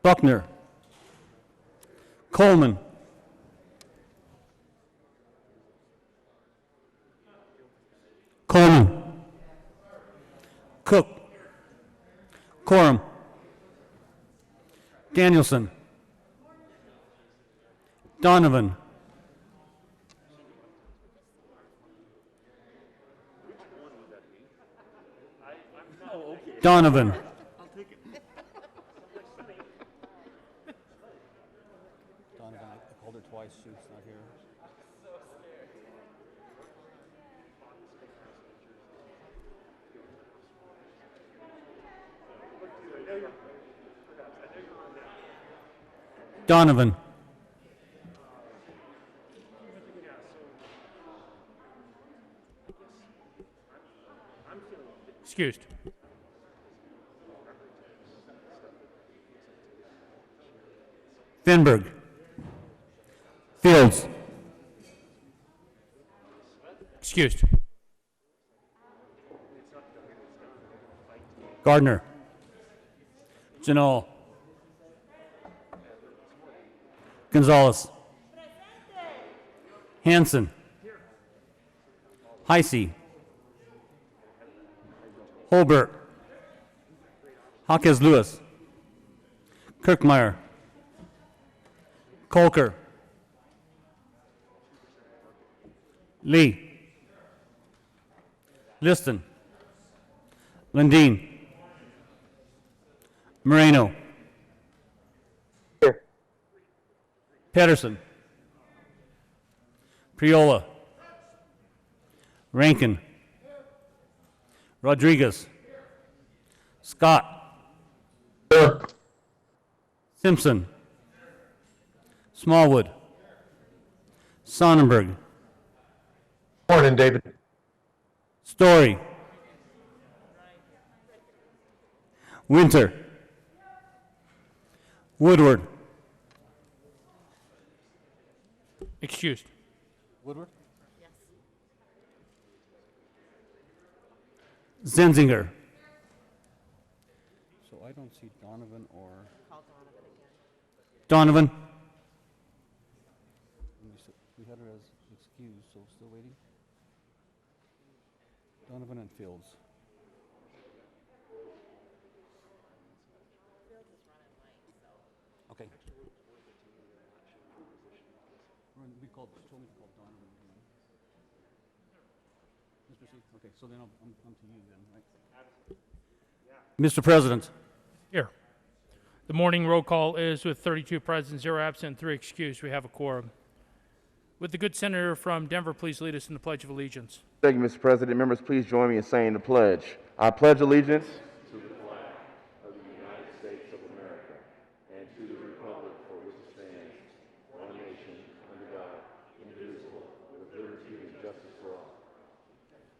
Buckner, Coleman, Coleman, Cook, Coram, Danielson, Donovan, Donovan, Donovan, I called her twice. She was not here. Donovan, Excused. Finberg, Fields, Excused. Gardner, Janal, Gonzalez, Hanson, Heisey, Holbert, Hawkes Lewis, Kirkmeyer, Colker, Lee, Liston, Lundeen, Moreno, Pedersen, Priola, Rankin, Rodriguez, Scott, Simpson, Smallwood, Sonnenberg, Morning, David. Story, Winter, Woodward, Excused. Woodward? Zenzinger, So I don't see Donovan or. Donovan, We had her as excused, so still waiting. Donovan and Fields. Okay. We called, she told me to call Donovan. Mr. C, okay, so then I'm to you then, right? Mr. President, Here. The morning roll call is with 32 present, 0 absent, 3 excused. We have a quorum. Would the good senator from Denver please lead us in the Pledge of Allegiance? Thank you, Mr. President. Members, please join me in saying the pledge. I pledge allegiance to the flag of the United States of America and to the republic for which it stands, one nation, under God, indivisible, with liberty and justice for all.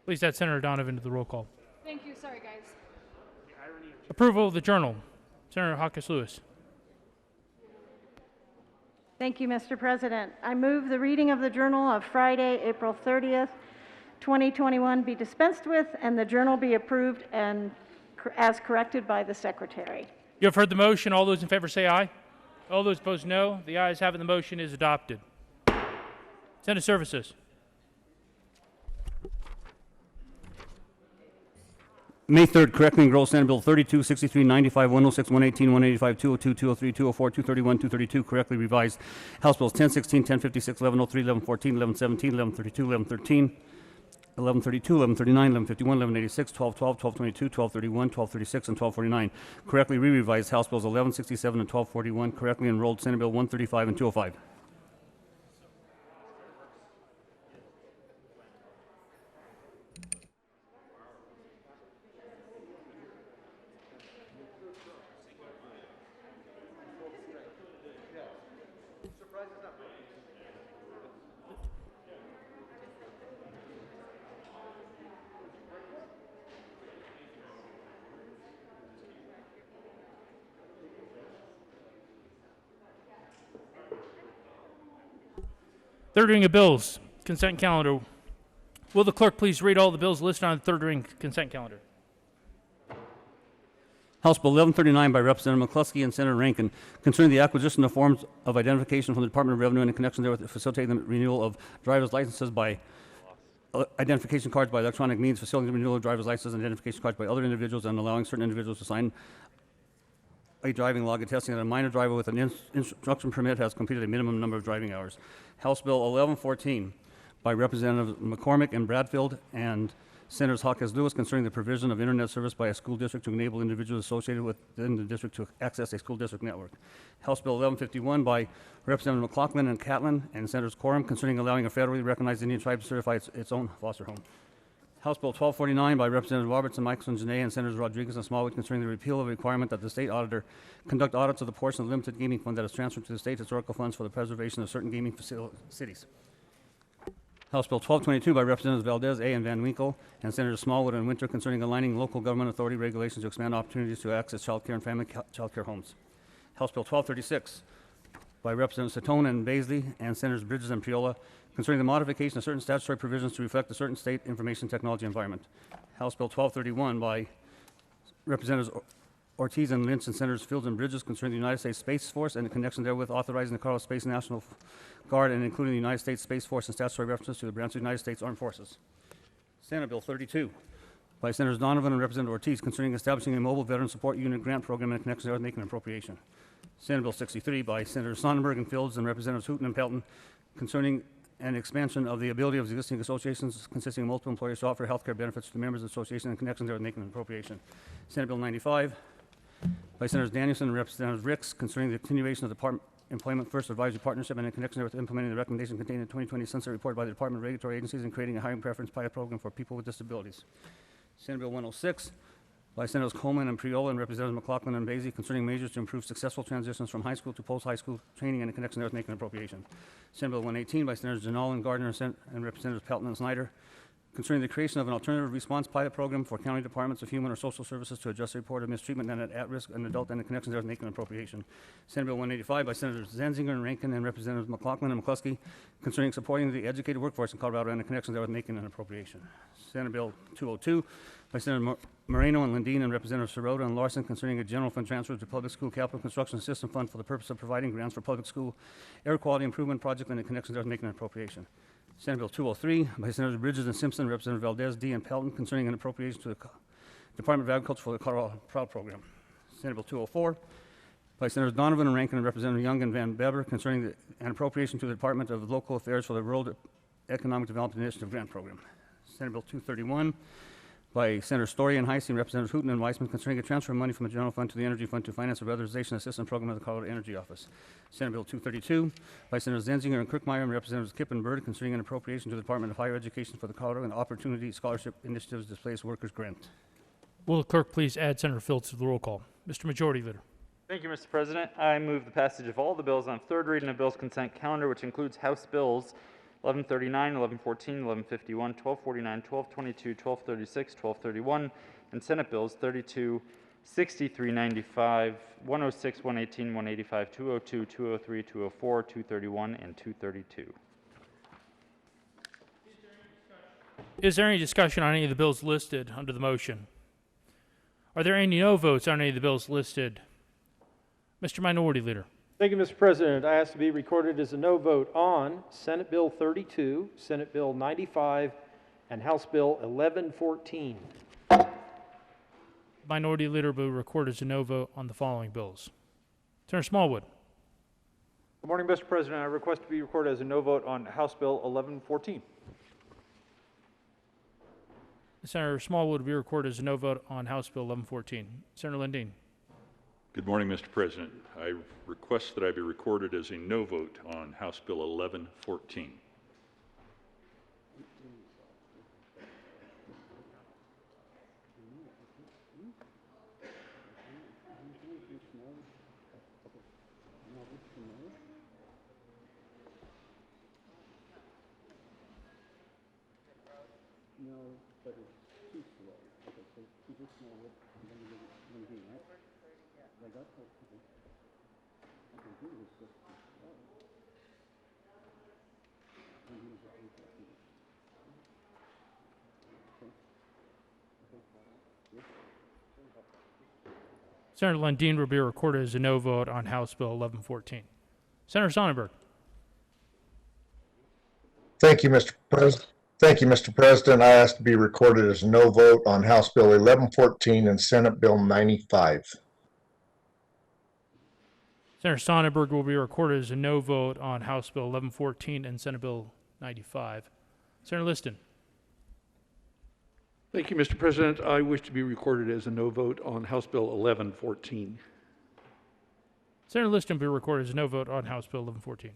Please add Senator Donovan to the roll call. Thank you. Sorry, guys. Approval of the journal. Senator Hawkes Lewis. Thank you, Mr. President. I move the reading of the Journal of Friday, April 30th, 2021 be dispensed with and the journal be approved and as corrected by the Secretary. You have heard the motion. All those in favor say aye. All those opposed, no. The ayes have it. The motion is adopted. Senate Services. May 3rd, correcting enroll Senate Bill 32, 63, 95, 106, 118, 185, 202, 203, 204, 231, 232, correctly revised. House Bills 1016, 1056, 1103, 1114, 1117, 1132, 1113, 1132, 1139, 1151, 1186, 1212, 1222, 1231, 1236, and 1249. Correctly re-revised House Bills 1167 and 1241, correctly enrolled Senate Bill 135 and 205. Third reading of bills. Consent calendar. Will the clerk please read all the bills listed on the third reading consent calendar? House Bill 1139 by Representative McCluskey and Senator Rankin concerning the acquisition of forms of identification from the Department of Revenue and in connection therewith facilitating the renewal of driver's licenses by identification cards by electronic means, facilitating the renewal of driver's licenses and identification cards by other individuals, and allowing certain individuals to sign a driving log attesting that a minor driver with an instruction permit has completed a minimum number of driving hours. House Bill 1114 by Representatives McCormick and Bradfield and Senators Hawkins Lewis concerning the provision of internet service by a school district to enable individuals associated within the district to access a school district network. House Bill 1151 by Representative McLaughlin and Catlin and Senators Quorum concerning allowing a federally recognized Indian tribe to certify its own foster home. House Bill 1249 by Representative Robertson, Michelson, Janae, and Senators Rodriguez and Smallwood concerning the repeal of a requirement that the state auditor conduct audits of the portion of the limited gaming fund that is transferred to the state historical funds for the preservation of certain gaming cities. House Bill 1222 by Representatives Valdez A. and Van Winkle and Senators Smallwood and Winter concerning aligning local government authority regulations to expand opportunities to access child care and family child care homes. House Bill 1236 by Representatives Satone and Baisley and Senators Bridges and Priola concerning the modification of certain statutory provisions to reflect the certain state information technology environment. House Bill 1231 by Representatives Ortiz and Lynch and Senators Fields and Bridges concerning the United States Space Force and in connection therewith authorizing the Colorado Space National Guard and including the United States Space Force and statutory references to the branch of the United States Armed Forces. Senate Bill 32 by Senators Donovan and Representative Ortiz concerning establishing a mobile veteran support unit grant program in connection therewith making an appropriation. Senate Bill 63 by Senators Sonnenberg and Fields and Representatives Hooton and Pelton concerning an expansion of the ability of existing associations consisting of multiple employers to offer health care benefits to the members of the association in connection therewith making an appropriation. Senate Bill 95 by Senators Danielson and Representative Ricks concerning the continuation of the Employment First Advisory Partnership and in connection with implementing the recommendation contained in the 2020 Sunset Report by the Department of Regulatory Agencies and creating a hiring preference pilot program for people with disabilities. Senate Bill 106 by Senators Coleman and Priola and Representatives McLaughlin and Basie concerning measures to improve successful transitions from high school to post-high school training and in connection therewith making an appropriation. Senate Bill 118 by Senators Janal and Gardner and Representatives Pelton and Snyder concerning the creation of an alternative response pilot program for county departments of human or social services to address the report of mistreatment and at-risk an adult and in connection therewith making an appropriation. Senate Bill 185 by Senators Zenzinger and Rankin and Representatives McLaughlin and McCluskey concerning supporting the educated workforce in Colorado and in connection therewith making an appropriation. Senate Bill 202 by Senator Moreno and Lundin and Representatives Sirota and Larson concerning a general fund transfer to public school capital construction system fund for the purpose of providing grants for public school air quality improvement project and in connection therewith making an appropriation. Senate Bill 203 by Senators Bridges and Simpson, Representative Valdez D. and Pelton concerning an appropriation to the Department of Agriculture for the Colorado Proud Program. Senate Bill 204 by Senators Donovan and Rankin and Representative Young and Van Bever concerning an appropriation to the Department of Local Affairs for the Rural Economic Development Initiative Grant Program. Senate Bill 231 by Senator Story and Heisey and Representatives Hooton and Weissman concerning a transfer of money from the General Fund to the Energy Fund to finance a weatherization assistance program of the Colorado Energy Office. Senate Bill 232 by Senators Zenzinger and Kirkmeyer and Representatives Kipp and Byrd concerning an appropriation to the Department of Higher Education for the Colorado and Opportunity Scholarship Initiatives Displaced Workers Grant. Will the clerk please add Senator Fields to the roll call? Mr. Majority Leader. Thank you, Mr. President. I move the passage of all the bills on third reading of bills consent calendar, which includes House Bills 1139, 1114, 1151, 1249, 1222, 1236, 1231, and Senate Bills 32, 63, 95, 106, 118, 185, 202, 203, 204, 231, and 232. Is there any discussion on any of the bills listed under the motion? Are there any no votes on any of the bills listed? Mr. Minority Leader. Thank you, Mr. President. I ask to be recorded as a no vote on Senate Bill 32, Senate Bill 95, and House Bill 1114. Minority Leader will record as a no vote on the following bills. Senator Smallwood. Good morning, Mr. President. I request to be recorded as a no vote on House Bill 1114. Senator Smallwood will be recorded as a no vote on House Bill 1114. Senator Lundin. Good morning, Mr. President. I request that I be recorded as a no vote on House Bill 1114. Senator Lundin will be recorded as a no vote on House Bill 1114. Senator Sonnenberg. Thank you, Mr. President. Thank you, Mr. President. I ask to be recorded as a no vote on House Bill 1114 and Senate Bill 95. Senator Sonnenberg will be recorded as a no vote on House Bill 1114 and Senate Bill 95. Senator Liston. Thank you, Mr. President. I wish to be recorded as a no vote on House Bill 1114. Senator Liston will be recorded as a no vote on House Bill 1114.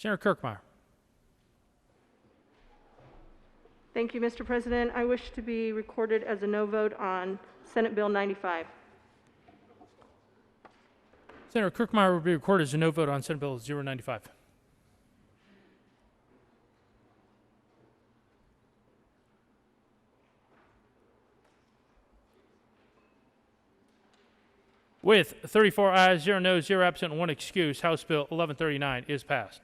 Senator Kirkmeyer. Thank you, Mr. President. I wish to be recorded as a no vote on Senate Bill 95. Senator Kirkmeyer will be recorded as a no vote on Senate Bill 095. With 34 ayes, 0 noes, 0 absent, and 1 excuse, House Bill 1139 is passed.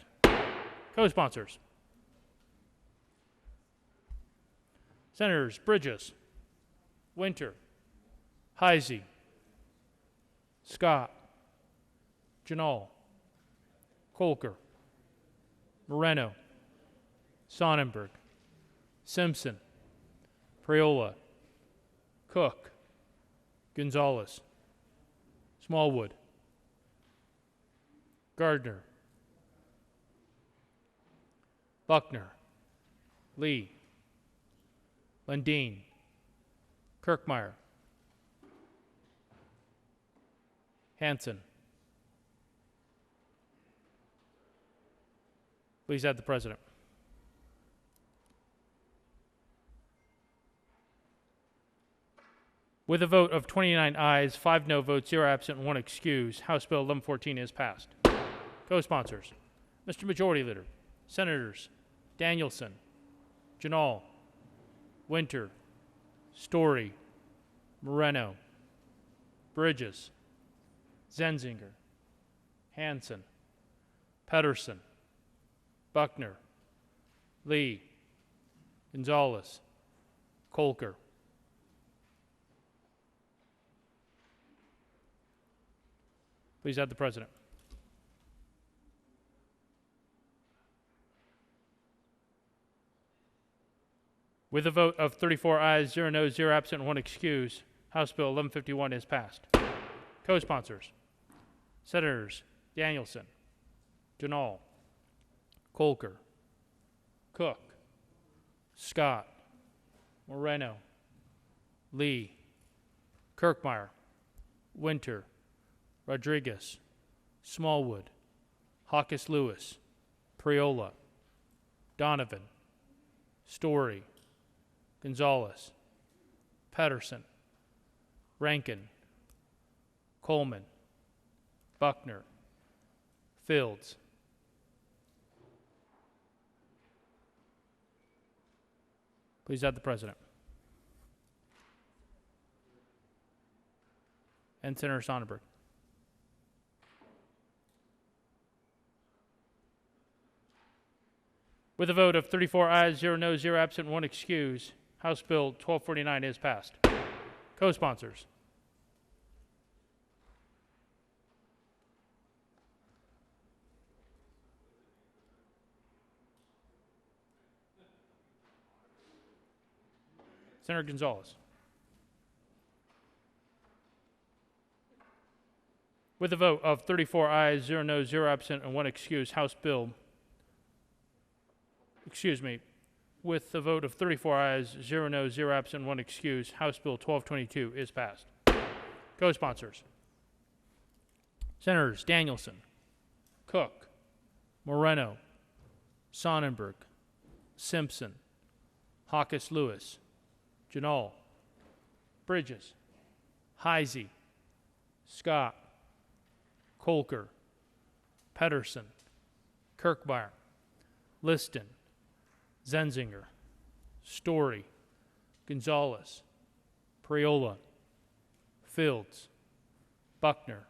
Co-sponsors. Senators Bridges, Winter, Heisey, Scott, Janal, Kolker, Moreno, Sonnenberg, Simpson, Priola, Cook, Gonzalez, Smallwood, Gardner, Buckner, Lee, Lundin, Kirkmeyer, Hanson. Please add the president. With a vote of 29 ayes, 5 no votes, 0 absent, and 1 excuse, House Bill 1114 is passed. Co-sponsors, Mr. Majority Leader, Senators Danielson, Janal, Winter, Story, Moreno, Bridges, Zenzinger, Hanson, Pedersen, Buckner, Lee, Gonzalez, Kolker. Please add the president. With a vote of 34 ayes, 0 noes, 0 absent, and 1 excuse, House Bill 1151 is passed. Co-sponsors, Senators Danielson, Janal, Kolker, Cook, Scott, Moreno, Lee, Kirkmeyer, Winter, Rodriguez, Smallwood, Hawkes Lewis, Priola, Donovan, Story, Gonzalez, Pedersen, Rankin, Coleman, Buckner, Fields. Please add the president. And Senator Sonnenberg. With a vote of 34 ayes, 0 noes, 0 absent, 1 excuse, House Bill 1249 is passed. Co-sponsors. Senator Gonzalez. With a vote of 34 ayes, 0 noes, 0 absent, and 1 excuse, House Bill with the vote of 34 ayes, 0 noes, 0 absent, 1 excuse, House Bill 1222 is passed. Co-sponsors. Senators Danielson, Cook, Moreno, Sonnenberg, Simpson, Hawkes Lewis, Janal, Bridges, Heisey, Scott, Kolker, Pedersen, Kirkmeyer, Liston, Zenzinger, Story, Gonzalez, Priola, Fields, Buckner,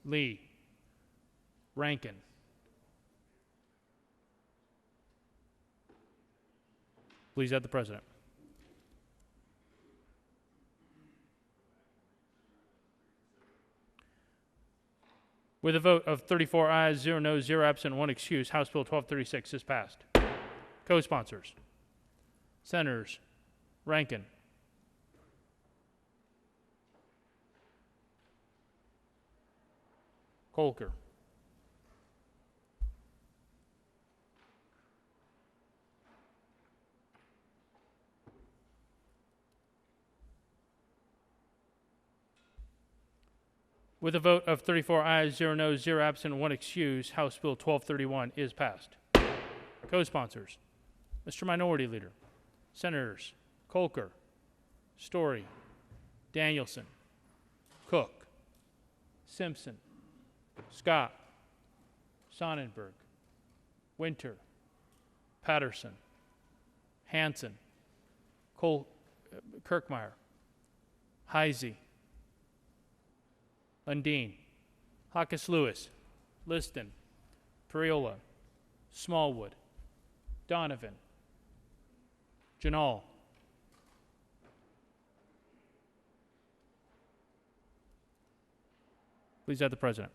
Lee, Rankin. Please add the president. With a vote of 34 ayes, 0 noes, 0 absent, 1 excuse, House Bill 1236 is passed. Co-sponsors: Senators Rankin, Colker, with a vote of 34 ayes, 0 noes, 0 absent, 1 excuse, House Bill 1231 is passed. Co-sponsors: Mr. Minority Leader, Senators Colker, Story, Danielson, Cook, Simpson, Scott, Sonnenberg, Winter, Patterson, Hanson, Kirkmeyer, Heisey, Lundin, Hawkes Lewis, Liston, Priola, Smallwood, Donovan, Janal, please add the President.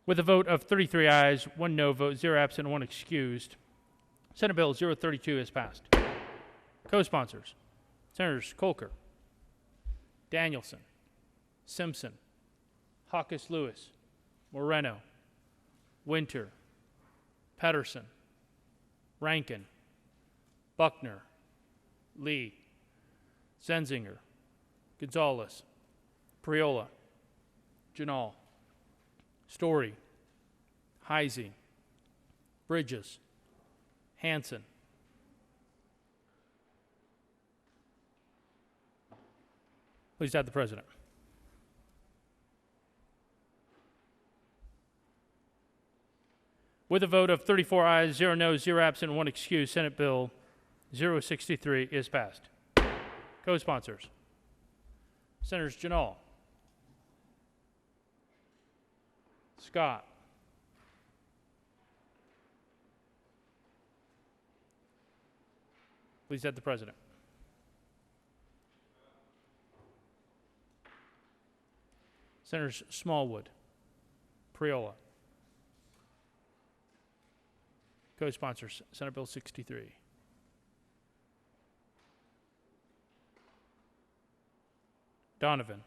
With a vote of 33 ayes, 1 no vote, 0 absent, 1 excused, Senate Bill 032 is passed. Co-sponsors: Senators Colker, Danielson, Simpson, Hawkes Lewis, Moreno, Winter, Pedersen, Rankin, Buckner, Lee, Zenzinger, Gonzalez, Priola, Janal, Story, Heisey, Bridges, Hanson, please add the President. With a vote of 34 ayes, 0 noes, 0 absent, 1 excused, Senate Bill 063 is passed. Co-sponsors: Senators Janal, Scott, please add the President. Senators Smallwood, Priola. Co-sponsors: Senate Bill 63. Donovan,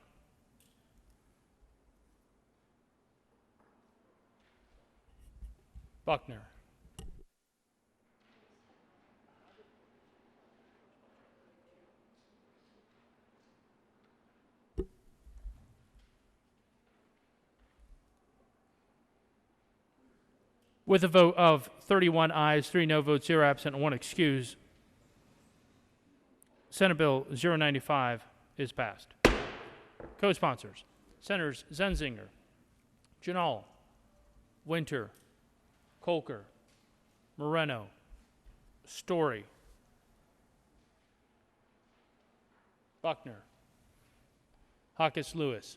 Buckner, with a vote of 31 ayes, 3 no votes, 0 absent, and 1 excuse, Senate Bill 095 is passed. Co-sponsors: Senators Zenzinger, Janal, Winter, Colker, Moreno, Story, Buckner, Hawkes Lewis,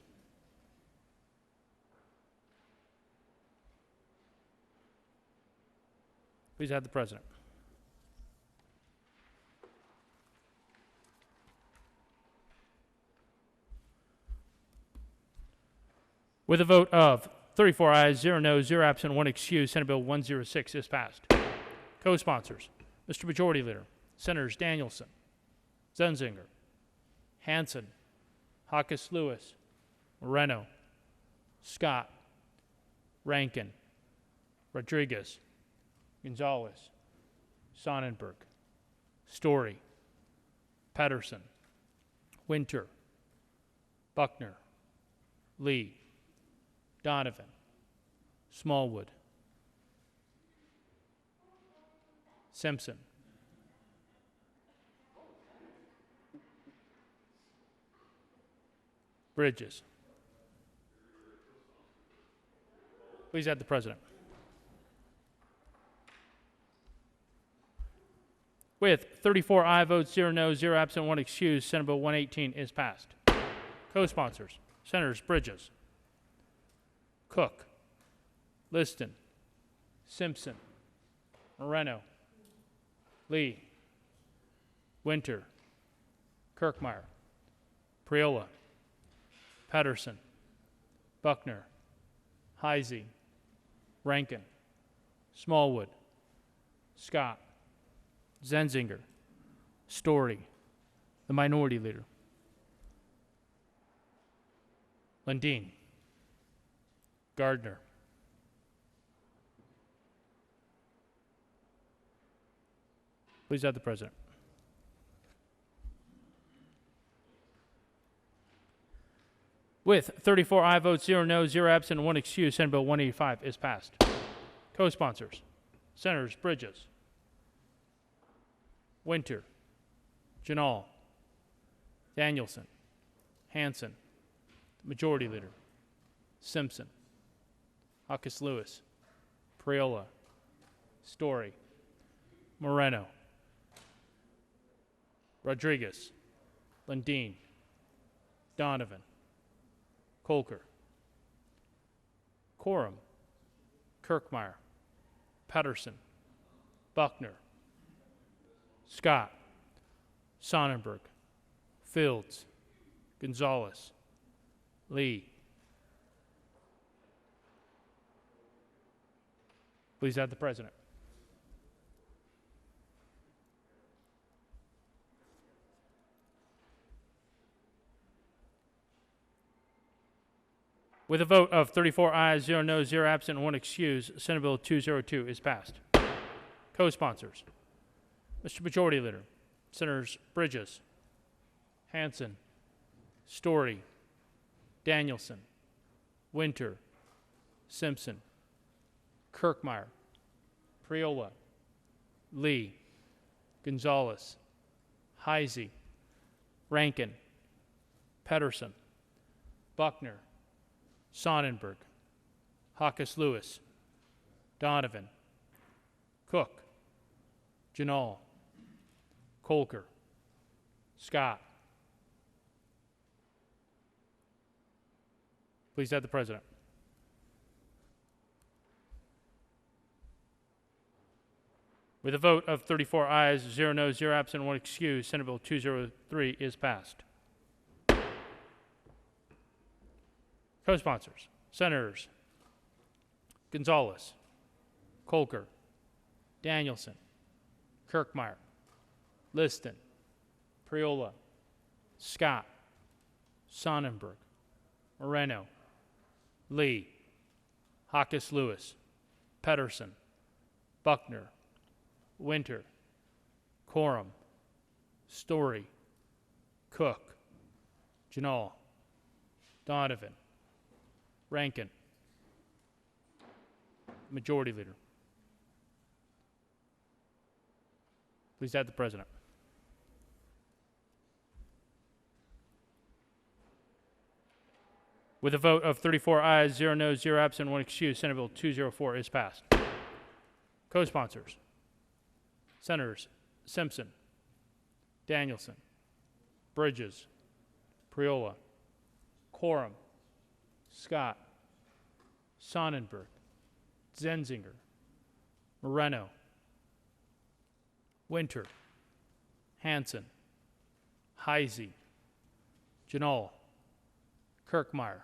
please add the President. With a vote of 34 ayes, 0 noes, 0 absent, 1 excused, Senate Bill 106 is passed. Co-sponsors: Mr. Majority Leader, Senators Danielson, Zenzinger, Hanson, Hawkes Lewis, Moreno, Scott, Rankin, Rodriguez, Gonzalez, Sonnenberg, Story, Pedersen, Winter, Buckner, Lee, Donovan, Smallwood, Simpson, Bridges. Please add the President. With 34 aye votes, 0 no, 0 absent, 1 excused, Senate Bill 118 is passed. Co-sponsors: Senators Bridges, Cook, Liston, Simpson, Moreno, Lee, Winter, Kirkmeyer, Priola, Pedersen, Buckner, Heisey, Rankin, Smallwood, Scott, Zenzinger, Story, the Minority Leader. Lundin, Gardner. Please have the President. With 34 aye votes, 0 no, 0 absent, and 1 excuse, Senate Bill 185 is passed. Co-sponsors, Senators Bridges, Winter, Janal, Danielson, Hanson, Majority Leader, Simpson, Huckus Lewis, Priola, Story, Moreno, Rodriguez, Lundin, Donovan, Colker, Corum, Kirkmeyer, Pedersen, Buckner, Scott, Sonnenberg, Fields, Gonzalez, Lee. Please have the President. With a vote of 34 ayes, 0 noes, 0 absent, and 1 excuse, Senate Bill 202 is passed. Co-sponsors, Mr. Majority Leader, Senators Bridges, Hanson, Story, Danielson, Winter, Simpson, Kirkmeyer, Priola, Lee, Gonzalez, Heisey, Rankin, Pedersen, Buckner, Sonnenberg, Huckus Lewis, Donovan, Cook, Janal, Colker, Scott. Please have the President. With a vote of 34 ayes, 0 noes, 0 absent, 1 excuse, Senate Bill 203 is passed. Co-sponsors, Senators Gonzalez, Colker, Danielson, Kirkmeyer, Liston, Priola, Scott, Sonnenberg, Moreno, Lee, Huckus Lewis, Pedersen, Buckner, Winter, Corum, Story, Cook, Janal, Donovan, Rankin, Majority Leader. Please have the President. With a vote of 34 ayes, 0 noes, 0 absent, 1 excuse, Senate Bill 204 is passed. Co-sponsors, Senators Simpson, Danielson, Bridges, Priola, Corum, Scott, Sonnenberg, Zenzinger, Moreno, Winter, Hanson, Heisey, Janal, Kirkmeyer,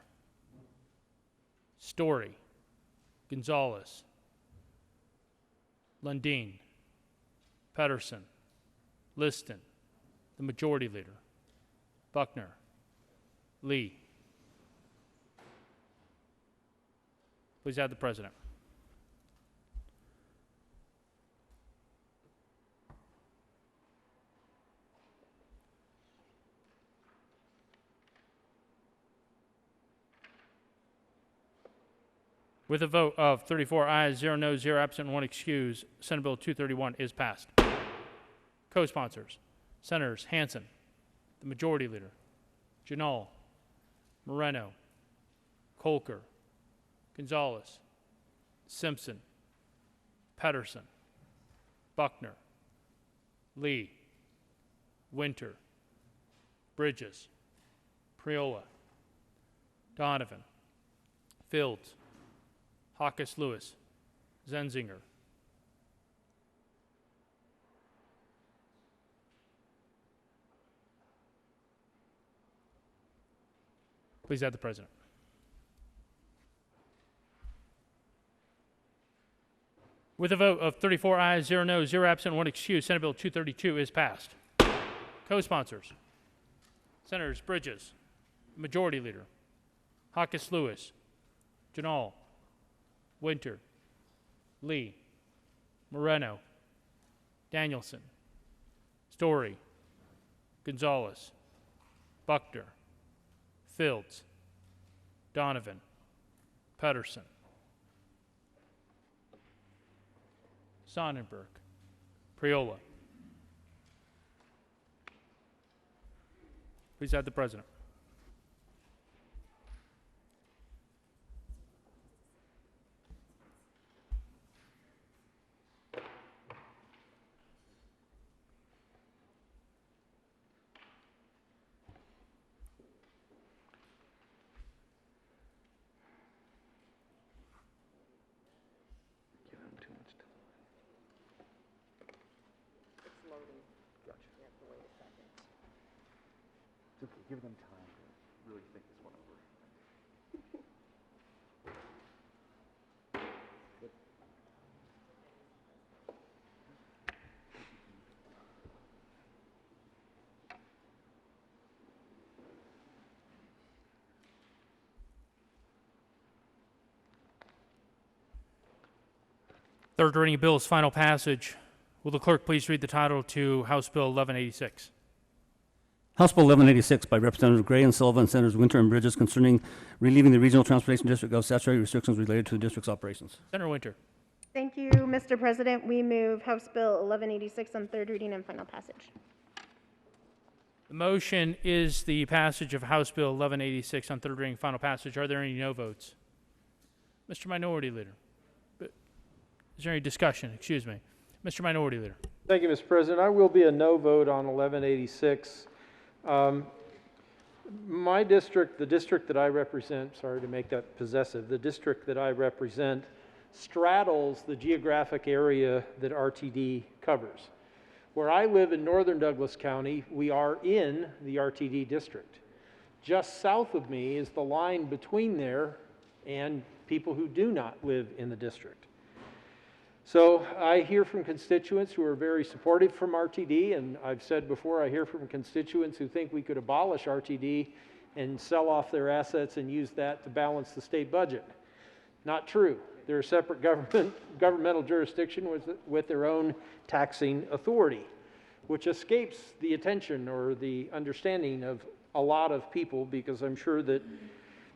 Story, Gonzalez, Lundin, Pedersen, Liston, the Majority Leader, Buckner, Lee. Please have the President. With a vote of 34 ayes, 0 noes, 0 absent, and 1 excuse, Senate Bill 231 is passed. Co-sponsors, Senators Hanson, the Majority Leader, Janal, Moreno, Colker, Gonzalez, Simpson, Pedersen, Buckner, Lee, Winter, Bridges, Priola, Donovan, Fields, Huckus Lewis, Zenzinger. Please add the president. With a vote of 34 ayes, 0 noes, 0 absent, 1 excused, Senate Bill 232 is passed. Co-sponsors, Senators Bridges, Majority Leader, Hawkins Lewis, Janal, Winter, Lee, Moreno, Danielson, Story, Gonzalez, Buckner, Fields, Donovan, Pedersen, Sonnenberg, Priola. Please add the president. Give them time to really think this one over. Third reading of bill's final passage. Will the clerk please read the title to House Bill 1186? House Bill 1186 by Representatives Gray and Sullivan, Senators Winter and Bridges, concerning relieving the Regional Transportation District of statutory restrictions related to the district's operations. Senator Winter. Thank you, Mr. President. We move House Bill 1186 on third reading and final passage. The motion is the passage of House Bill 1186 on third reading and final passage. Are there any no votes? Mr. Minority Leader. Is there any discussion? Excuse me. Mr. Minority Leader. Thank you, Mr. President. I will be a no vote on 1186. My district, the district that I represent, sorry to make that possessive, the district that I represent straddles the geographic area that RTD covers. Where I live in northern Douglas County, we are in the RTD district. Just south of me is the line between there and people who do not live in the district. So I hear from constituents who are very supportive from RTD, and I've said before, I hear from constituents who think we could abolish RTD and sell off their assets and use that to balance the state budget. Not true. They're a separate governmental jurisdiction with their own taxing authority, which escapes the attention or the understanding of a lot of people, because I'm sure that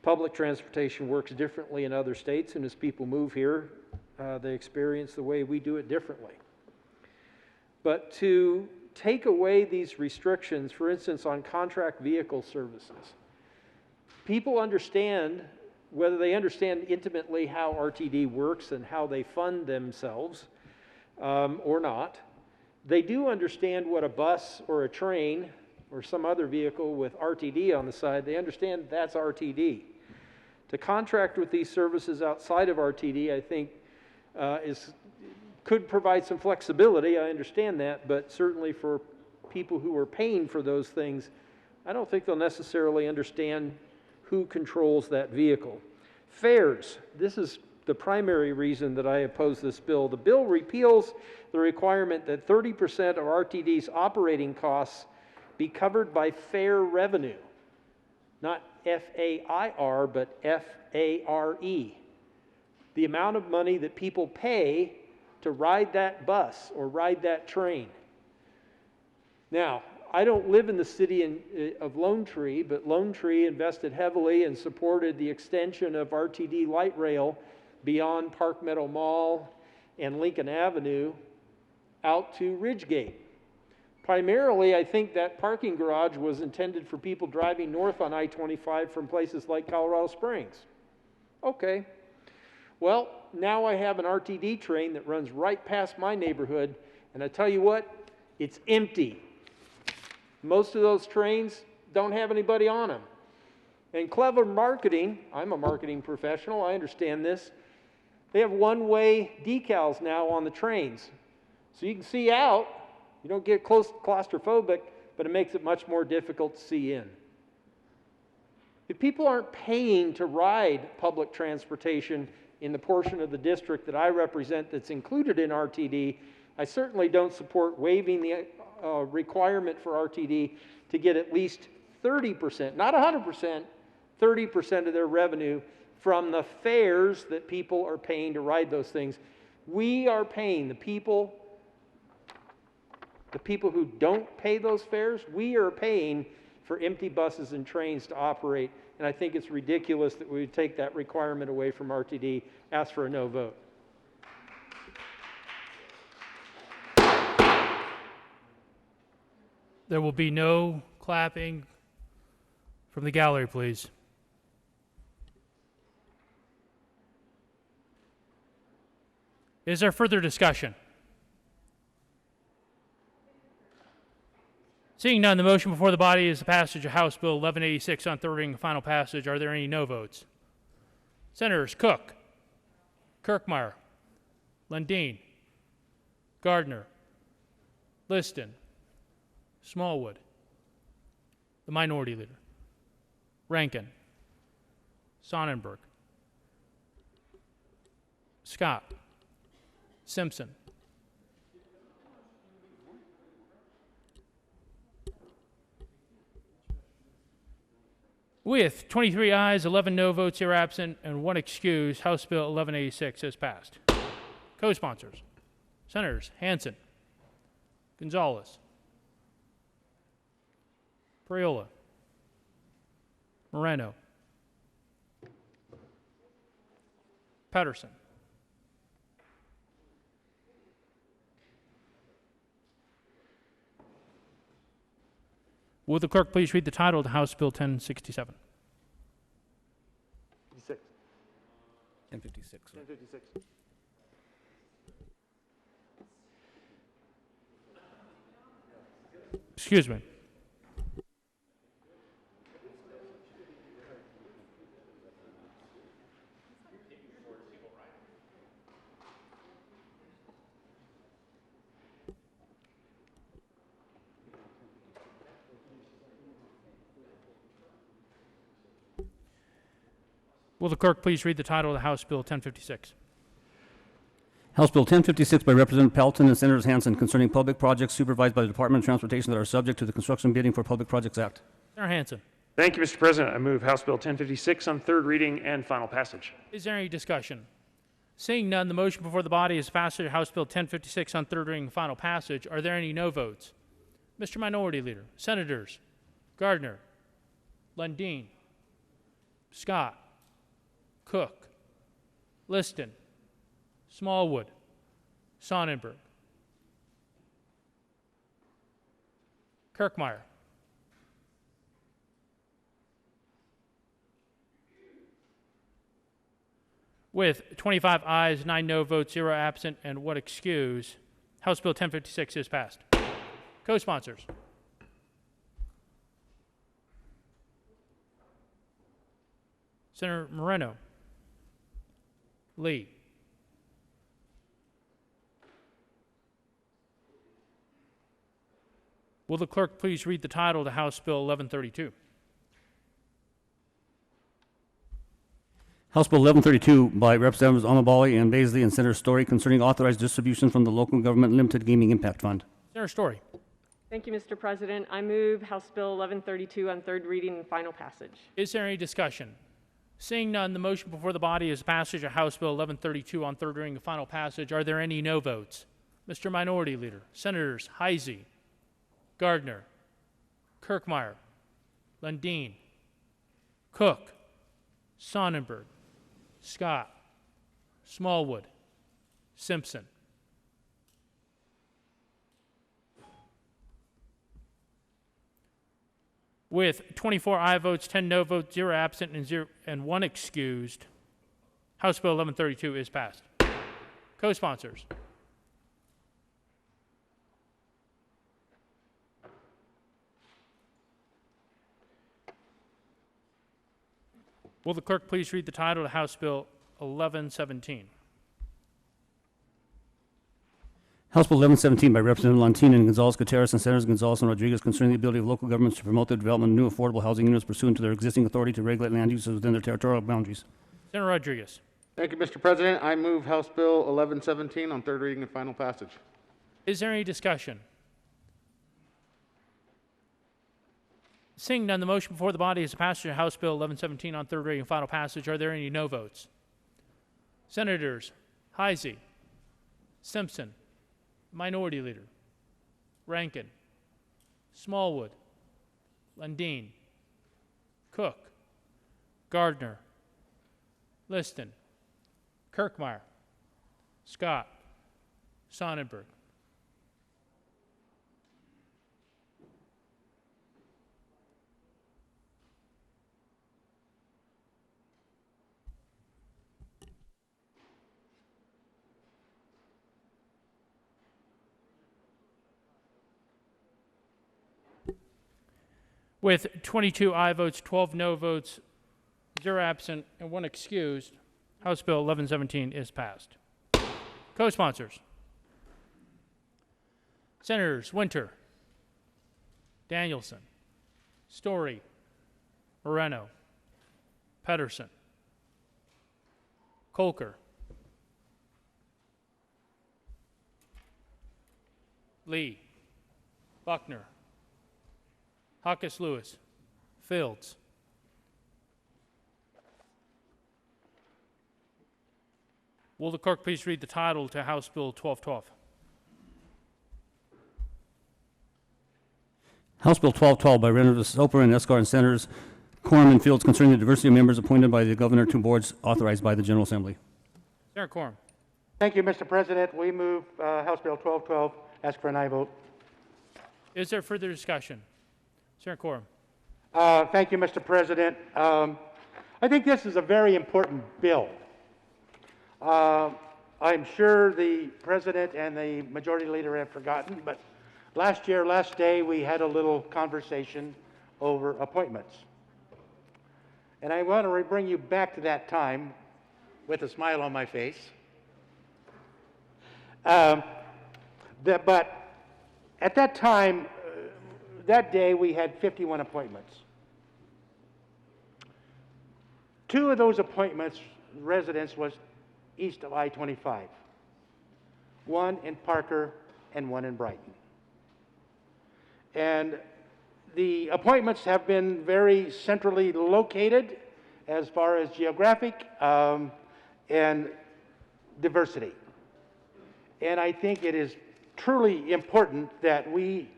public transportation works differently in other states, and as people move here, they experience the way we do it differently. But to take away these restrictions, for instance, on contract vehicle services, people understand, whether they understand intimately how RTD works and how they fund themselves or not, they do understand what a bus or a train or some other vehicle with RTD on the side, they understand that's RTD. To contract with these services outside of RTD, I think, could provide some flexibility. I understand that, but certainly for people who are paying for those things, I don't think they'll necessarily understand who controls that vehicle. Fares. This is the primary reason that I oppose this bill. The bill repeals the requirement that 30% of RTD's operating costs be covered by fare revenue. Not F-A-I-R, but F-A-R-E. The amount of money that people pay to ride that bus or ride that train. Now, I don't live in the city of Lone Tree, but Lone Tree invested heavily and supported the extension of RTD light rail beyond Park Meadow Mall and Lincoln Avenue out to Ridgegate. Primarily, I think that parking garage was intended for people driving north on I-25 from places like Colorado Springs. Okay. Well, now I have an RTD train that runs right past my neighborhood, and I tell you what, it's empty. Most of those trains don't have anybody on them. And clever marketing, I'm a marketing professional, I understand this, they have one-way decals now on the trains. So you can see out, you don't get close claustrophobic, but it makes it much more difficult to see in. If people aren't paying to ride public transportation in the portion of the district that I represent that's included in RTD, I certainly don't support waiving the requirement for RTD to get at least 30%, not 100%, 30% of their revenue from the fares that people are paying to ride those things. We are paying the people who don't pay those fares, we are paying for empty buses and trains to operate. And I think it's ridiculous that we would take that requirement away from RTD. Ask for a no vote. There will be no clapping from the gallery, please. Is there further discussion? Seeing none, the motion before the body is the passage of House Bill 1186 on third reading and final passage. Are there any no votes? Senators Cook, Kirkmeyer, Lundin, Gardner, Liston, Smallwood, the Minority Leader, Rankin, Sonnenberg, Scott, Simpson, with 23 ayes, 11 no votes, 0 absent, and 1 excuse, House Bill 1186 has passed. Co-sponsors, Senators Hansen, Gonzalez, Priola, Moreno, Patterson, will the clerk please read the title of House Bill 1067? 1056. 1056. Excuse me. Will the clerk please read the title of the House Bill 1056? House Bill 1056 by Representative Pelton and Senators Hansen concerning public projects supervised by the Department of Transportation that are subject to the Construction Bidding for Public Projects Act. Senator Hansen. Thank you, Mr. President. I move House Bill 1056 on third reading and final passage. Is there any discussion? Seeing none, the motion before the body is passage of House Bill 1056 on third reading and final passage. Are there any no votes? Mr. Minority Leader, Senators Gardner, Lundin, Scott, Cook, Liston, Smallwood, Sonnenberg, Kirkmeyer, with 25 ayes, 9 no votes, 0 absent, and 1 excuse, House Bill 1056 is passed. Co-sponsors. Senator Moreno, Lee, will the clerk please read the title to House Bill 1132? House Bill 1132 by Representatives Amabali and Baisley and Senator Story concerning authorized distribution from the Local Government Limited Gaming Impact Fund. Senator Story. Thank you, Mr. President. I move House Bill 1132 on third reading and final passage. Is there any discussion? Seeing none, the motion before the body is passage of House Bill 1132 on third reading and final passage. Are there any no votes? Mr. Minority Leader, Senators Heisey, Gardner, Kirkmeyer, Lundin, Cook, Sonnenberg, Scott, Smallwood, Simpson. With 24 aye votes, 10 no votes, 0 absent, and 1 excused, House Bill 1132 is passed. Co-sponsors. Will the clerk please read the title of House Bill 1117? House Bill 1117 by Representative Lantina and Gonzalez Gutierrez and Senators Gonzalez and Rodriguez concerning the ability of local governments to promote the development of new affordable housing units pursuant to their existing authority to regulate land uses within their territorial boundaries. Senator Rodriguez. Thank you, Mr. President. I move House Bill 1117 on third reading and final passage. Is there any discussion? Seeing none, the motion before the body is the passage of House Bill 1117 on third reading and final passage. Are there any no votes? Senators Heisey, Simpson, Minority Leader, Rankin, Smallwood, Lundin, Cook, Gardner, Liston, Kirkmeyer, Scott, Sonnenberg. With 22 aye votes, 12 no votes, 0 absent, and 1 excused, House Bill 1117 is passed. Co-sponsors. Senators Winter, Danielson, Story, Moreno, Pedersen, Kolker, Lee, Buckner, Hawkes Lewis, Fields. Will the clerk please read the title to House Bill 1212? House Bill 1212 by Representatives Soper and Escar and Senators Quorum and Fields concerning the diversity of members appointed by the governor to boards authorized by the General Assembly. Senator Quorum. Thank you, Mr. President. We move House Bill 1212. Ask for an aye vote. Is there further discussion? Senator Quorum. Thank you, Mr. President. I think this is a very important bill. I'm sure the President and the Majority Leader have forgotten, but last day, we had a little conversation over appointments. And I want to bring you back to that time with a smile on my face. But at that time, that day, we had 51 appointments. 2 of those appointments, residents, was east of I-25. 1 in Parker and 1 in Brighton. And the appointments have been very centrally located as far as geographic and diversity. And I think it is truly important that we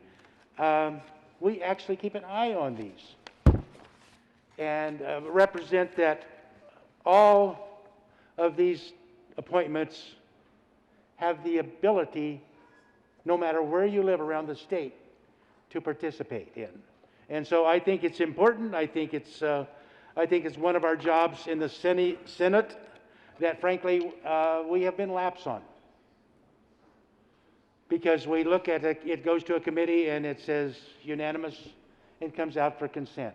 actually keep an eye on these and represent that all of these appointments have the ability, no matter where you live around the state, to participate in. And so I think it's important. I think it's one of our jobs in the Senate that, frankly, we have been lax on. Because we look at it, it goes to a committee and it says unanimous and comes out for consent.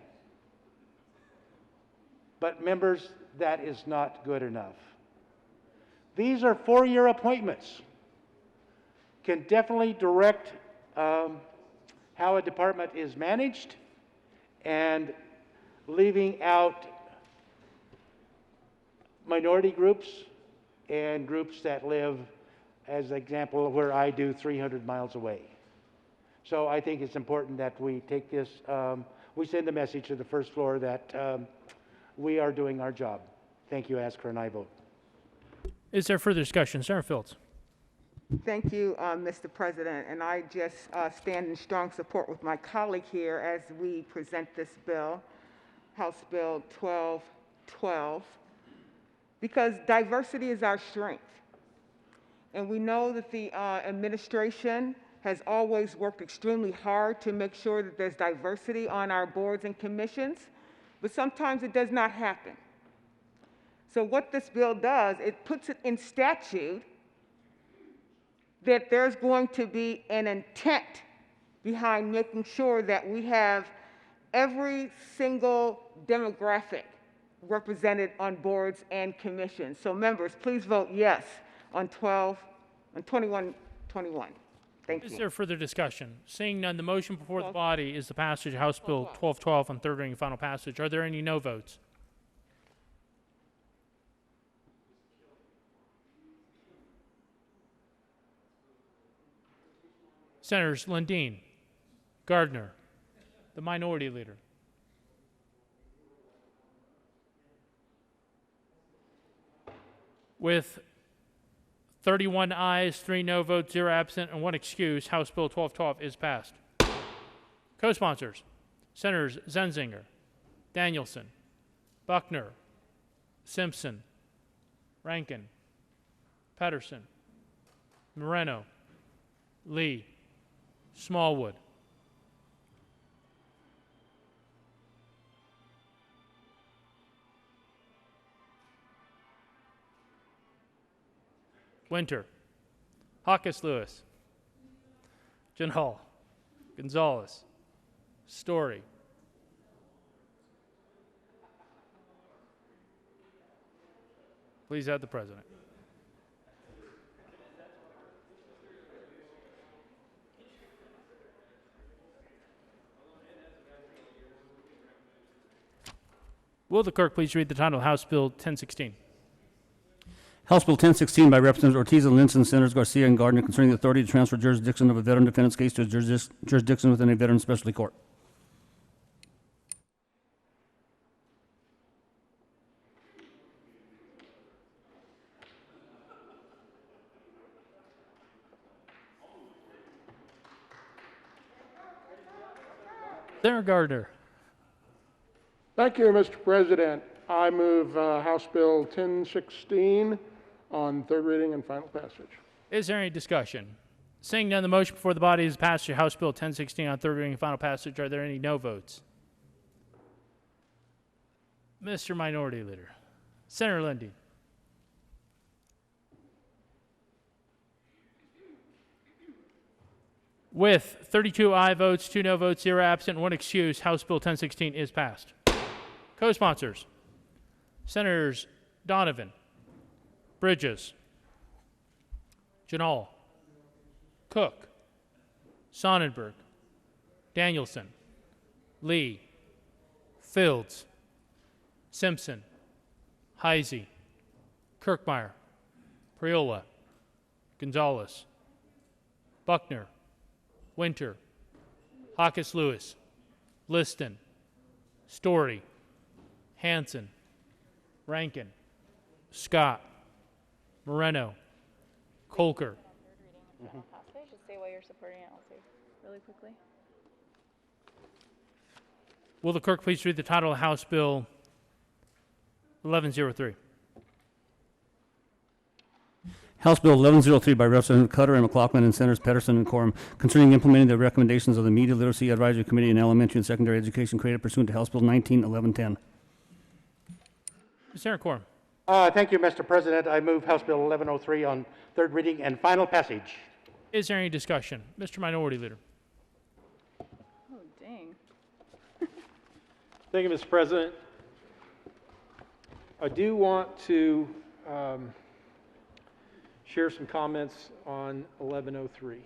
But members, that is not good enough. These are 4-year appointments. Can definitely direct how a department is managed, and leaving out minority groups and groups that live, as an example, where I do 300 miles away. So I think it's important that we take this, we send a message to the first floor that we are doing our job. Thank you. Ask for an aye vote. Is there further discussion? Senator Fields. Thank you, Mr. President, and I just stand in strong support with my colleague here as we present this bill, House Bill 1212, because diversity is our strength. And we know that the administration has always worked extremely hard to make sure that there's diversity on our boards and commissions, but sometimes it does not happen. So what this bill does, it puts it in statute that there's going to be an intent behind making sure that we have every single demographic represented on boards and commissions. So members, please vote yes on 2112. 21. Thank Is you. there further discussion? Seeing none, the motion before the body is the passage of House Bill 1212 on third reading and final passage. Are there any no votes? Senators Lundin, Gardner, the minority leader. With 31 ayes, 3 no votes, 0 absent, and 1 excuse, House Bill 1212 is passed. Co-sponsors, Senators Zenzinger, Danielson, Buckner, Simpson, Rankin, Pedersen, Moreno, Lee, Smallwood. Winter, Hawkes Lewis, Janhal, Gonzalez, Story. Please add the president. Will the clerk please read the title of House Bill 1016? House Bill 1016 by Representatives Ortiz and Linson, Senators Garcia and Gardner, concerning the authority to transfer jurisdiction of a veteran defendant's case to a jurisdiction within a veteran specialty court. Senator Gardner. Thank you, Mr. President. I move House Bill 1016 on third reading and final passage. Is there any discussion? Seeing none, the motion before the body is passage of House Bill 1016 on third reading and final passage. Are there any no votes? Mr. Minority Leader. Senator Lundy. With 32 aye votes, 2 no votes, 0 absent, 1 excuse, House Bill 1016 is passed. Co-sponsors, Senators Donovan, Bridges, Janal, Cook, Sonnenberg, Danielson, Lee, Fields, Simpson, Heisey, Kirkmeyer, Priola, Gonzalez, Buckner, Winter, Hawkes Lewis, Liston, Story, Hanson, Rankin, Scott, Moreno, Colker. Just say why you're supporting it. I'll say really quickly. Will the clerk please read the title of House Bill 1103? House Bill 1103 by Representative Cutter and McLaughlin and Senators Pedersen and Quorum, concerning implementing the recommendations of the Media Literacy Advisory Committee in Elementary and Secondary Education created pursuant to House Bill 191110. Senator Quorum. Thank you, Mr. President. I move House Bill 1103 on third reading and final passage. Is there any discussion? Mr. Minority Leader. Oh, dang. Thank you, Mr. President. I do want to share some comments on 1103.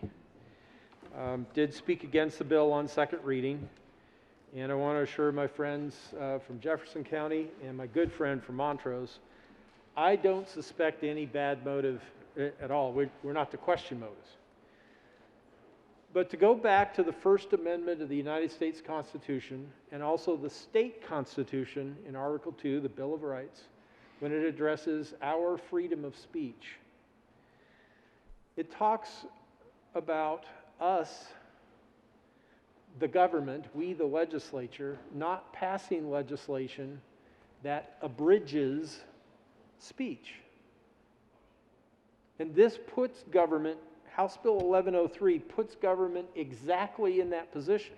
Did speak against the bill on second reading, and I want to assure my friends from Jefferson County and my good friend from Montrose, I don't suspect any bad motive at all. We're not to question motives. But to go back to the First Amendment of the United States Constitution and also the state constitution in Article 2, the Bill of Rights, when it addresses our freedom of speech, it talks about us, the government, we the legislature, not passing legislation that abridges speech. And this puts government, House Bill 1103 puts government exactly in that position.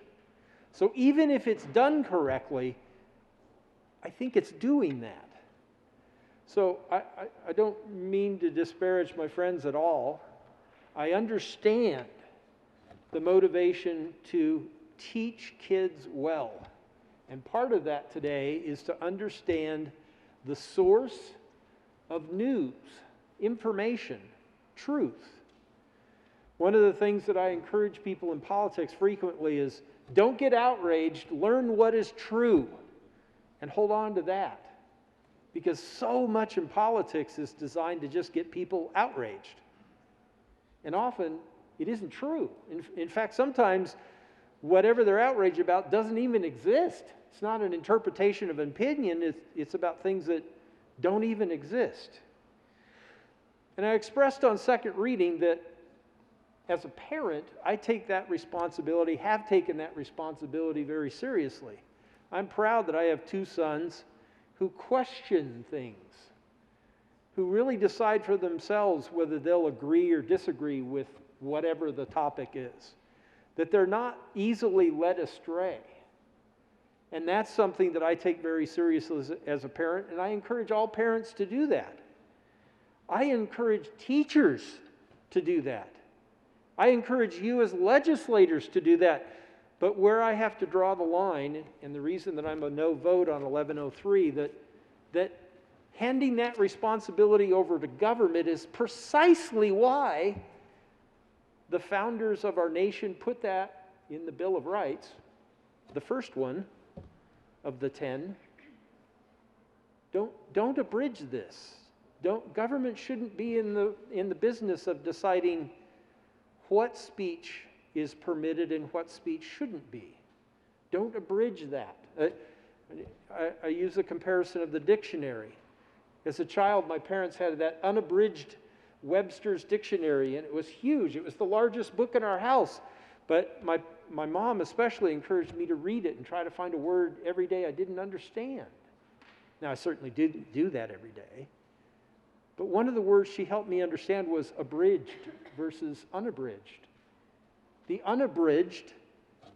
So even if it's done correctly, I think it's doing that. So I don't mean to disparage my friends at all. I understand the motivation to teach kids well. And part of that today is to understand the source of news, information, truth. One of the things that I encourage people in politics frequently is don't get outraged, learn what is true, and hold on to that. Because so much in politics is designed to just get people outraged. And often it isn't true. In fact, sometimes whatever they're outraged about doesn't even exist. It's not an interpretation of an opinion, it's about things that don't even exist. And I expressed on second reading that as a parent, I take that responsibility, have taken that responsibility very seriously. I'm proud that I have two sons who question things, who really decide for themselves whether they'll agree or disagree with whatever the topic is, that they're not easily led astray. And that's something that I take very seriously as a parent, and I encourage all parents to do that. I encourage teachers to do that. I encourage you as legislators to do that. But where I have to draw the line, and the reason that I'm a no vote on 1103, that handing that responsibility over to government is precisely why the founders of our nation put that in the Bill of Rights, the first one of the 10. Don't abridge this. Government shouldn't be in the business of deciding what speech is permitted and what speech shouldn't be. Don't abridge that. I use a comparison of the dictionary. As a child, my parents had that unabridged Webster's Dictionary, and it was huge. It was the largest book in our house. But my mom especially encouraged me to read it and try to find a word every day I didn't understand. Now, I certainly didn't do that every day. But one of the words she helped me understand was abridged versus unabridged. The unabridged,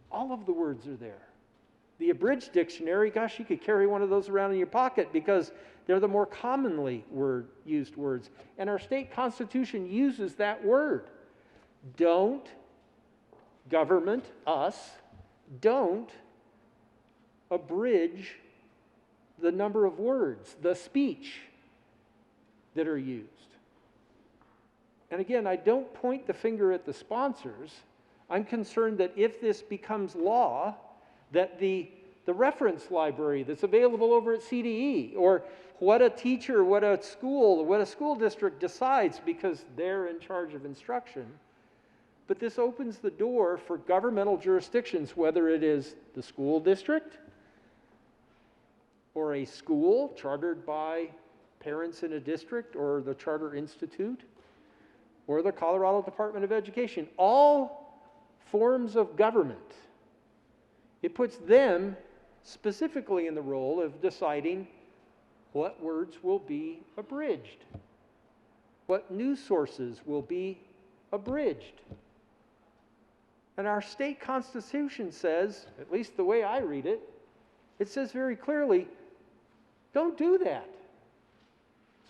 all of the words are there. The abridged dictionary, gosh, you could carry one of those around in your pocket because they're the more commonly used words. And our state constitution uses that word. Don't, government, us, don't abridge the number of words, the speech that are used. And again, I don't point the finger at the sponsors. I'm concerned that if this becomes law, that the reference library that's available over at CDE, or what a teacher, what a school district decides because they're in charge of instruction, but this opens the door for governmental jurisdictions, whether it is the school district or a school chartered by parents in a district or the Charter Institute or the Colorado Department of Education, all forms of government. It puts them specifically in the role of deciding what words will be abridged, what news sources will be abridged. And our state constitution says, at least the way I read it, it says very clearly, don't do that.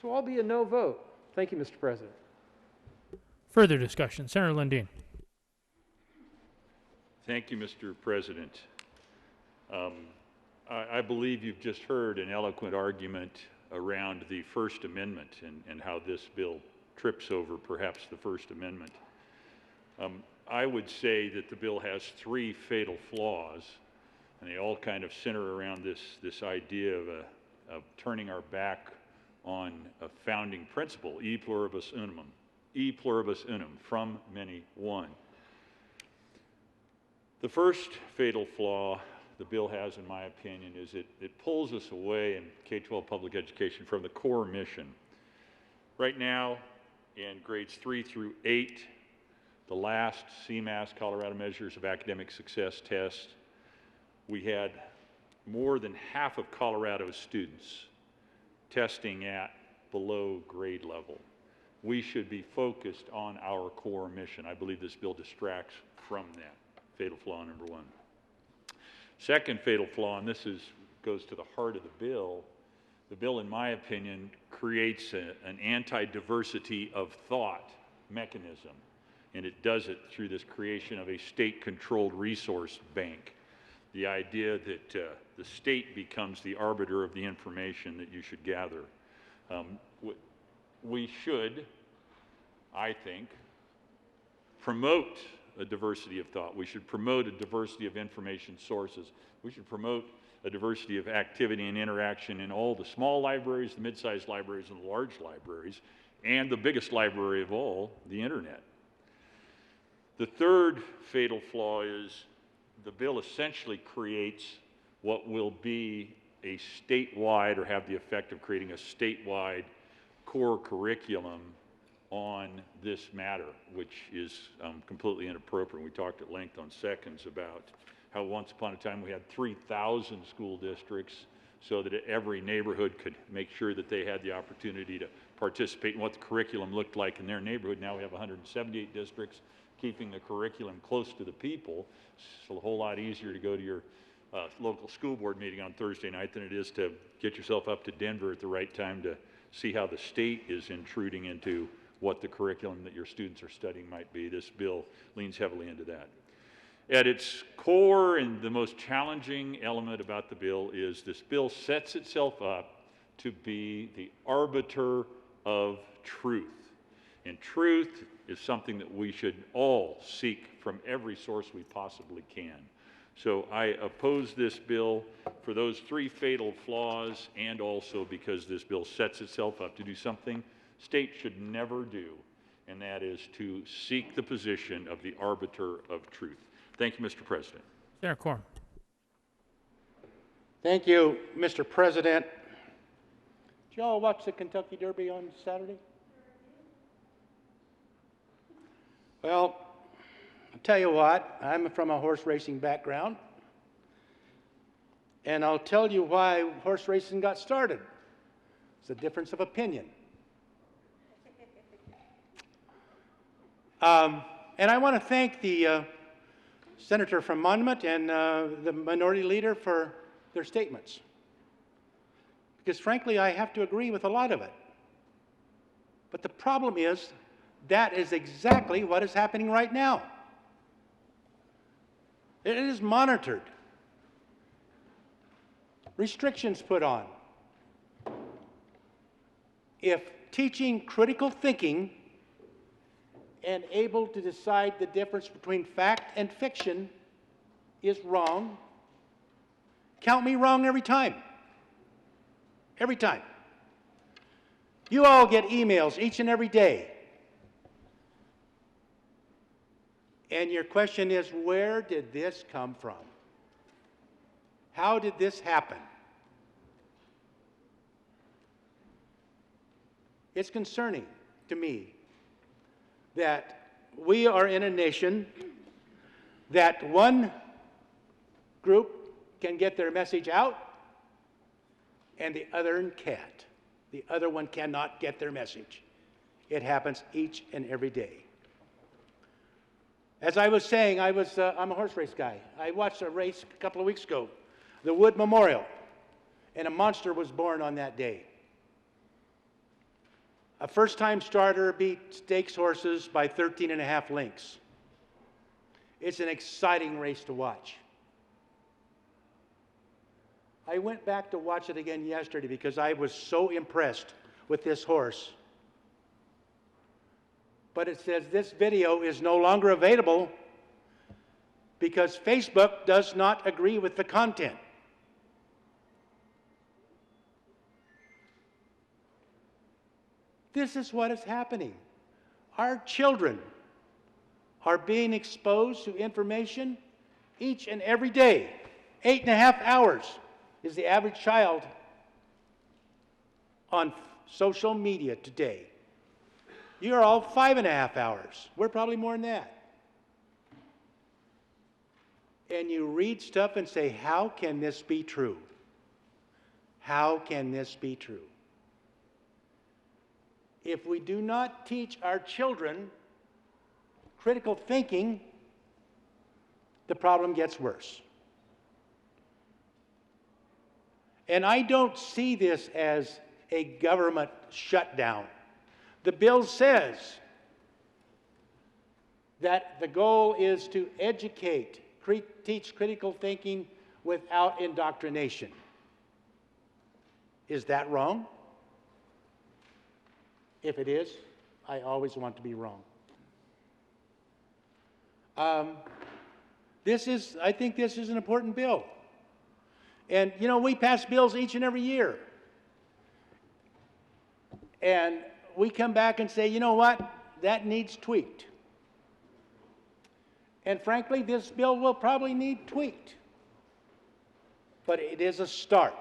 So I'll be a no vote. Thank you, Mr. President. Further discussion. Senator Lundin. Thank you, Mr. President. I believe you've just heard an eloquent argument around the First Amendment and how this bill trips over perhaps the First Amendment. I would say that the bill has three fatal flaws, and they all kind of center around this idea of turning our back on a founding principle, e pluribus unum, from many one. The first fatal flaw the bill has, in my opinion, is it pulls us away in K-12 public education from the core mission. Right now, in grades 3 through 8, the last CMAS, Colorado Measures of Academic Success test, we had more than half of Colorado's students testing at below grade level. We should be focused on our core mission. I believe this bill distracts from that. Fatal flaw number one. Second fatal flaw, and this goes to the heart of the bill, in my opinion, creates an anti-diversity of thought mechanism, and it does it through this creation of a state-controlled resource bank. The idea that the state becomes the arbiter of the information that you should gather. We should, I think, promote a diversity of thought. We should promote a diversity of information sources. We should promote a diversity of activity and interaction in all the small libraries, the mid-sized libraries, and the large libraries, and the biggest library of all, the internet. The third fatal flaw is the bill essentially creates what will be a statewide, or have the effect of creating a statewide core curriculum on this matter, which is completely inappropriate. We talked at length on seconds about how once upon a time we had 3,000 school districts so that every neighborhood could make sure that they had the opportunity to participate in what the curriculum looked like in their neighborhood. Now we have 178 districts, keeping the curriculum close to the people. It's a whole lot easier to go to your local school board meeting on Thursday night than it is to get yourself up to Denver at the right time to see how the state is intruding into what the curriculum that your students are studying might be. This bill leans heavily into that. At its core, and the most challenging element about the bill, is this bill sets itself up to be the arbiter of truth. And truth is something that we should all seek from every source we possibly can. So I oppose this bill for those three fatal flaws, and also because this bill sets itself up to do something states should never do, and that is to seek the position of the arbiter of truth. Thank you, Mr. President. Senator Corn. Thank you, Mr. President. Did you all watch the Kentucky Derby on Saturday? Well, I'll tell you what, I'm from a horse racing background, and I'll tell you why horse racing got started. It's a difference of opinion. And I want to thank the senator from Monmouth and the minority leader for their statements. Because frankly, I have to agree with a lot of it. But the problem is, that is exactly what is happening right now. It is monitored. Restrictions put on. If teaching critical thinking and able to decide the difference between fact and fiction is wrong, count me wrong every time. Every time. You all get emails each and every day. And your question is, where did this come from? How did this happen? It's concerning to me that we are in a nation that one group can get their message out and the other one can't. The other one cannot get their message. It happens each and every day. As I was saying, I'm a horse race guy. I watched a race a couple of weeks ago, the Wood Memorial, and a monster was born on that day. A first-time starter beat stakes horses by 13.5 lengths. It's an exciting race to watch. I went back to watch it again yesterday because I was so impressed with this horse. But it says this video is no longer available because Facebook does not agree with the content. This is what is happening. Our children are being exposed to information each and every day. 8.5 hours is the average child on social media today. You're all 5.5 hours. We're probably more than that. And you read stuff and say, how can this be true? How can this be true? If we do not teach our children critical thinking, the problem gets worse. And I don't see this as a government shutdown. The bill says that the goal is to educate, teach critical thinking without indoctrination. Is that wrong? If it is, I always want to be wrong. I think this is an important bill. And, you know, we pass bills each and every year. And we come back and say, you know what, that needs tweaked. And frankly, this bill will probably need tweaked. But it is a start.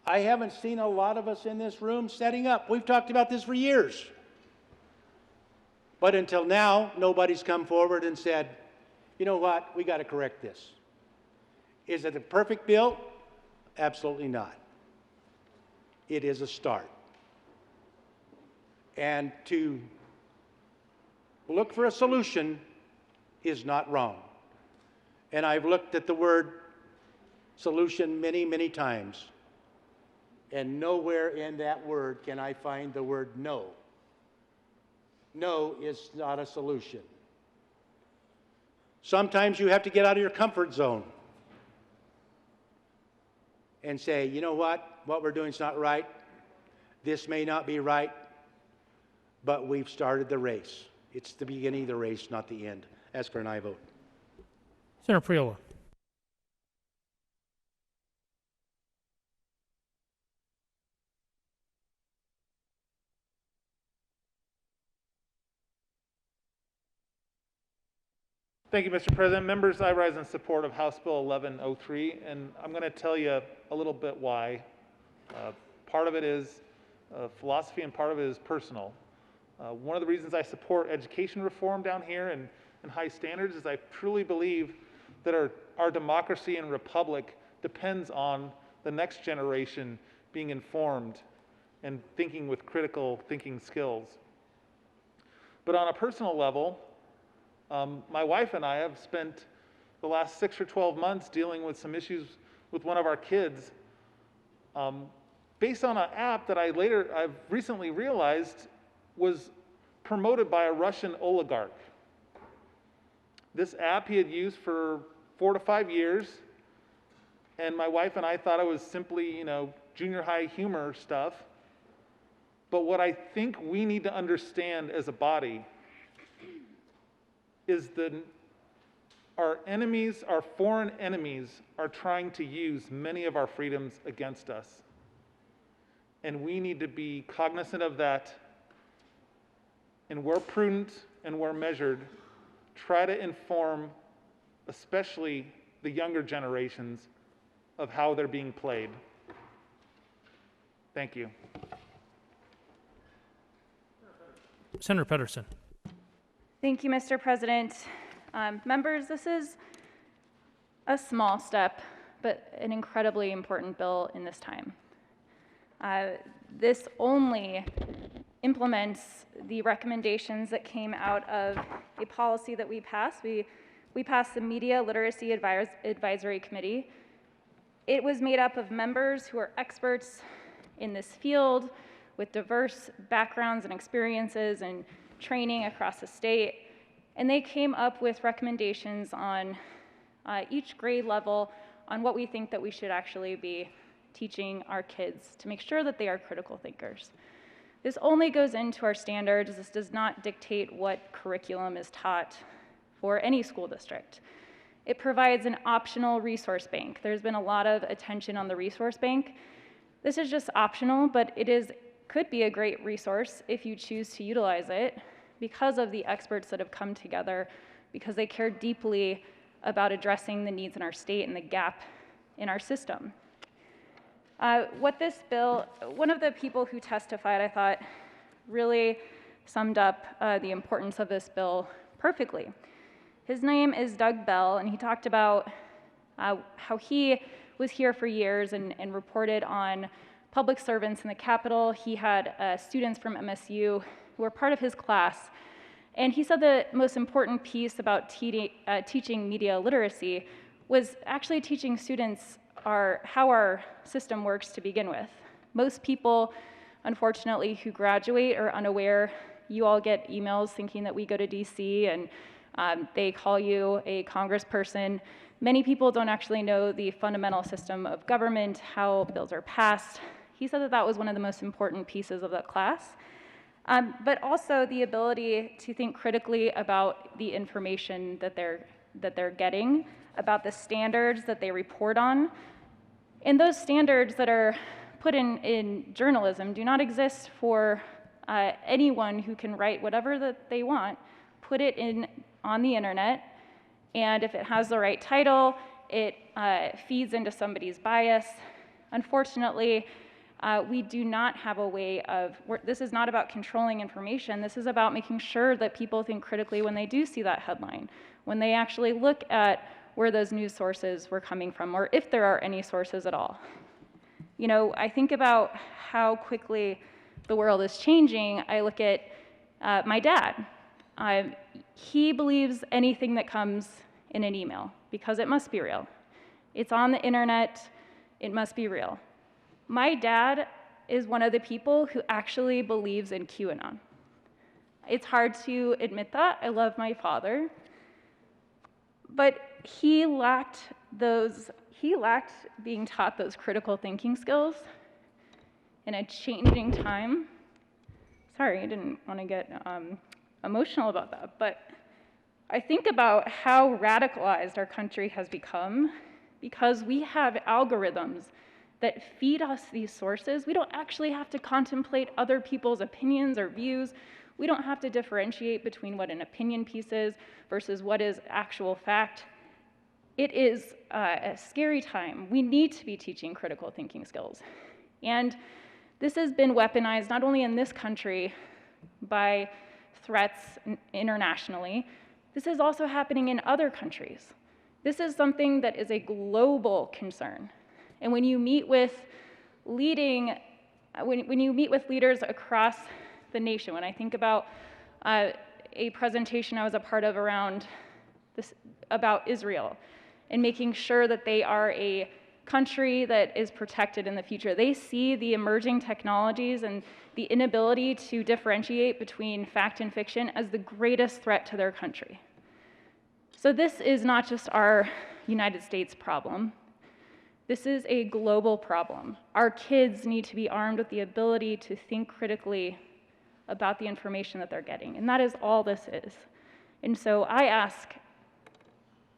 I haven't seen a lot of us in this room setting up. We've talked about this for years. But until now, nobody's come forward and said, you know what, we got to correct this. Is it a perfect bill? Absolutely not. It is a start. And to look for a solution is not wrong. And I've looked at the word solution many, many times. And nowhere in that word can I find the word no. No is not a solution. Sometimes you have to get out of your comfort zone and say, you know what we're doing is not right. This may not be right, but we've started the race. It's the beginning of the race, not the end. Ask for an aye vote. Senator Priola. Thank you, Mr. President. Members, I rise in support of House Bill 1103, and I'm going to tell you a little bit why. Part of it is philosophy and part of it is personal. One of the reasons I support education reform down here and high standards is I truly believe that our democracy and republic depends on the next generation being informed and thinking with critical thinking skills. But on a personal level, my wife and I have spent the last 6 or 12 months dealing with some issues with one of our kids based on an app that I've recently realized was promoted by a Russian oligarch. This app he had used for 4 to 5 years, and my wife and I thought it was simply, junior high humor stuff. But what I think we need to understand as a body is that our enemies, our foreign enemies, are trying to use many of our freedoms against us. And we need to be cognizant of that, and where prudent and where measured, try to inform especially the younger generations of how they're being played. Thank you. Senator Pedersen. Thank you, Mr. President. Members, this is a small step, but an incredibly important bill in this time. This only implements the recommendations that came out of a policy that we passed. We passed the Media Literacy Advisory Committee. It was made up of members who are experts in this field with diverse backgrounds and experiences and training across the state. And they came up with recommendations on each grade level on what we think that we should actually be teaching our kids to make sure that they are critical thinkers. This only goes into our standards. This does not dictate what curriculum is taught for any school district. It provides an optional resource bank. There's been a lot of attention on the resource bank. This is just optional, but could be a great resource if you choose to utilize it because of the experts that have come together, because they care deeply about addressing the needs in our state and the gap in our system. What this bill, one of the people who testified, I thought, really summed up the importance of this bill perfectly. His name is Doug Bell, and he talked about how he was here for years and reported on public servants in the Capitol. He had students from MSU who were part of his class. And he said the most important piece about teaching media literacy was actually teaching students how our system works to begin with. Most people, unfortunately, who graduate are unaware. You all get emails thinking that we go to DC and they call you a congressperson. Many people don't actually know the fundamental system of government, how bills are passed. He said that that was one of the most important pieces of that class. but also the ability to think critically about the information that they're getting, about the standards that they report on. And those standards that are put in journalism do not exist for anyone who can write whatever that they want, put it on the internet, and if it has the right title, it feeds into somebody's bias. Unfortunately, we do not have a way of, this is not about controlling information, this is about making sure that people think critically when they do see that headline, when they actually look at where those news sources were coming from, or if there are any sources at all. You know, I think about how quickly the world is changing. I look at my dad. He believes anything that comes in an email because it must be real. It's on the internet, it must be real. My dad is one of the people who actually believes in QAnon. It's hard to admit that. I love my father. But he lacked being taught those critical thinking skills in a changing time. Sorry, I didn't want to get emotional about that, but I think about how radicalized our country has become because we have algorithms that feed us these sources. We don't actually have to contemplate other people's opinions or views. We don't have to differentiate between what an opinion piece is versus what is actual fact. It is a scary time. We need to be teaching critical thinking skills. And this has been weaponized not only in this country by threats internationally, this is also happening in other countries. This is something that is a global concern. And when you meet with leaders across the nation, when I think about a presentation I was a part of around this, about Israel, and making sure that they are a country that is protected in the future. They see the emerging technologies and the inability to differentiate between fact and fiction as the greatest threat to their country. So this is not just our United States problem. This is a global problem. Our kids need to be armed with the ability to think critically about the information that they're getting, and that is all this is. And so I ask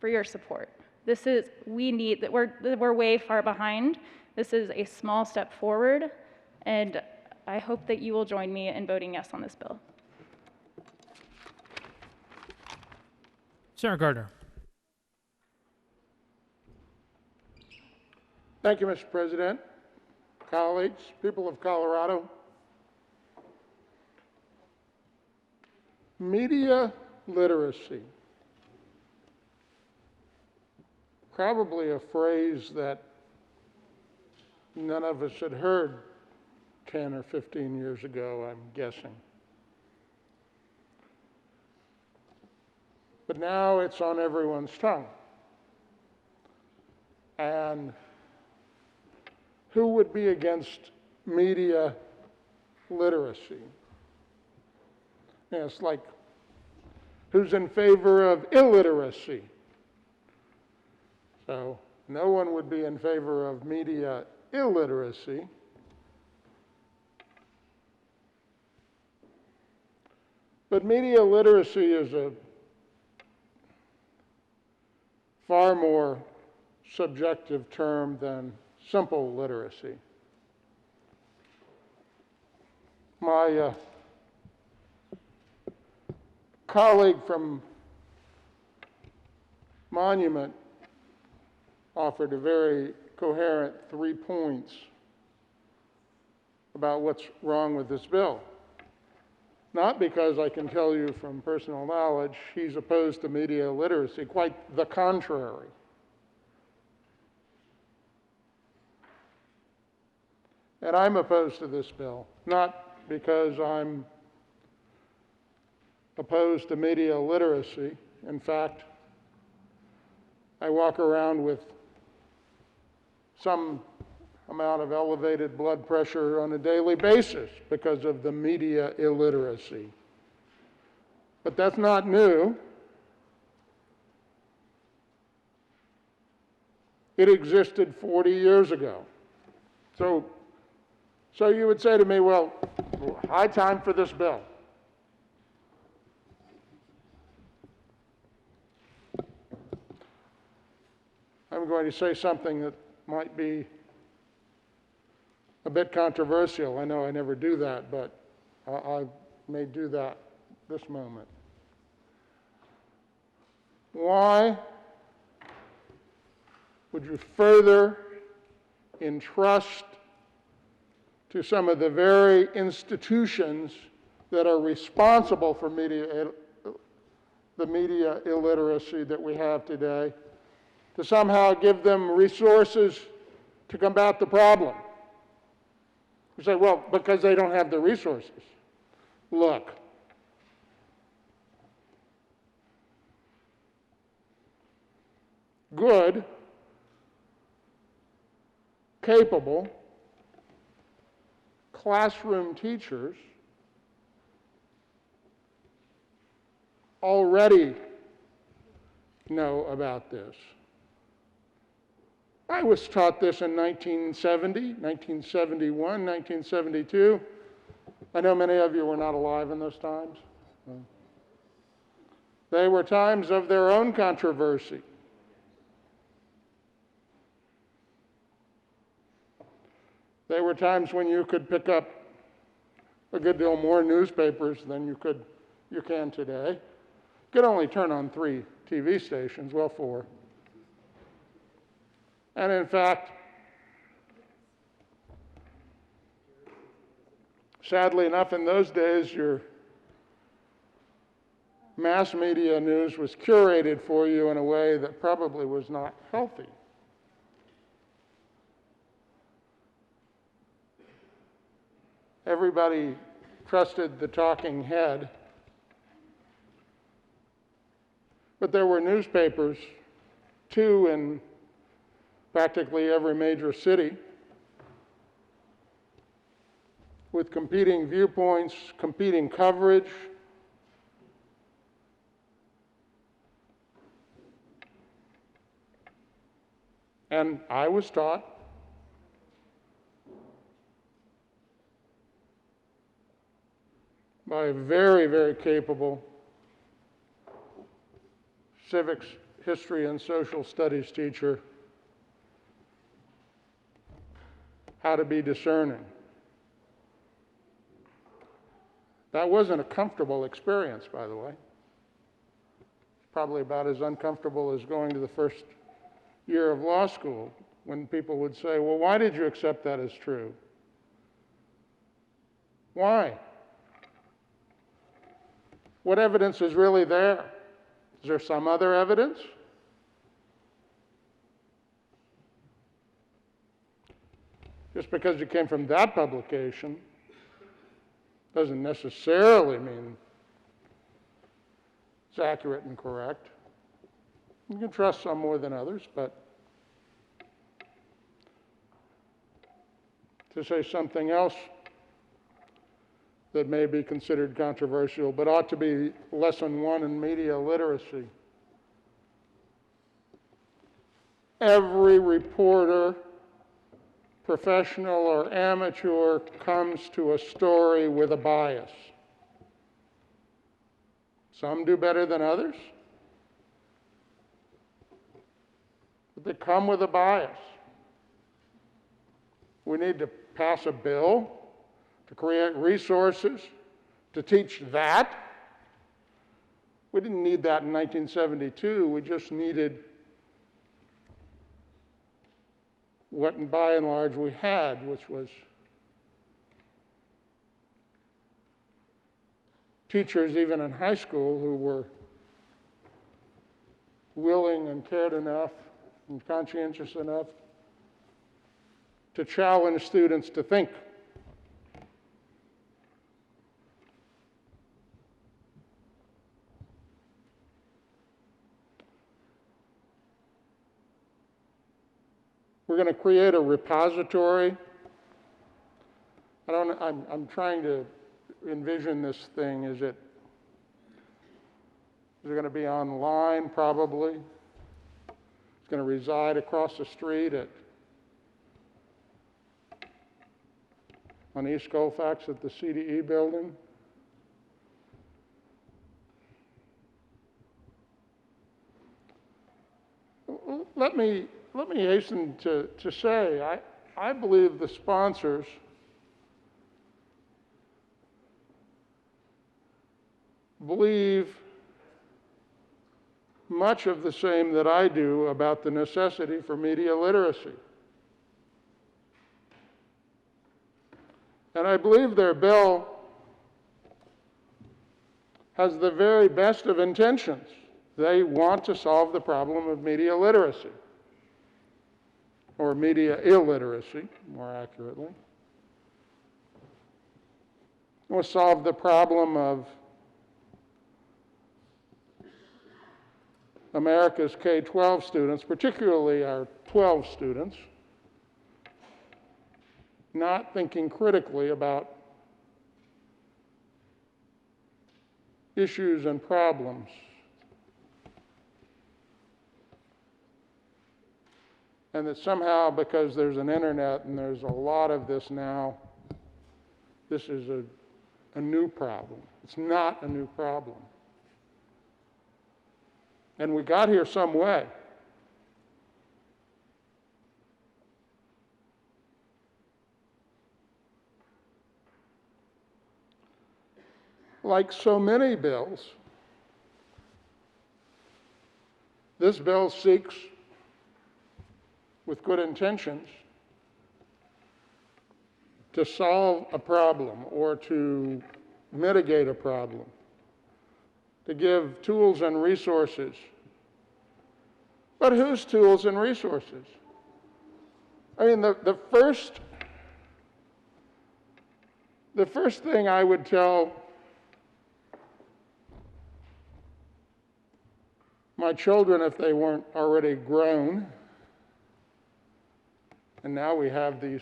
for your support. We're way far behind. This is a small step forward, and I hope that you will join me in voting yes on this bill. Senator Gardner. Thank you, Mr. President. Colleagues, people of Colorado. Media literacy. Probably a phrase that none of us had heard 10 or 15 years ago, I'm guessing. But now it's on everyone's tongue. And who would be against media literacy? It's like, who's in favor of illiteracy? So no one would be in favor of media illiteracy. But media literacy is a far more subjective term than simple literacy. My colleague from Monument offered a very coherent 3 points about what's wrong with this bill. Not because I can tell you from personal knowledge he's opposed to media literacy, quite the contrary. And I'm opposed to this bill, not because I'm opposed to media literacy. In fact, I walk around with some amount of elevated blood pressure on a daily basis because of the media illiteracy. But that's not new. It existed 40 years ago. So So you would say to me, well, high time for this bill. I'm going to say something that might be a bit controversial. I know I never do that, but I may do that this moment. Why would you further entrust to some of the very institutions that are responsible for the media illiteracy that we have today, to somehow give them resources to combat the problem? You say, well, because they don't have the resources. Look, good, capable classroom teachers already know about this. I was taught this in 1970, 1971, 1972. I know many of you were not alive in those times. They were times of their own controversy. They were times when you could pick up a good deal more newspapers than you can today. You could only turn on 3 TV stations, well, 4. And in fact, sadly enough, in those days, your mass media news was curated for you in a way that probably was not healthy. Everybody trusted the talking head, but there were newspapers, 2 in practically every major city, with competing viewpoints, competing coverage. And I was taught by a very, very capable civics, history, and social studies teacher how to be discerning. That wasn't a comfortable experience, by the way. It's probably about as uncomfortable as going to the first year of law school, when people would say, well, why did you accept that as true? Why? What evidence is really there? Is there some other evidence? Just because it came from that publication doesn't necessarily mean it's accurate and correct. You can trust some more than others, but to say something else that may be considered controversial, but ought to be lesson 1 in media literacy. Every reporter, professional or amateur, comes to a story with a bias. Some do better than others, but they come with a bias. We need to pass a bill to create resources to teach that. We didn't need that in 1972. We just needed what, by and large, we had, which was teachers, even in high school, who were willing and cared enough and conscientious enough to challenge students to think. We're going to create a repository. I'm trying to envision this thing. Is it going to be online? Probably. It's going to reside across the street on East Colfax at the CDE building. Let me hasten to say, I believe the sponsors believe much of the same that I do about the necessity for media literacy. And I believe their bill has the very best of intentions. They want to solve the problem of media literacy, or media illiteracy, more accurately. They want to solve the problem of America's K-12 students, particularly our 12 students, not thinking critically about issues and problems. And that somehow, because there's an internet and there's a lot of this now, this is a new problem. It's not a new problem. And we got here some way. Like so many bills, this bill seeks, with good intentions, to solve a problem or to mitigate a problem, to give tools and resources. But whose tools and resources? I mean, the first thing I would tell my children, if they weren't already grown, and now we have these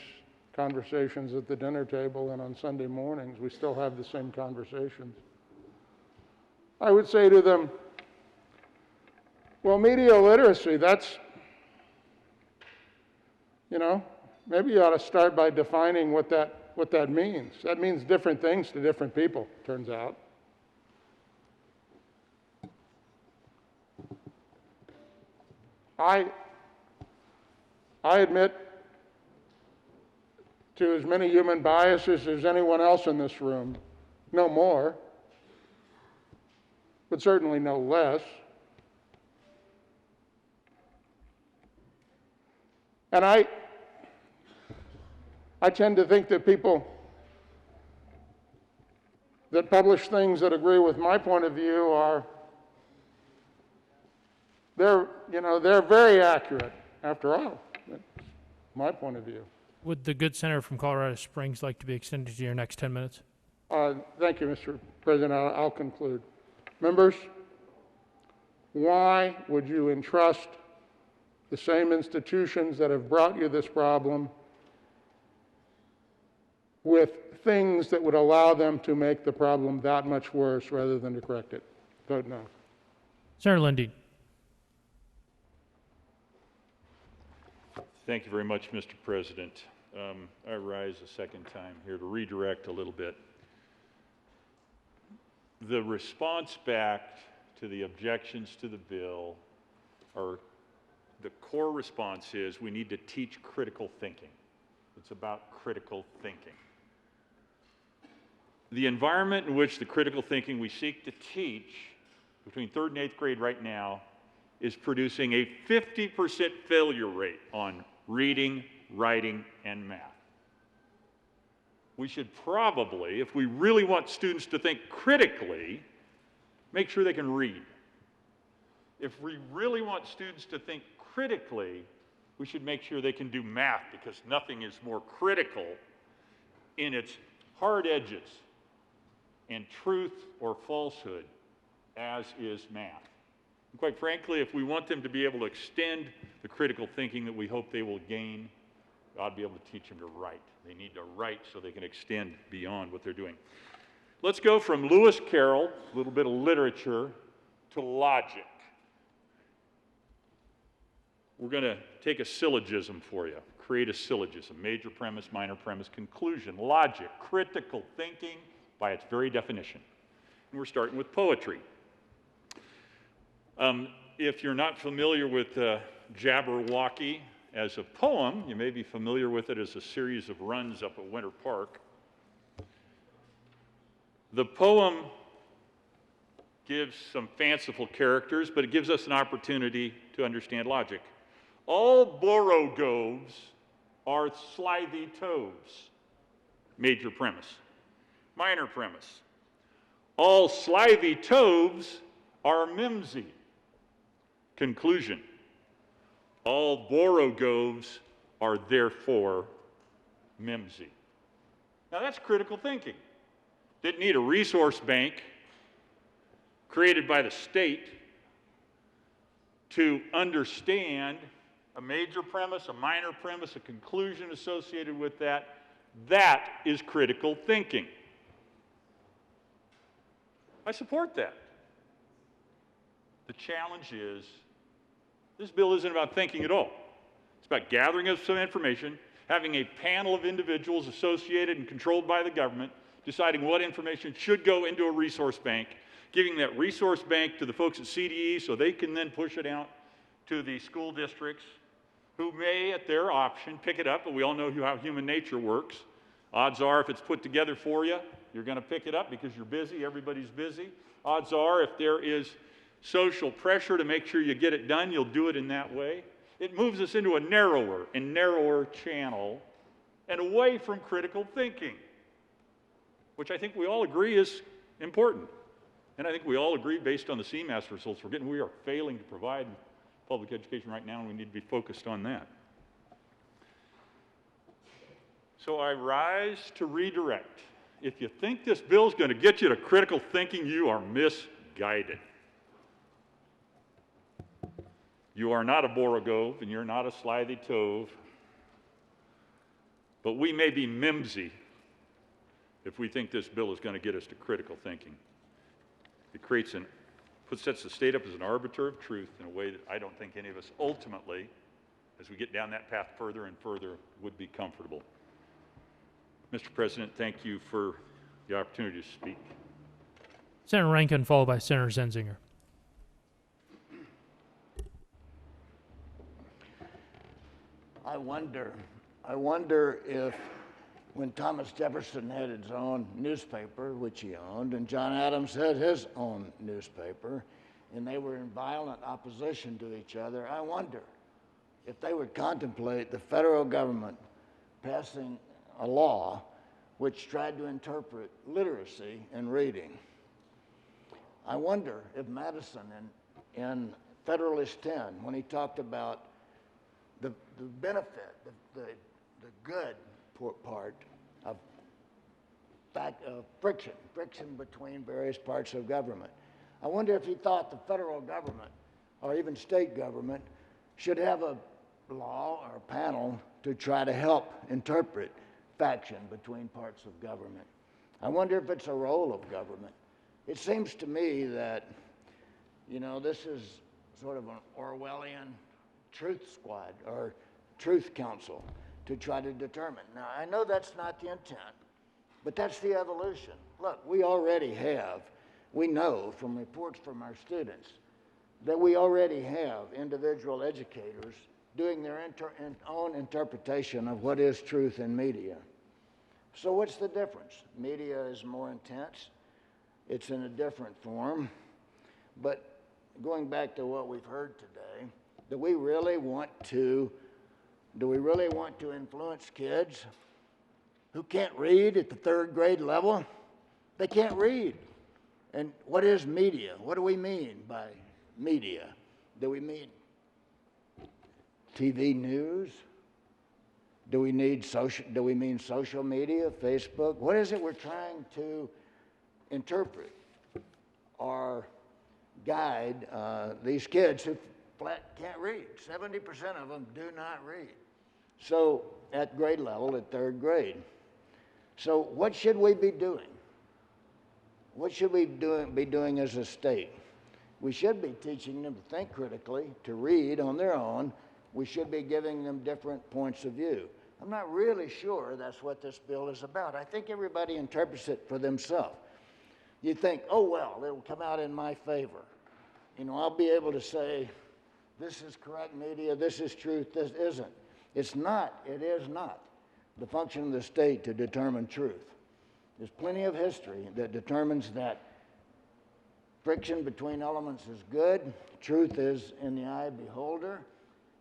conversations at the dinner table and on Sunday mornings, we still have the same conversations. I would say to them, well, media literacy, that's, maybe you ought to start by defining what that means. That means different things to different people, turns out. I admit to as many human biases as anyone else in this room. No more, but certainly no less. And I tend to think that people that publish things that agree with my point of view they're very accurate, after all. That's my point of view. Would the good senator from Colorado Springs like to be extended to your next 10 minutes? Thank you, Mr. President. I'll conclude. Members, why would you entrust the same institutions that have brought you this problem with things that would allow them to make the problem that much worse rather than to correct it? Vote no. Senator Lundeen. Thank you very much, Mr. President. I rise a second time here to redirect a little bit. The response back to the objections to the bill the core response is we need to teach critical thinking. It's about critical thinking. The environment in which the critical thinking we seek to teach between 3rd and 8th grade right now is producing a 50% failure rate on reading, writing, and math. We should probably, if we really want students to think critically, make sure they can read. If we really want students to think critically, we should make sure they can do math, because nothing is more critical in its hard edges and truth or falsehood as is math. And quite frankly, if we want them to be able to extend the critical thinking that we hope they will gain, we ought to be able to teach them to write. They need to write so they can extend beyond what they're doing. Let's go from Lewis Carroll, a little bit of literature, to logic. We're going to take a syllogism for you. create a syllogism: major premise, minor premise, conclusion, logic, critical thinking by its very definition. And we're starting with poetry. If you're not familiar with Jabberwocky as a poem, you may be familiar with it as a series of runs up at Winter Park. The poem gives some fanciful characters, but it gives us an opportunity to understand logic. All borogoves are slithy toves. Major premise. Minor premise. All slithy toves are mimsy. Conclusion. All borogoves are therefore mimsy. Now that's critical thinking. Didn't need a resource bank created by the state to understand a major premise, a minor premise, a conclusion associated with that. That is critical thinking. I support that. The challenge is, this bill isn't about thinking at all. It's about gathering up some information, having a panel of individuals associated and controlled by the government, deciding what information should go into a resource bank, giving that resource bank to the folks at CDE so they can then push it out to the school districts, who may, at their option, pick it up, but we all know how human nature works. Odds are, if it's put together for you, you're going to pick it up because you're busy, everybody's busy. Odds are, if there is social pressure to make sure you get it done, you'll do it in that way. It moves us into a narrower and narrower channel and away from critical thinking, which I think we all agree is important. And I think we all agree, based on the CMAS results we're getting, we are failing to provide public education right now, and we need to be focused on that. So I rise to redirect. If you think this bill is going to get you to critical thinking, you are misguided. You are not a borogove, and you're not a slithy tove, but we may be mimsy if we think this bill is going to get us to critical thinking. It sets the state up as an arbiter of truth in a way that I don't think any of us ultimately, as we get down that path further and further, would be comfortable. Mr. President, thank you for the opportunity to speak. Senator Rankin, followed by Senator Zenzinger. I wonder if when Thomas Jefferson had his own newspaper, which he owned, and John Adams had his own newspaper, and they were in violent opposition to each other, I wonder if they would contemplate the federal government passing a law which tried to interpret literacy and reading. I wonder if Madison in Federalist 10, when he talked about the benefit, the good part of friction between various parts of government. I wonder if he thought the federal government or even state government should have a law or a panel to try to help interpret faction between parts of government. I wonder if it's a role of government. It seems to me that, this is sort of an Orwellian truth squad or truth council to try to determine. Now, I know that's not the intent, but that's the evolution. Look, we know from reports from our students that we already have individual educators doing their own interpretation of what is truth in media. So what's the difference? Media is more intense. It's in a different form. But going back to what we've heard today, do we really want to influence kids who can't read at the third grade level? They can't read. And what is media? What do we mean by media? Do we mean TV news? Do we mean social media, Facebook? What is it we're trying to interpret or guide these kids who flat can't read? 70% of them do not read. So at grade level, at third grade. So what should we be doing? What should we be doing as a state? We should be teaching them to think critically, to read on their own, We should be giving them different points of view. I'm not really sure that's what this bill is about. I think everybody interprets it for themselves. You think, oh, well, it'll come out in my favor. You know, I'll be able to say, this is correct media, this is truth, this isn't. It's not, it is not the function of the state to determine truth. There's plenty of history that determines that friction between elements is good, truth is in the eye of the beholder,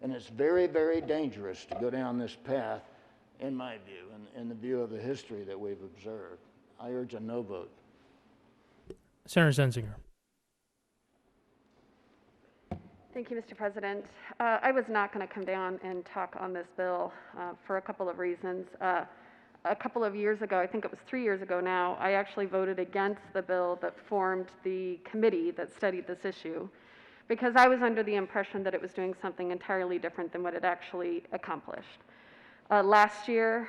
and it's very, very dangerous to go down this path, in my view, and in the view of the history that we've observed. I urge a no vote. Senator Zenzinger. Thank you, Mr. President. I was not going to come down and talk on this bill for a couple of reasons. A couple of years ago, I think it was 3 years ago now, I actually voted against the bill that formed the committee that studied this issue because I was under the impression that it was doing something entirely different than what it actually accomplished. Last year,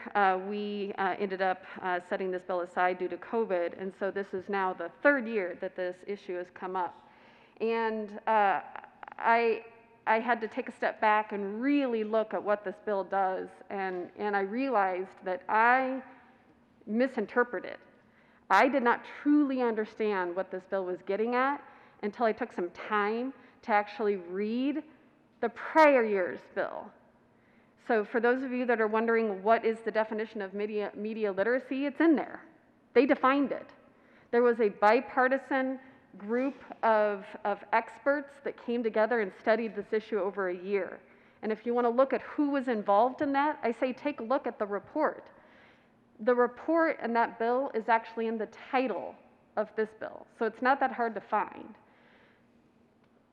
we ended up setting this bill aside due to COVID, and so this is now the third year that this issue has come up. And I had to take a step back and really look at what this bill does, and I realized that I misinterpreted. I did not truly understand what this bill was getting at until I took some time to actually read the prior year's bill. So for those of you that are wondering what is the definition of media literacy, it's in there. They defined it. There was a bipartisan group of experts that came together and studied this issue over a year. And if you want to look at who was involved in that, I say take a look at the report. The report and that bill is actually in the title of this bill, so it's not that hard to find.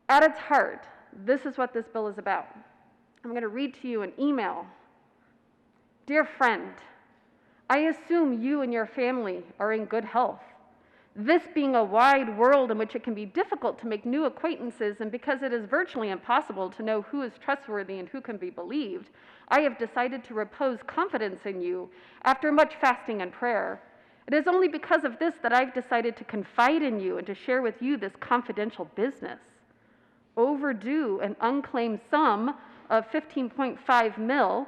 At its heart, this is what this bill is about. I'm going to read to you an email. Dear friend, I assume you and your family are in good health. This being a wide world in which it can be difficult to make new acquaintances, and because it is virtually impossible to know who is trustworthy and who can be believed, I have decided to repose confidence in you after much fasting and prayer. It is only because of this that I've decided to confide in you and to share with you this confidential business. Overdue an unclaimed sum of $15.5 million,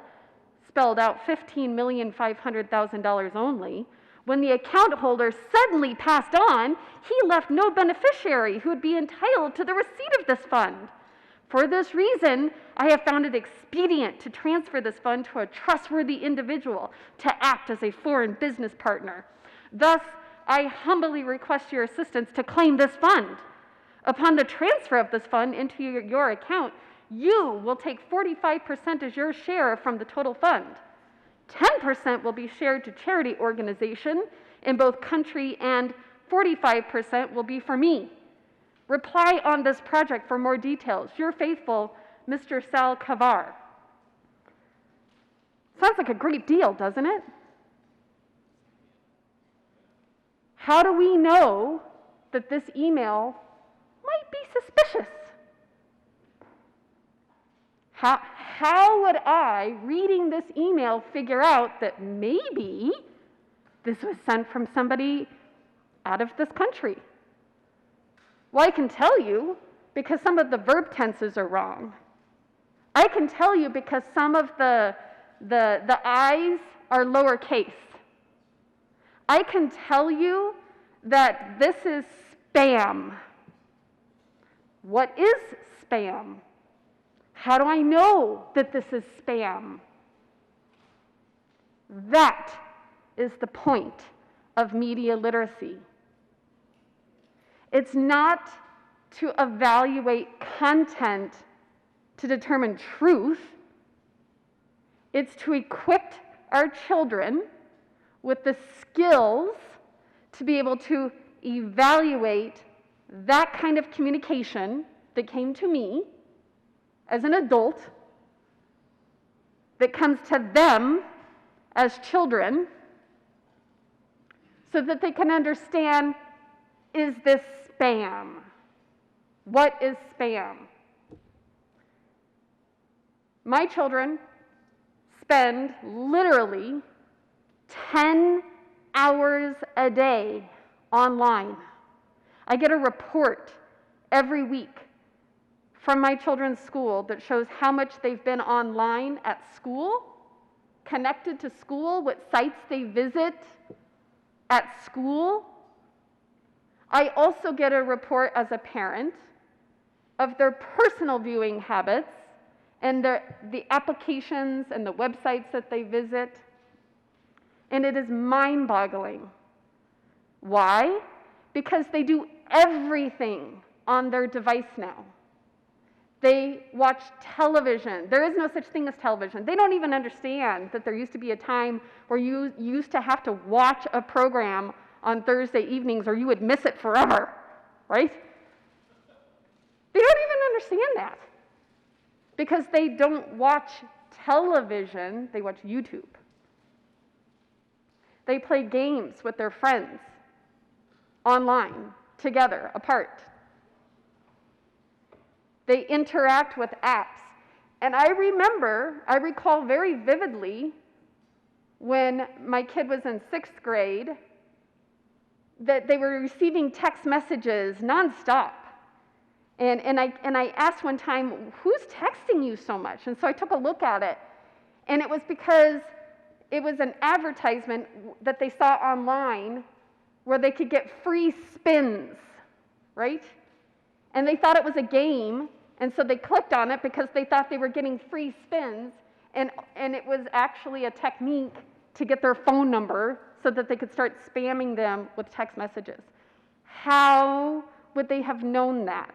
spelled out $15,500,000 only, when the account holder suddenly passed on, he left no beneficiary who would be entitled to the receipt of this fund. For this reason, I have found it expedient to transfer this fund to a trustworthy individual to act as a foreign business partner. Thus, I humbly request your assistance to claim this fund. Upon the transfer of this fund into your account, you will take 45% as your share from the total fund. 10% will be shared to charity organization in both country, and 45% will be for me. Reply on this project for more details. Your faithful, Mr. Sal Kavar. Sounds like a great deal, doesn't it? How do we know that this email might be suspicious? How would I, reading this email, figure out that maybe this was sent from somebody out of this country? Well, I can tell you because some of the verb tenses are wrong. I can tell you because some of the I's are lowercase. I can tell you that this is spam. What is spam? How do I know that this is spam? That is the point of media literacy. It's not to evaluate content to determine truth. It's to equip our children with the skills to be able to evaluate that kind of communication that came to me as an adult, that comes to them as children, so that they can understand, is this spam? What is spam? My children spend literally 10 hours a day online. I get a report every week from my children's school that shows how much they've been online at school, connected to school, what sites they visit at school. I also get a report as a parent of their personal viewing habits and the applications and the websites that they visit. And it is mind-boggling. Why? Because they do everything on their device now. They watch television. There is no such thing as television. They don't even understand that there used to be a time where you used to have to watch a program on Thursday evenings or you would miss it forever, right? They don't even understand that because they don't watch television, they watch YouTube. They play games with their friends online, together, apart. They interact with apps. And I recall very vividly when my kid was in 6th grade that they were receiving text messages nonstop. And I asked one time, who's texting you so much? And so I took a look at it. And it was because it was an advertisement that they saw online where they could get free spins, right? And they thought it was a game, and so they clicked on it because they thought they were getting free spins, and it was actually a technique to get their phone number so that they could start spamming them with text messages. How would they have known that?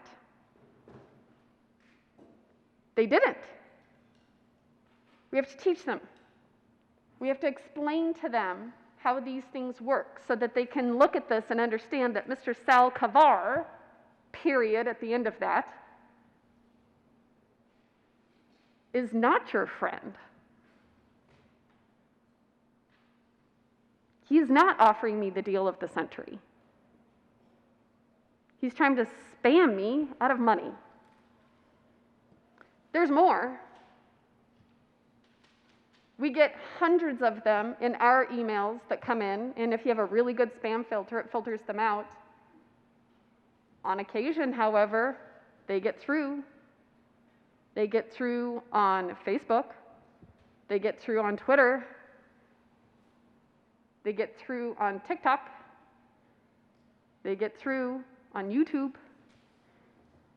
They didn't. We have to teach them. We have to explain to them how these things work so that they can look at this and understand that Mr. Sal Kavar, period, at the end of that, is not your friend. He's not offering me the deal of the century. He's trying to spam me out of money. There's more. We get hundreds of them in our emails that come in, and if you have a really good spam filter, it filters them out. On occasion, however, they get through. They get through on Facebook. They get through on Twitter. They get through on TikTok. They get through on YouTube.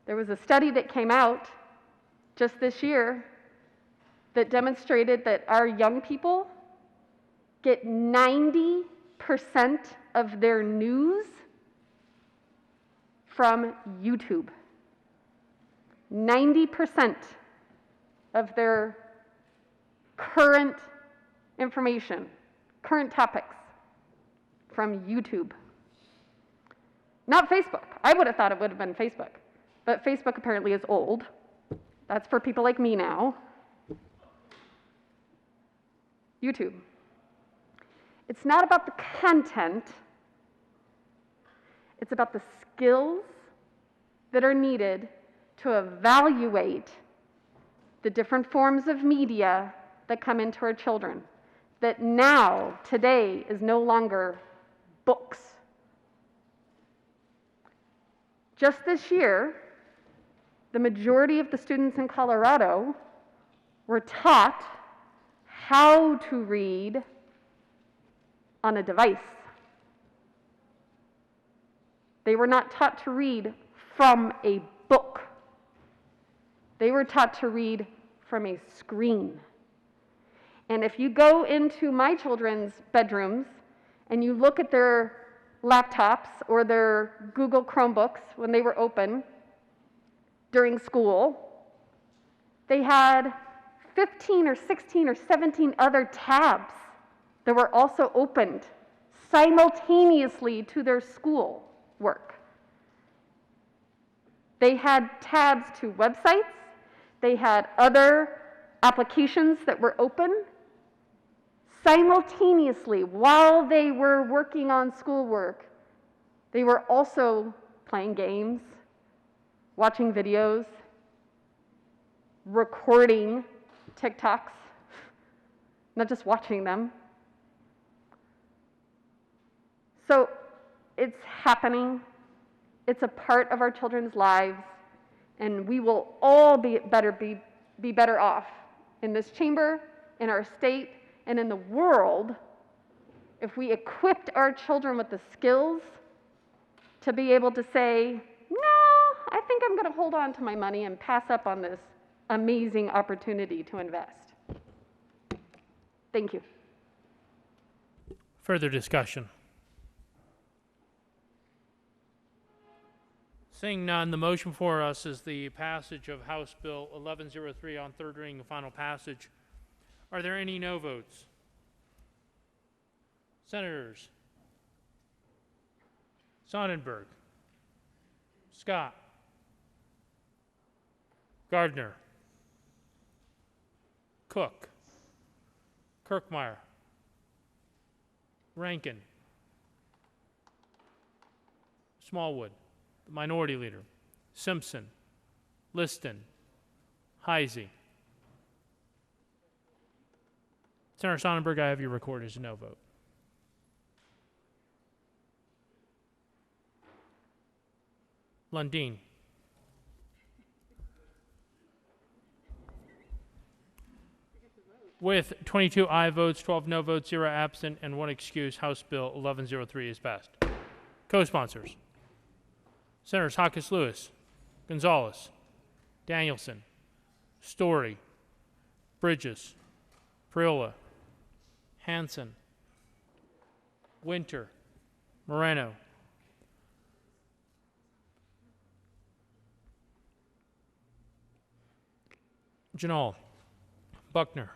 There was a study that came out just this year that demonstrated that our young people get 90% of their news from YouTube. 90% of their current information, current topics, from YouTube. Not Facebook. I would have thought it would have been Facebook, but Facebook apparently is old. That's for people like me now. YouTube. It's not about the content, it's about the skills that are needed to evaluate the different forms of media that come into our children. That now, today, is no longer books. Just this year, the majority of the students in Colorado were taught how to read on a device. They were not taught to read from a book. They were taught to read from a screen. And if you go into my children's bedrooms and you look at their laptops or their Google Chromebooks when they were open during school, they had 15 or 16 or 17 other tabs that were also opened simultaneously to their school work. They had tabs to websites. They had other applications that were open simultaneously while they were working on schoolwork. They were also playing games, watching videos, recording TikToks, not just watching them. So it's happening. It's a part of our children's lives. And we will all be better off in this chamber, in our state, and in the world if we equipped our children with the skills to be able to say, no, I think I'm going to hold on to my money and pass up on this amazing opportunity to invest. Thank you. Further discussion? Seeing none, the motion before us is the passage of House Bill 1103 on third reading and final passage. Are there any no votes? Senators Sonnenberg, Scott, Gardner, Cook, Kirkmeyer, Rankin, Smallwood, the Minority Leader, Simpson, Liston, Heisey. Senator Sonnenberg, I have you recorded as a no vote. Lundin. With 22 aye votes, 12 no votes, 0 absent, and 1 excuse, House Bill 1103 is passed. Co-sponsors: Senators Hawkins Lewis, Gonzalez, Danielson, Story, Bridges, Priola, Hansen, Winter, Moreno, Janal, Buckner,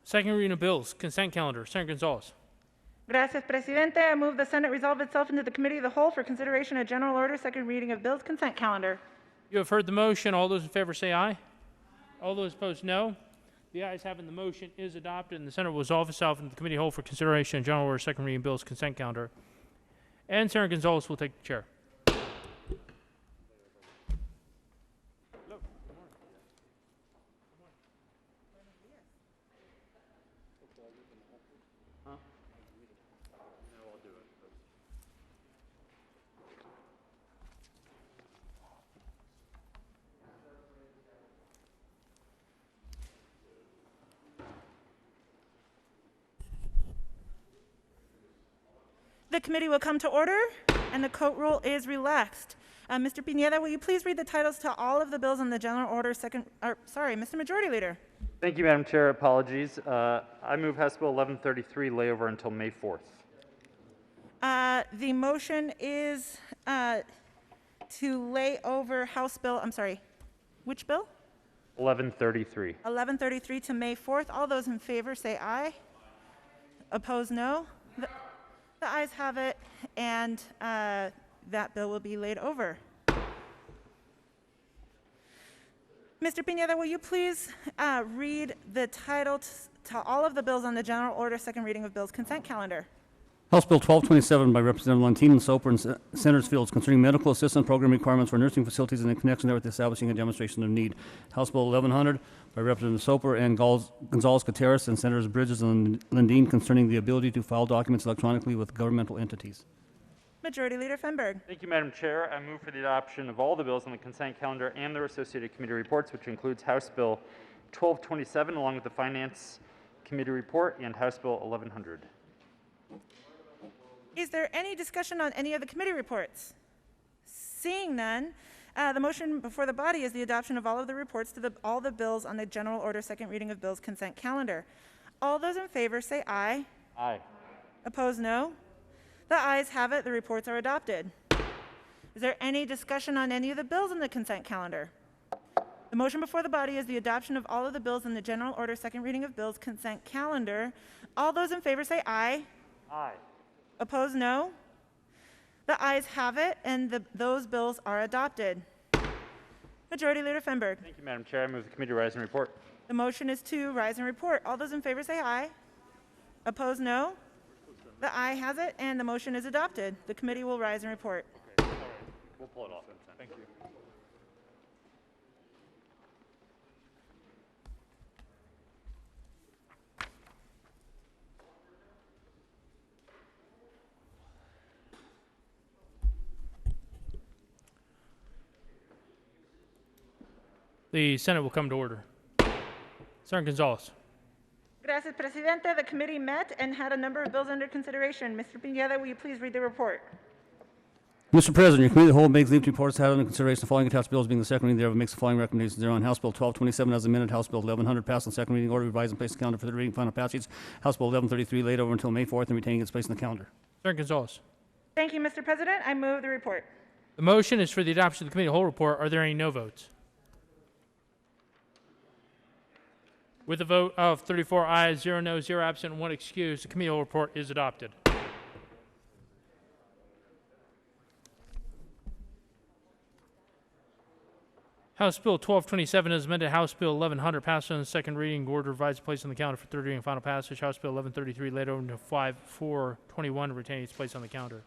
second reading of bills, consent calendar. Senator Gonzalez. Gracias, Presidente. I move the Senate resolve itself into the Committee of the Whole for consideration of general order, second reading of bills, consent calendar. You have heard the motion. All those in favor say aye. All those opposed, no. The ayes having the motion is adopted, and the Senate will resolve itself into the Committee of the Whole for consideration of general order, second reading bills, consent calendar. And Senator Gonzalez will take the chair. The committee will come to order, and the court rule is relaxed. Mr. Pineda, will you please read the titles to all of the bills on the general order Mr. Majority Leader. Thank you, Madam Chair. Apologies. I move House Bill 1133 layover until May 4th. The motion is to lay over House Bill, which bill? 1133. 1133 to May 4th. All those in favor say aye. Opposed, no. The ayes have it, and that bill will be laid over. Mr. Pineda, will you please read the title to all of the bills on the general order, second reading of bills, consent calendar? House Bill 1227 by Representative Lundin and Soper and Senators Fields concerning medical assistance program requirements for nursing facilities and in connection therewith establishing a demonstration of need. House Bill 1100 by Representative Soper and Gonzalez Gutierrez and Senators Bridges and Lundin concerning the ability to file documents electronically with governmental entities. Majority Leader Fenberg. Thank you, Madam Chair. I move for the adoption of all the bills on the consent calendar and their associated committee reports, which includes House Bill 1227 along with the Finance Committee report and House Bill 1100. Is there any discussion on any of the committee reports? Seeing none, the motion before the body is the adoption of all of the reports to all the bills on the general order, second reading of bills, consent calendar. All those in favor say aye. Aye. Opposed, no. The ayes have it. The reports are adopted. Is there any discussion on any of the bills on the consent calendar? The motion before the body is the adoption of all of the bills in the general order, second reading of bills, consent calendar. All those in favor say aye. Aye. Opposed, no. The ayes have it, and those bills are adopted. Majority Leader Fenberg. Thank you, Madam Chair. I move the committee rise and report. The motion is to rise and report. All those in favor say aye. Opposed, no. The eye has it, and the motion is adopted. The committee will rise and report. Okay, all right. We'll pull it off. Thank you. The Senate will come to order. Senator Gonzalez. Gracias, Presidente. The committee met and had a number of bills under consideration. Mr. Pineda, will you please read the report? Mr. President, your committee of the whole makes leave to report has had under consideration the following attached bills being the second reading thereof makes the following recommendations thereon. House Bill 1227 as amended, House Bill 1100 passed on second reading, order revised and placed on the calendar for the reading and final passage. House Bill 1133 laid over until May 4th and retaining its place on the calendar. Senator Gonzalez. Thank you, Mr. President. I move the report. The motion is for the adoption of the committee of the whole report. Are there any no votes? With a vote of 34 ayes, 0 noes, 0 absent, and 1 excused, the committee of the whole report is adopted. House Bill 1227 is amended. House Bill 1100 passed on the second reading. Order revised and placed on the calendar for third reading and final passage. House Bill 1133 laid over into 5421 retaining its place on the calendar.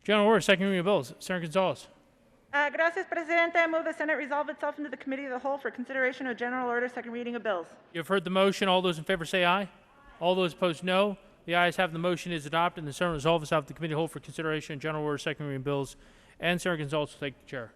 General order, second reading of bills. Senator Gonzalez. Gracias, Presidente. I move the Senate resolve itself into the committee of the whole for consideration of general order, second reading of bills. You have heard the motion. All those in favor say aye. All those opposed, no. The ayes have the motion is adopted, and the Senate resolve itself to the committee of the whole for consideration of general order, second reading of bills. And Senator Gonzalez will take the chair.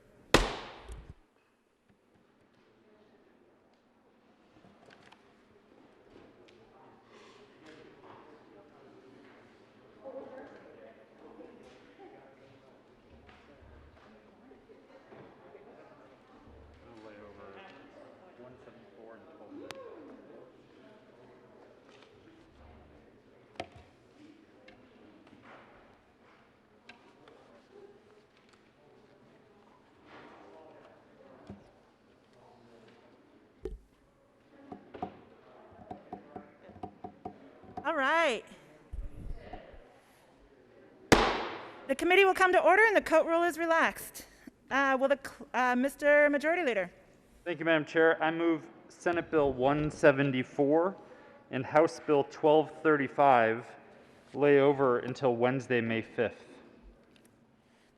All right. The committee will come to order and the court rule is relaxed. Mr. Majority Leader. Thank you, Madam Chair. I move Senate Bill 174 and House Bill 1235 lay over until Wednesday, May 5th.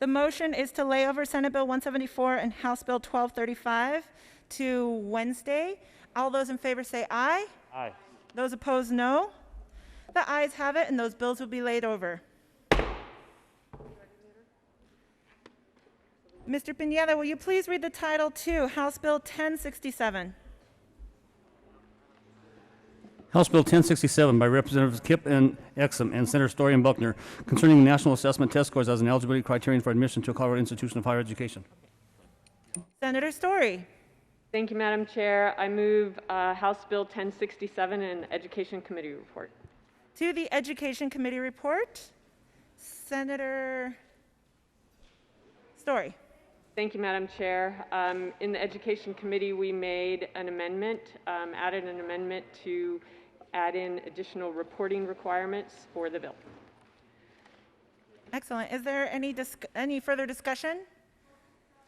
The motion is to lay over Senate Bill 174 and House Bill 1235 to Wednesday. All those in favor say aye. Aye. Those opposed, no. The ayes have it, and those bills will be laid over. Mr. Pineda, will you please read the title to House Bill 1067? House Bill 1067 by Representatives Kipp and Exum and Senator Story and Buckner concerning national assessment test scores as an eligibility criterion for admission to a Colorado institution of higher education. Senator Story. Thank you, Madam Chair. I move House Bill 1067 and Education Committee report. To the Education Committee report, Senator Story. Thank you, Madam Chair. In the Education Committee, we made an amendment, added an amendment to add in additional reporting requirements for the bill. Excellent. Is there any further discussion?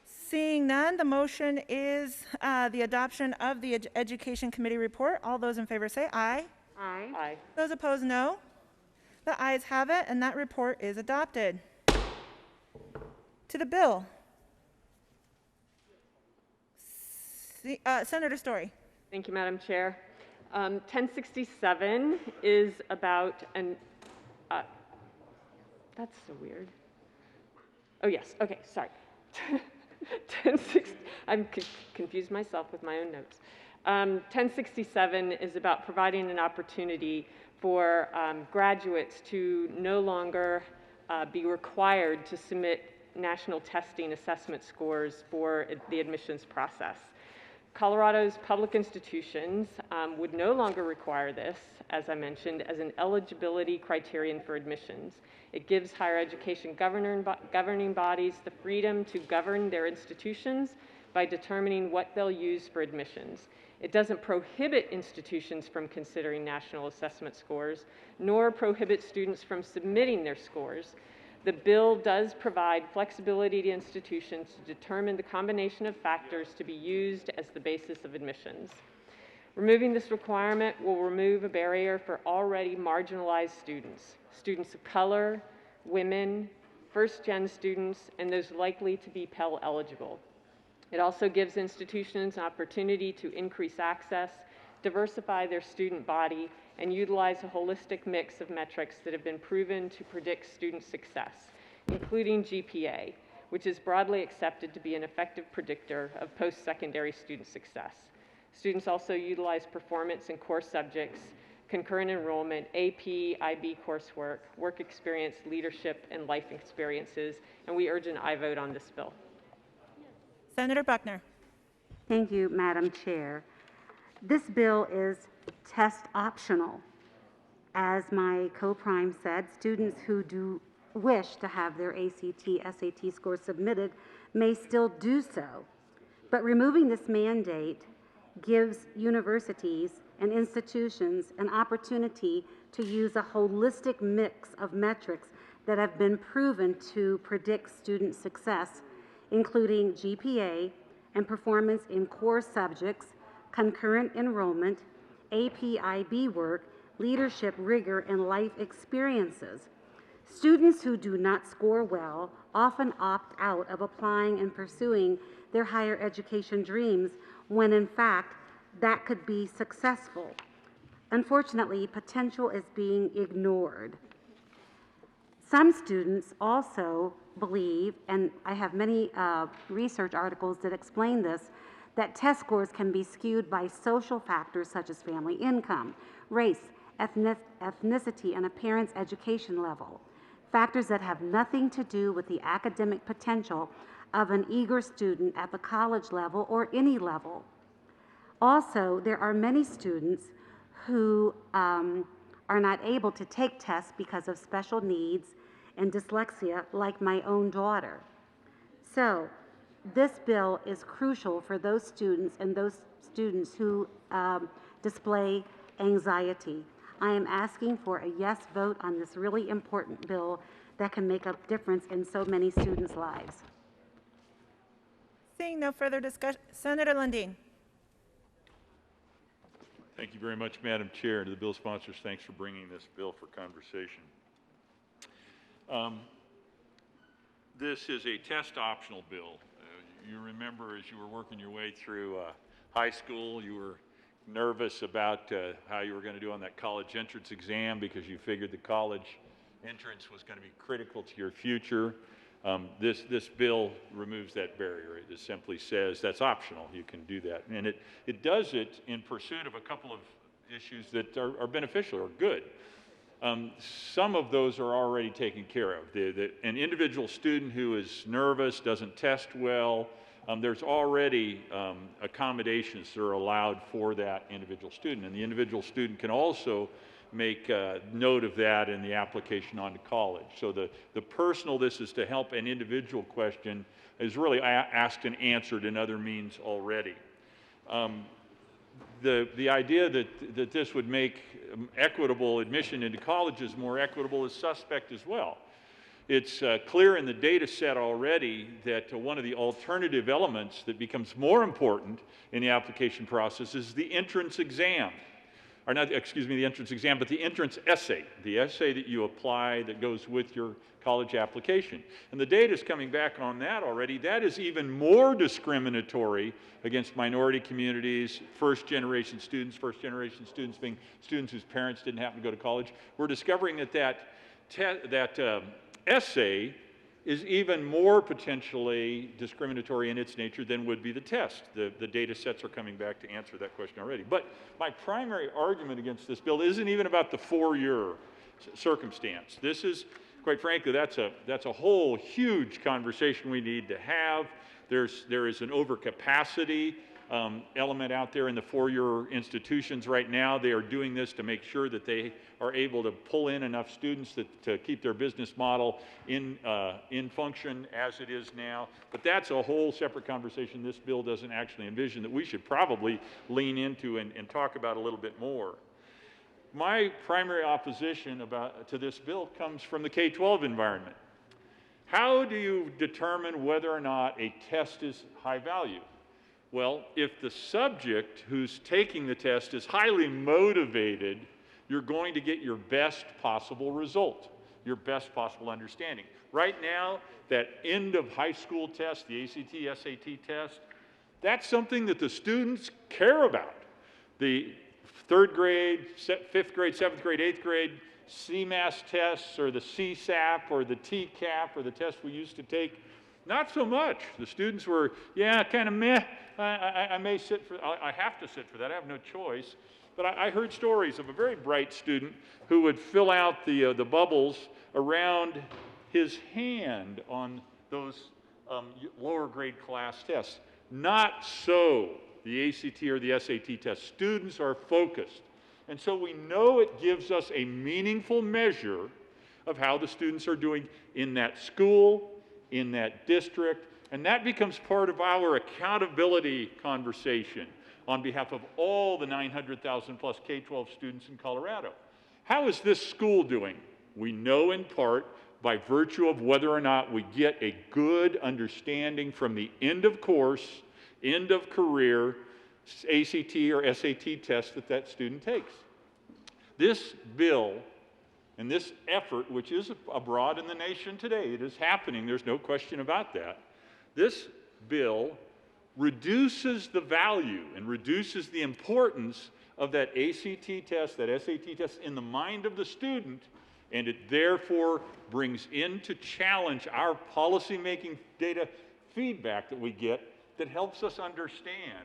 Seeing none, the motion is the adoption of the Education Committee report. All those in favor say aye. Aye. Aye. Those opposed, no. The ayes have it, and that report is adopted. To the bill. Senator Story. Thank you, Madam Chair. 1067 is about an, that's so weird. Oh yes, okay, sorry. 1060, I'm confused myself with my own notes. 1067 is about providing an opportunity for graduates to no longer be required to submit national testing assessment scores for the admissions process. Colorado's public institutions would no longer require this, as I mentioned, as an eligibility criterion for admissions. It gives higher education governing bodies the freedom to govern their institutions by determining what they'll use for admissions. It doesn't prohibit institutions from considering national assessment scores, nor prohibit students from submitting their scores. The bill does provide flexibility to institutions to determine the combination of factors to be used as the basis of admissions. Removing this requirement will remove a barrier for already marginalized students, students of color, women, first-gen students, and those likely to be Pell eligible. It also gives institutions an opportunity to increase access, diversify their student body, and utilize a holistic mix of metrics that have been proven to predict student success, including GPA, which is broadly accepted to be an effective predictor of post-secondary student success. Students also utilize performance in core subjects, concurrent enrollment, AP, IB coursework, work experience, leadership, and life experiences, and we urge an aye vote on this bill. Senator Buckner. Thank you, Madam Chair. This bill is test optional. As my co-prime said, students who do wish to have their ACT, SAT scores submitted may still do so. But removing this mandate gives universities and institutions an opportunity to use a holistic mix of metrics that have been proven to predict student success, including GPA and performance in core subjects, concurrent enrollment, AP/IB work, leadership rigor, and life experiences. Students who do not score well often opt out of applying and pursuing their higher education dreams when in fact that could be successful. Unfortunately, potential is being ignored. Some students also believe, and I have many research articles that explain this, that test scores can be skewed by social factors such as family income, race, ethnicity, and a parent's education level, factors that have nothing to do with the academic potential of an eager student at the college level or any level. Also, there are many students who are not able to take tests because of special needs and dyslexia, like my own daughter. So, this bill is crucial for those students and those students who display anxiety. I am asking for a yes vote on this really important bill that can make a difference in so many students' lives. Seeing no further discussion, Senator Lundin. Thank you very much, Madam Chair. To the bill sponsors, thanks for bringing this bill for conversation. This is a test optional bill. You remember as you were working your way through high school, you were nervous about how you were going to do on that college entrance exam because you figured the college entrance was going to be critical to your future. This bill removes that barrier. It just simply says that's optional. You can do that. And it does it in pursuit of a couple of issues that are beneficial or good. Some of those are already taken care of. An individual student who is nervous, doesn't test well, there's already accommodations that are allowed for that individual student. And the individual student can also make note of that in the application onto college. So the personal, this is to help an individual question, is really asked and answered in other means already. The idea that this would make equitable admission into colleges more equitable is suspect as well. It's clear in the data set already that one of the alternative elements that becomes more important in the application process is the entrance exam. Or not, excuse me, the entrance exam, but the entrance essay, the essay that you apply that goes with your college application. And the data is coming back on that already. That is even more discriminatory against minority communities, first-generation students being students whose parents didn't happen to go to college. We're discovering that essay is even more potentially discriminatory in its nature than would be the test. The data sets are coming back to answer that question already. But my primary argument against this bill isn't even about the four-year circumstance. This is, quite frankly, that's a whole huge conversation we need to have. There is an overcapacity element out there in the four-year institutions right now. They are doing this to make sure that they are able to pull in enough students to keep their business model in function as it is now. But that's a whole separate conversation this bill doesn't actually envision that we should probably lean into and talk about a little bit more. My primary opposition to this bill comes from the K-12 environment. How do you determine whether or not a test is high value? Well, if the subject who's taking the test is highly motivated, you're going to get your best possible result, your best possible understanding. Right now, that end of high school test, the ACT, SAT test, that's something that the students care about. The third grade, fifth grade, seventh grade, eighth grade CMAS tests, or the CSAP, or the TCAP, or the test we used to take, not so much. The students were, yeah, kind of meh. I may sit for, I have to sit for that. I have no choice. But I heard stories of a very bright student who would fill out the bubbles around his hand on those lower grade class tests. Not so the ACT or the SAT test. Students are focused. And so we know it gives us a meaningful measure of how the students are doing in that school, in that district, and that becomes part of our accountability conversation on behalf of all the 900,000 plus K-12 students in Colorado. How is this school doing? We know in part by virtue of whether or not we get a good understanding from the end of course, end of career, ACT or SAT test that student takes. This bill and this effort, which is abroad in the nation today, it is happening, there's no question about that. This bill reduces the value and reduces the importance of that ACT test, that SAT test in the mind of the student, and it therefore brings into challenge our policymaking data feedback that we get that helps us understand,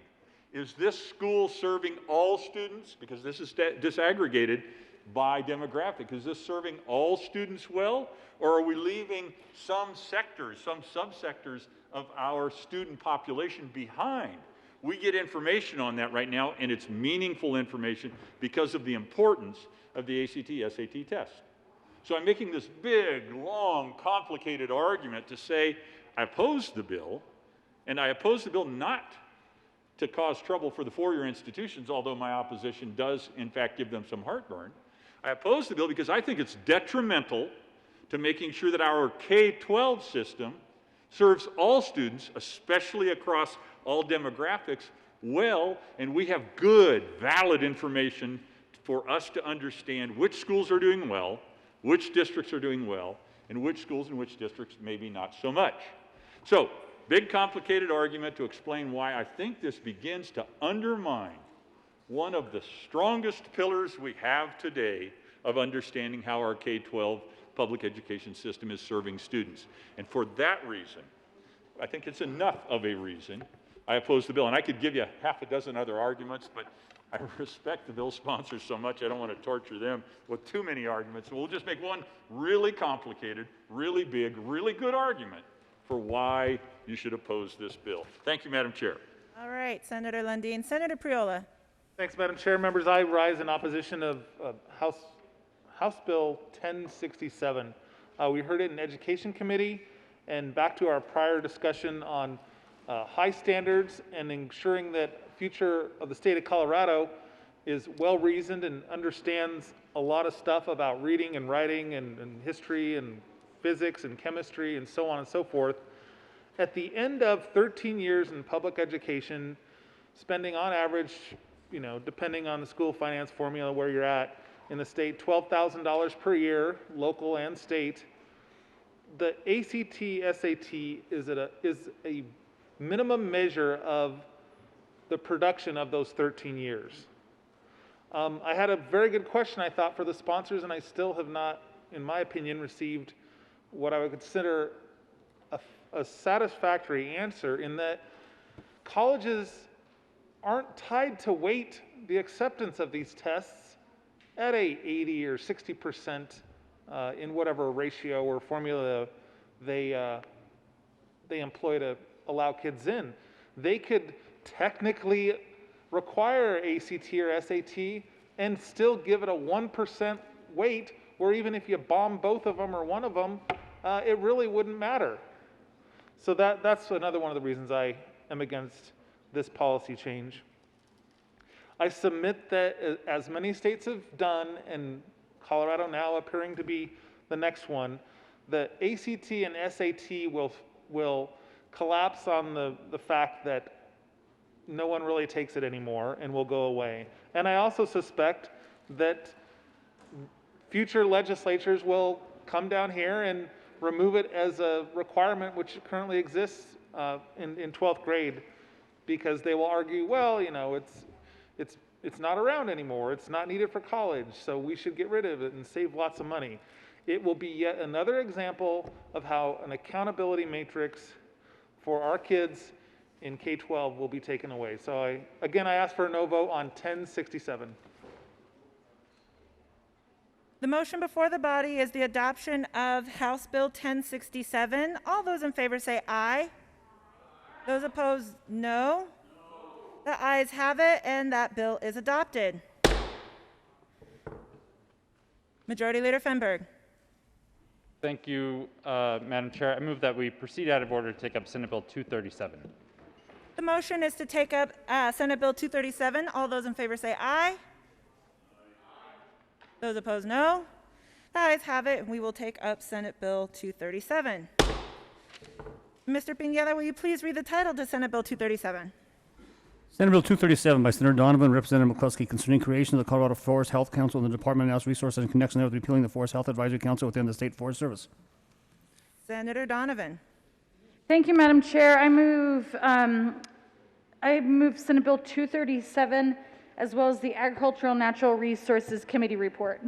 is this school serving all students? Because this is disaggregated by demographic. Is this serving all students well? Or are we leaving some sectors, some subsectors of our student population behind? We get information on that right now, and it's meaningful information because of the importance of the ACT, SAT test. So I'm making this big, long, complicated argument to say I oppose the bill, and I oppose the bill not to cause trouble for the four-year institutions, although my opposition does, in fact, give them some heartburn. I oppose the bill because I think it's detrimental to making sure that our K-12 system serves all students, especially across all demographics, well, and we have good, valid information for us to understand which schools are doing well, which districts are doing well, and which schools and which districts maybe not so much. So, big complicated argument to explain why I think this begins to undermine one of the strongest pillars we have today of understanding how our K-12 public education system is serving students. And for that reason, I think it's enough of a reason I oppose the bill. And I could give you half a dozen other arguments, but I respect the bill sponsors so much I don't want to torture them with too many arguments. So we'll just make one really complicated, really big, really good argument for why you should oppose this bill. Thank you, Madam Chair. All right, Senator Lundin. Senator Priola. Thanks, Madam Chair. Members, I rise in opposition of House Bill 1067. We heard it in Education Committee, and back to our prior discussion on high standards and ensuring that future of the state of Colorado is well-reasoned and understands a lot of stuff about reading and writing and history and physics and chemistry and so on and so forth. At the end of 13 years in public education, spending on average, depending on the school finance formula where you're at in the state, $12,000 per year, local and state, the ACT, SAT is a minimum measure of the production of those 13 years. I had a very good question, I thought, for the sponsors, and I still have not, in my opinion, received what I would consider a satisfactory answer, in that colleges aren't tied to weight the acceptance of these tests at a 80 or 60% in whatever ratio or formula they employ to allow kids in. They could technically require ACT or SAT and still give it a 1% weight, where even if you bomb both of them or one of them, it really wouldn't matter. So that's another one of the reasons I am against this policy change. I submit that, as many states have done, and Colorado now appearing to be the next one, the ACT and SAT will collapse on the fact that no one really takes it anymore and will go away. And I also suspect that future legislatures will come down here and remove it as a requirement which currently exists in 12th grade, because they will argue, well, you know, it's not around anymore. It's not needed for college, so we should get rid of it and save lots of money. It will be yet another example of how an accountability matrix for our kids in K-12 will be taken away. So I ask for a no vote on 1067. The motion before the body is the adoption of House Bill 1067. All those in favor say aye. Those opposed, no. The ayes have it, and that bill is adopted. Majority Leader Fenberg. Thank you, Madam Chair. I move that we proceed out of order to take up Senate Bill 237. The motion is to take up Senate Bill 237. All those in favor say aye. Those opposed, no. The ayes have it, and we will take up Senate Bill 237. Mr. Pineda, will you please read the title to Senate Bill 237? Senate Bill 237 by Senator Donovan, Representative McCluskey, concerning creation of the Colorado Forest Health Council and the Department of Natural Resources in connection with repealing the Forest Health Advisory Council within the State Forest Service. Senator Donovan. Thank you, Madam Chair. I move Senate Bill 237 as well as the Agricultural Natural Resources Committee report.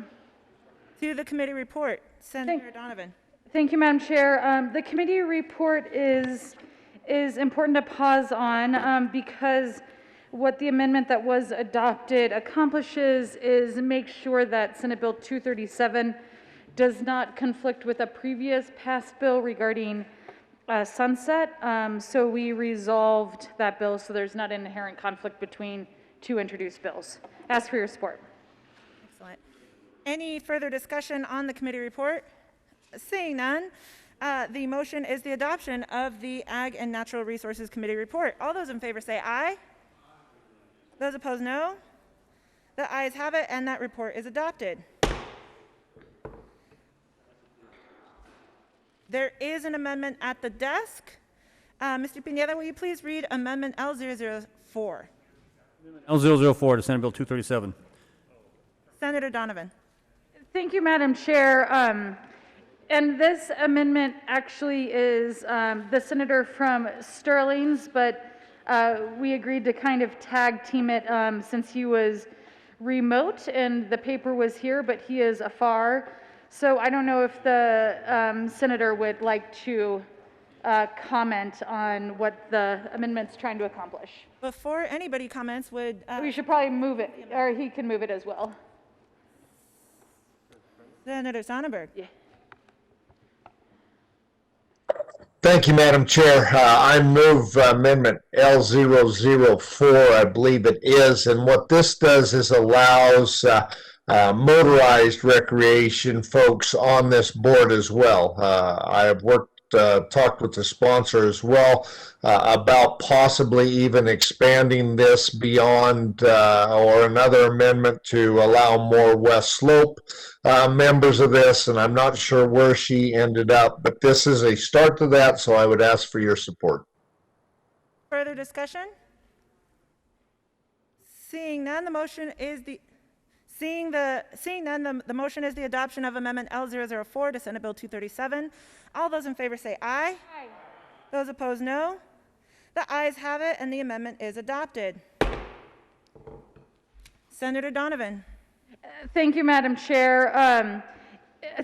To the committee report, Senator Donovan. Thank you, Madam Chair. The committee report is important to pause on because what the amendment that was adopted accomplishes is make sure that Senate Bill 237 does not conflict with a previous passed bill regarding sunset. So we resolved that bill so there's not an inherent conflict between two introduced bills. Ask for your support. Excellent. Any further discussion on the committee report? Seeing none, the motion is the adoption of the Ag and Natural Resources Committee report. All those in favor say aye. Those opposed, no. The ayes have it, and that report is adopted. There is an amendment at the desk. Mr. Pineda, will you please read Amendment L004? L004 to Senate Bill 237. Senator Donovan. Thank you, Madam Chair. And this amendment actually is the senator from Sterling's, but we agreed to kind of tag team it since he was remote and the paper was here, but he is afar. So I don't know if the senator would like to comment on what the amendment's trying to accomplish. Before anybody comments, would... we should probably move it, or he can move it as well. Senator Sonnenberg. Yeah. Thank you, Madam Chair. I move Amendment L004, I believe it is, and what this does is allows motorized recreation folks on this board as well. I have talked with the sponsor as well about possibly even expanding this beyond or another amendment to allow more West Slope members of this, and I'm not sure where she ended up, but this is a start to that, so I would ask for your support. Further discussion? Seeing none, the motion is the motion is the adoption of Amendment L004 to Senate Bill 237. All those in favor say aye. Aye. Those opposed, no. The ayes have it, and the amendment is adopted. Senator Donovan. Thank you, Madam Chair.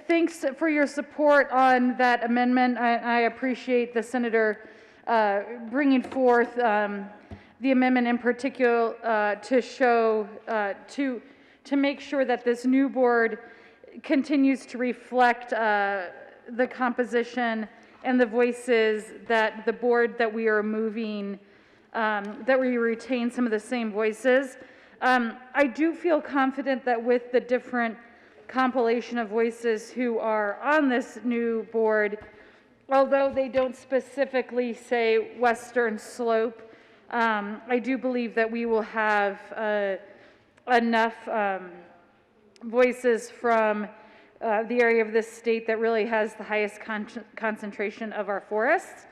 Thanks for your support on that amendment. I appreciate the senator bringing forth the amendment in particular to show to make sure that this new board continues to reflect the composition and the voices that the board that we are moving, that we retain some of the same voices. I do feel confident that with the different compilation of voices who are on this new board, although they don't specifically say Western Slope, I do believe that we will have enough voices from the area of this state that really has the highest concentration of our forests.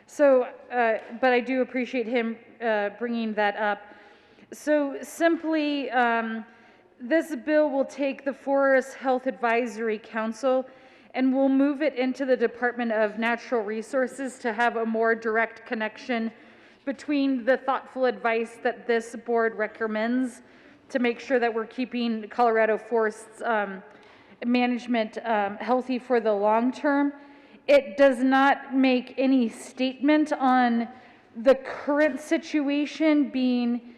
So, but I do appreciate him bringing that up. So simply, this bill will take the Forest Health Advisory Council and we'll move it into the Department of Natural Resources to have a more direct connection between the thoughtful advice that this board recommends to make sure that we're keeping Colorado forests management healthy for the long term. It does not make any statement on the current situation being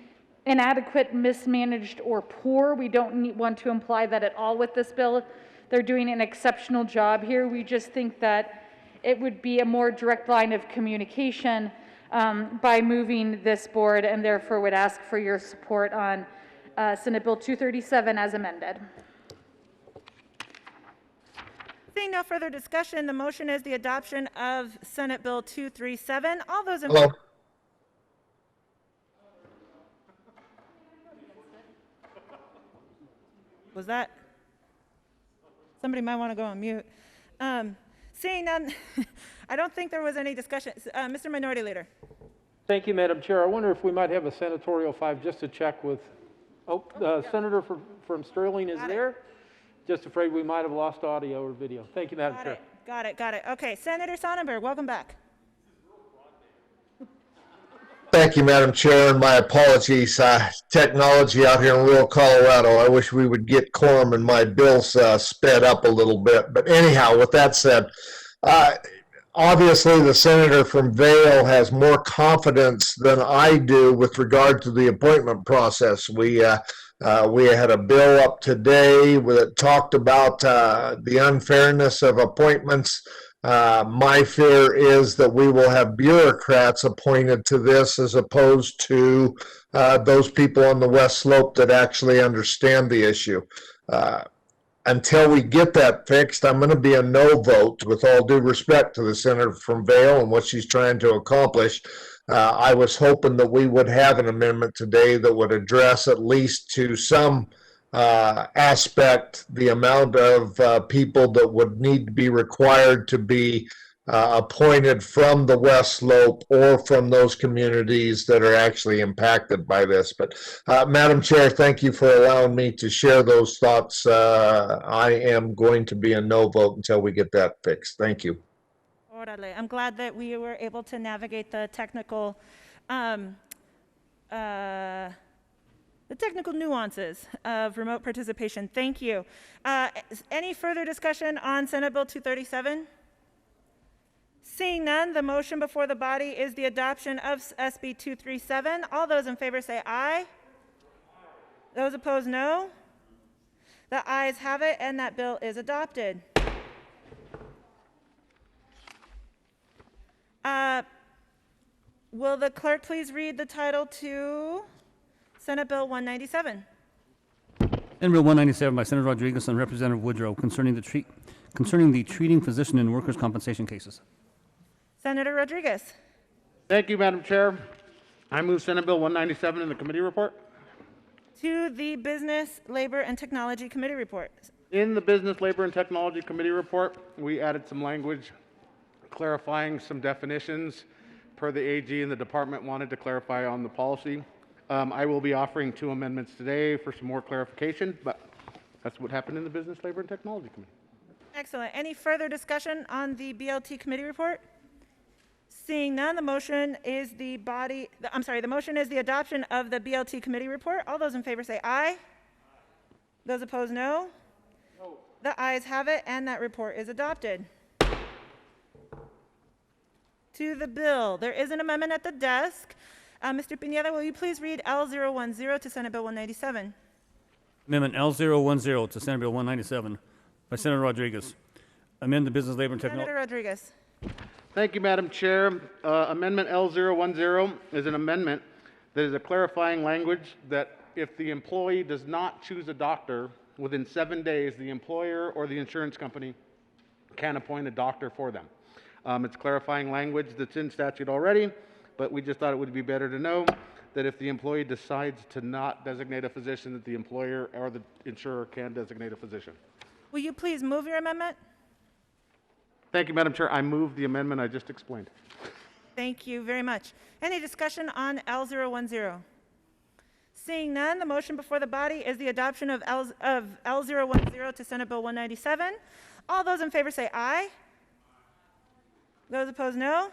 inadequate, mismanaged, or poor. We don't want to imply that at all with this bill. They're doing an exceptional job here. We just think that it would be a more direct line of communication by moving this board, and therefore would ask for your support on Senate Bill 237 as amended. Seeing no further discussion, the motion is the adoption of Senate Bill 237. All those in Hello. favor? Was that? Somebody might want to go on mute. Seeing none, I don't think there was any discussion. Mr. Minority Leader. Thank you, Madam Chair. I wonder if we might have a senatorial 5 just to check with, Senator from Sterling is there. Just afraid we might have lost audio or video. Thank you, Madam Chair. Got it. Okay, Senator Sonnenberg, welcome back. Thank you, Madam Chair, and my apologies. Technology out here in rural Colorado, I wish we would get quorum and my bills sped up a little bit. But anyhow, with that said, obviously the senator from Vail has more confidence than I do with regard to the appointment process. We had a bill up today that talked about the unfairness of appointments. My fear is that we will have bureaucrats appointed to this as opposed to those people on the West Slope that actually understand the issue. Until we get that fixed, I'm going to be a no vote, with all due respect to the senator from Vail and what she's trying to accomplish. I was hoping that we would have an amendment today that would address at least to some aspect the amount of people that would need to be required to be appointed from the West Slope or from those communities that are actually impacted by this. But Madam Chair, thank you for allowing me to share those thoughts. I am going to be a no vote until we get that fixed. Thank you. Orale. I'm glad that we were able to navigate the technical nuances of remote participation. Thank you. Any further discussion on Senate Bill 237? Seeing none, the motion before the body is the adoption of SB 237. All those in favor say aye. Those opposed, no. The ayes have it, and that bill is adopted. Will the clerk please read the title to Senate Bill 197? Senate Bill 197 by Senator Rodriguez and Representative Woodrow concerning the treating physician in workers' compensation cases. Senator Rodriguez. Thank you, Madam Chair. I move Senate Bill 197 in the committee report. To the Business, Labor, and Technology Committee report. In the Business, Labor, and Technology Committee report, we added some language clarifying some definitions per the AG, and the department wanted to clarify on the policy. I will be offering 2 amendments today for some more clarification, but that's what happened in the Business, Labor, and Technology Committee. Excellent. Any further discussion on the BLT committee report? Seeing none, the motion is the motion is the adoption of the BLT committee report. All those in favor say aye. Those opposed, no. The ayes have it, and that report is adopted. To the bill, there is an amendment at the desk. Mr. Pineda, will you please read L010 to Senate Bill 197? Amendment L010 to Senate Bill 197 by Senator Rodriguez. Amend the Business, Labor, and Technology. Senator Rodriguez. Thank you, Madam Chair. Amendment L010 is an amendment that is a clarifying language that if the employee does not choose a doctor within 7 days, the employer or the insurance company can appoint a doctor for them. It's clarifying language that's in statute already, but we just thought it would be better to know that if the employee decides to not designate a physician, that the employer or the insurer can designate a physician. Will you please move your amendment? Thank you, Madam Chair. I move the amendment I just explained. Thank you very much. Any discussion on L010? Seeing none, the motion before the body is the adoption of L010 to Senate Bill 197. All those in favor say aye. Those opposed, no.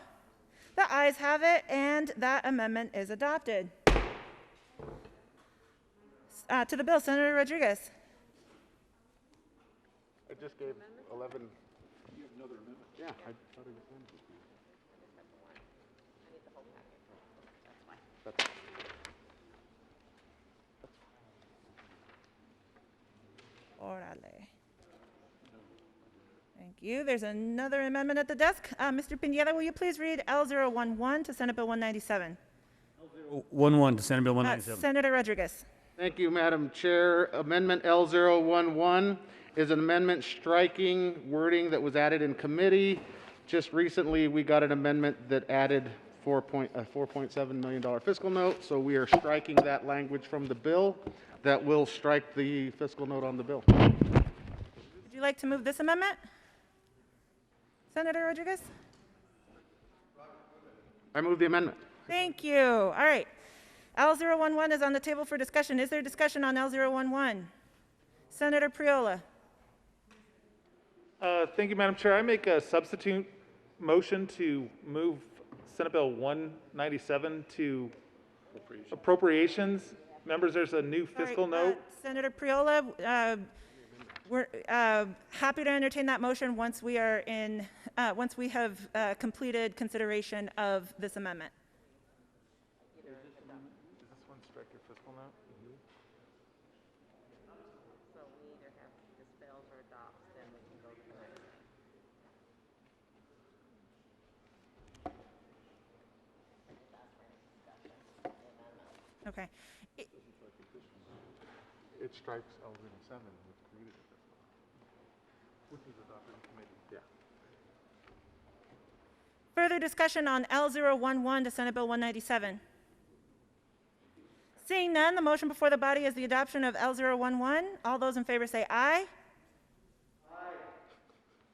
The ayes have it, and that amendment is adopted. To the bill, Senator Rodriguez. I just gave 11. You have another amendment? Yeah, I thought it was one. Órale. Thank you. There's another amendment at the desk. Mr. Pineda, will you please read L011 to Senate Bill 197? 1-1 to Senate Bill 197. Senator Rodriguez. Thank you, Madam Chair. Amendment L011 is an amendment striking wording that was added in committee. Just recently, we got an amendment that added a $4.7 million fiscal note, so we are striking that language from the bill. That will strike the fiscal note on the bill. Would you like to move this amendment? Senator Rodriguez? I move the amendment. Thank you. All right. L011 is on the table for discussion. Is there discussion on L011? Senator Priola. Thank you, Madam Chair. I make a substitute motion to move Senate Bill 197 to appropriations. Members, there's a new fiscal note. Senator Priola, we're happy to entertain that motion once we are in, once we have completed consideration of this amendment. Does this one strike your fiscal note? So we either have dispels or adopts, then we can go to the next. Okay. It strikes L07, which created a fiscal note, which was adopted in committee. Yeah. Further discussion on L011 to Senate Bill 197? Seeing none, the motion before the body is the adoption of L011. All those in favor say aye. Aye.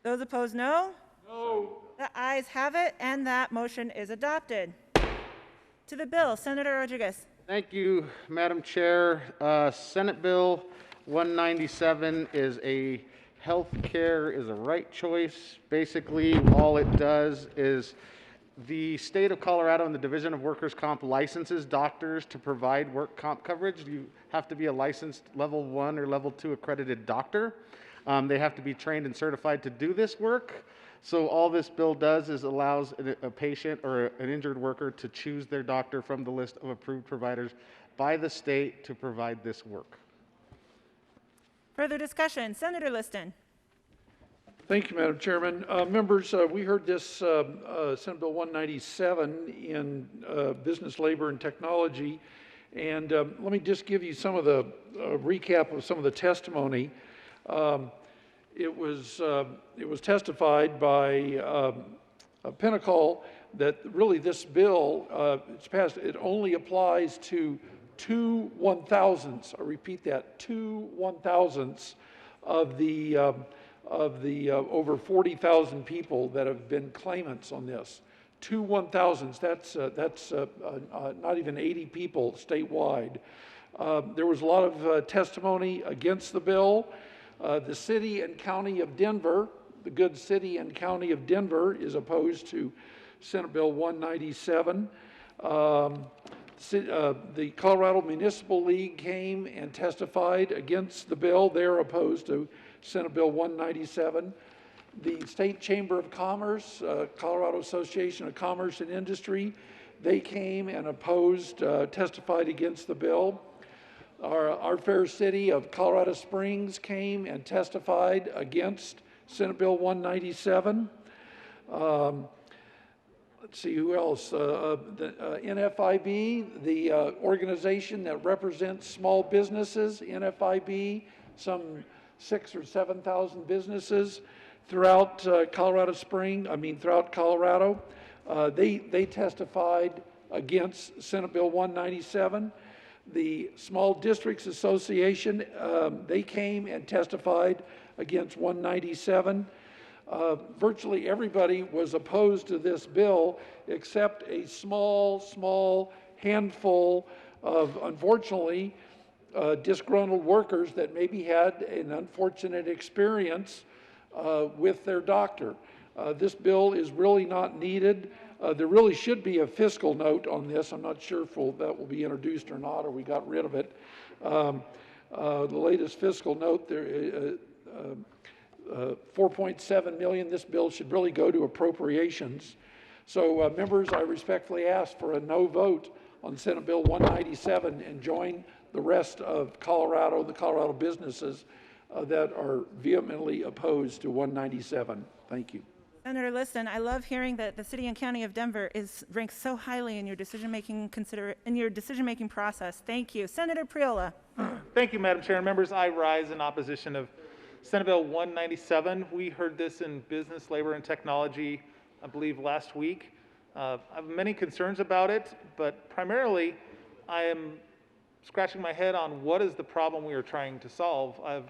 Those opposed, no. No. The ayes have it, and that motion is adopted. To the bill, Senator Rodriguez. Thank you, Madam Chair. Senate Bill 197 is a health care is a right choice. Basically, all it does is the state of Colorado and the Division of Workers' Comp licenses doctors to provide work comp coverage. You have to be a licensed level 1 or level 2 accredited doctor. They have to be trained and certified to do this work. So all this bill does is allows a patient or an injured worker to choose their doctor from the list of approved providers by the state to provide this work. Further discussion, Senator Liston. Thank you, Madam Chairman. Members, we heard this Senate Bill 197 in Business, Labor, and Technology. And let me just give you some of the recap of some of the testimony. It was testified by Pinnacle that really this bill, it's passed, it only applies to 2 1,000ths. I repeat that, 2 1,000ths of the over 40,000 people that have been claimants on this. 2 1,000ths. That's not even 80 people statewide. There was a lot of testimony against the bill. The city and county of Denver, the good city and county of Denver, is opposed to Senate Bill 197. The Colorado Municipal League came and testified against the bill. They're opposed to Senate Bill 197. The State Chamber of Commerce, Colorado Association of Commerce and Industry, they came and opposed, testified against the bill. Our fair city of Colorado Springs came and testified against Senate Bill 197. Let's see who else. The NFIB, the organization that represents small businesses, NFIB, some 6,000 or 7,000 businesses throughout throughout Colorado. They testified against Senate Bill 197. The Small Districts Association, they came and testified against 197. Virtually everybody was opposed to this bill except a small handful of, unfortunately, disgruntled workers that maybe had an unfortunate experience with their doctor. This bill is really not needed. There really should be a fiscal note on this. I'm not sure if that will be introduced or not, or we got rid of it. The latest fiscal note, there, 4.7 million. This bill should really go to appropriations. So members, I respectfully ask for a no vote on Senate Bill 197 and join the rest of Colorado, the Colorado businesses that are vehemently opposed to 197. Thank you. Senator Liston, I love hearing that the city and county of Denver is ranked so highly in your decision-making process. Thank you. Senator Priola. Thank you, Madam Chair. And members, I rise in opposition of Senate Bill 197. We heard this in Business, Labor, and Technology, I believe, last week. I have many concerns about it, but primarily I am scratching my head on what is the problem we are trying to solve. I've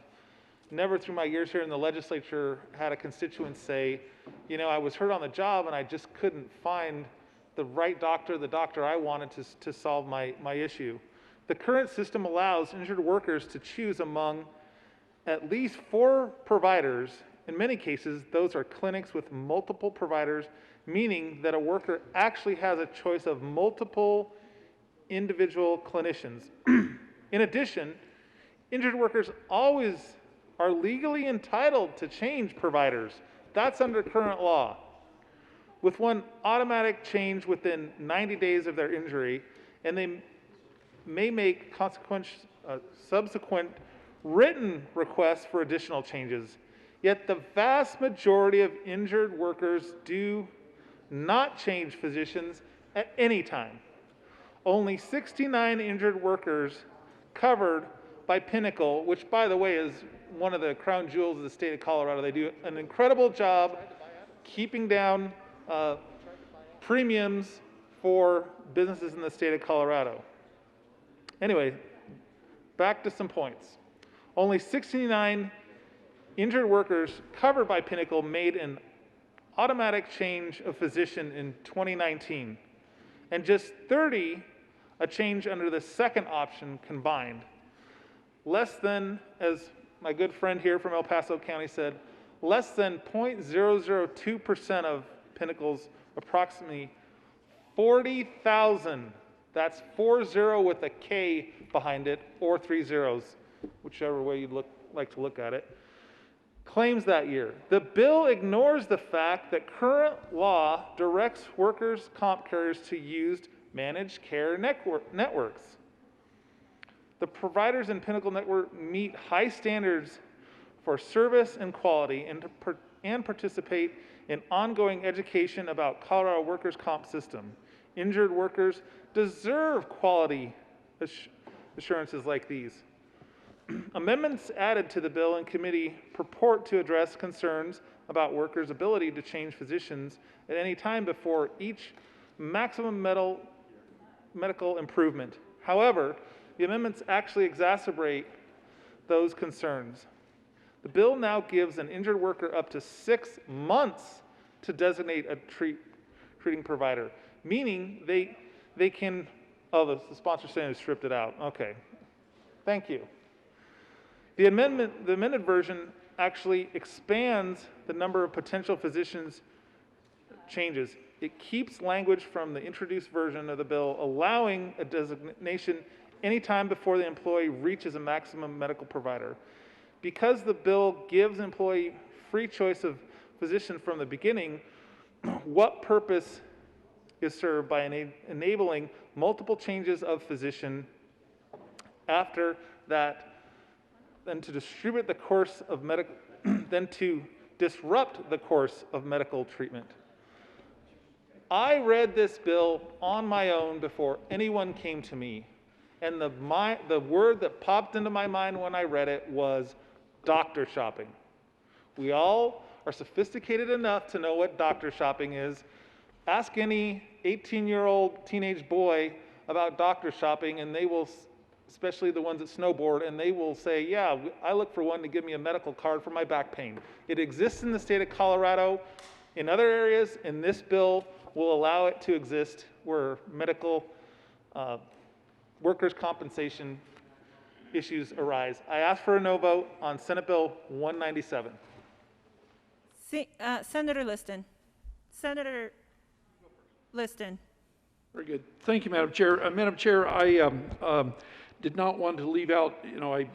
never through my years here in the legislature had a constituent say, you know, I was hurt on the job and I just couldn't find the right doctor, the doctor I wanted to solve my issue. The current system allows injured workers to choose among at least 4 providers. In many cases, those are clinics with multiple providers, meaning that a worker actually has a choice of multiple individual clinicians. In addition, injured workers always are legally entitled to change providers. That's under current law. With one automatic change within 90 days of their injury, and they may make subsequent written requests for additional changes. Yet the vast majority of injured workers do not change physicians at any time. Only 69 injured workers covered by Pinnacle, which by the way is one of the crown jewels of the state of Colorado. They do an incredible job keeping down premiums for businesses in the state of Colorado. Anyway, back to some points. Only 69 injured workers covered by Pinnacle made an automatic change of physician in 2019, and just 30 a change under the second option combined. Less than, as my good friend here from El Paso County said, less than 0.002% of Pinnacle's approximately 40,000, that's 40 with a K behind it, or 3 zeros, whichever way you'd like to look at it, claims that year. The bill ignores the fact that current law directs workers' comp carriers to use managed care networks. The providers in Pinnacle Network meet high standards for service and quality and participate in ongoing education about Colorado workers' comp system. Injured workers deserve quality assurances like these. Amendments added to the bill in committee purport to address concerns about workers' ability to change physicians at any time before each maximum medical improvement. However, the amendments actually exacerbate those concerns. The bill now gives an injured worker up to 6 months to designate a treating provider, meaning they can, oh, the sponsor saying they stripped it out. Okay, thank you. The amended version actually expands the number of potential physicians changes. It keeps language from the introduced version of the bill, allowing a designation anytime before the employee reaches a maximum medical provider. Because the bill gives employee free choice of physician from the beginning, what purpose is served by enabling multiple changes of physician after that, than to distribute the course of than to disrupt the course of medical treatment? I read this bill on my own before anyone came to me, and the word that popped into my mind when I read it was doctor shopping. We all are sophisticated enough to know what doctor shopping is. Ask any 18-year-old teenage boy about doctor shopping, and they will especially the ones that snowboard, and they will say, yeah, I look for one to give me a medical card for my back pain. It exists in the state of Colorado. In other areas, and this bill will allow it to exist where medical workers' compensation issues arise. I ask for a no vote on Senate Bill 197. Senator Liston. Senator Liston. Very good. Thank you, Madam Chair. Madam Chair, I did not want to leave out, I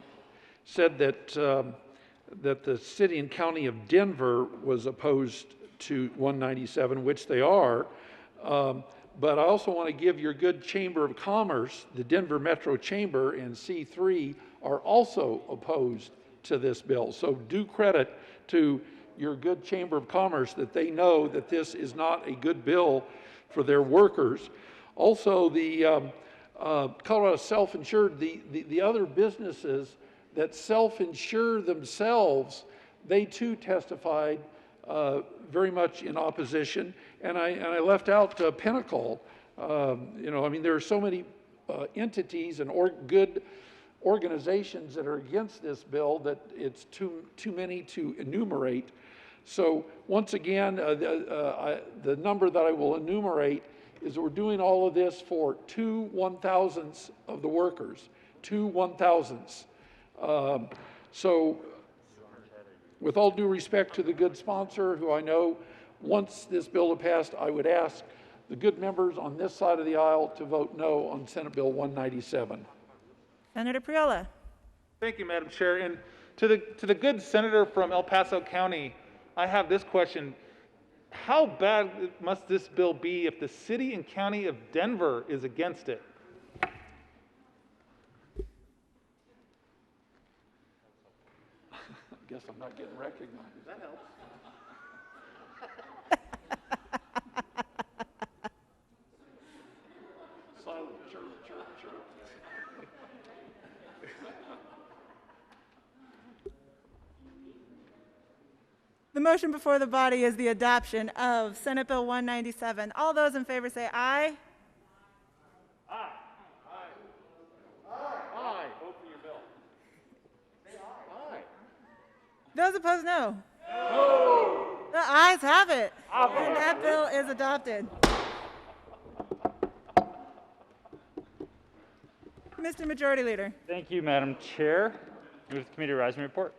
said that, that the city and county of Denver was opposed to 197, which they are. But I also want to give your good Chamber of Commerce, the Denver Metro Chamber and C3 are also opposed to this bill. So due credit to your good Chamber of Commerce that they know that this is not a good bill for their workers. Also, the Colorado Self-Insured, the other businesses that self-insure themselves, they too testified very much in opposition, and I left out Pinnacle. There are so many entities and good organizations that are against this bill that it's too many to enumerate. So once again, the number that I will enumerate is that we're doing all of this for 2 1,000ths of the workers, 2 1,000ths. So with all due respect to the good sponsor, who I know once this bill had passed, I would ask the good members on this side of the aisle to vote no on Senate Bill 197. Senator Priola. Thank you, Madam Chair. And to the good senator from El Paso County, I have this question. How bad must this bill be if the city and county of Denver is against it? I guess I'm not getting recognized. That helps. Silent, chirp, chirp, chirp. The motion before the body is the adoption of Senate Bill 197. All those in favor say aye. Aye. Aye. Aye. Vote for your bill. Say aye. Those opposed, no. No. The ayes have it. And that bill is adopted. Mr. Majority Leader. Thank you, Madam Chair. Move the committee rise and report.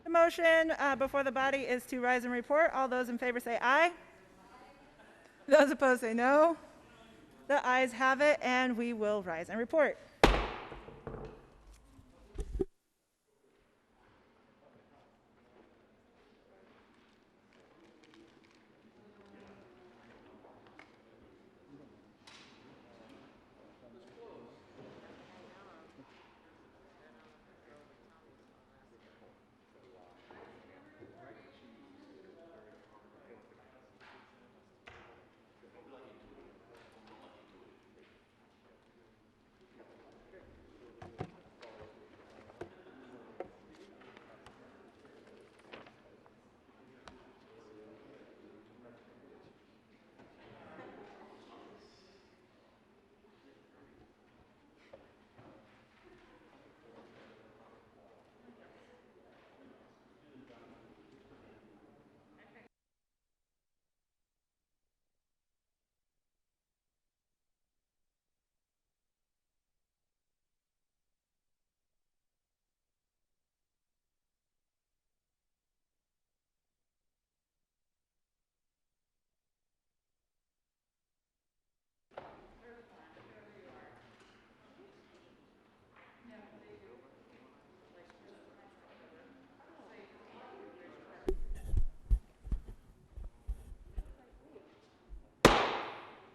The motion before the body is to rise and report. All those in favor say aye. Those opposed say no. The ayes have it, and we will rise and report.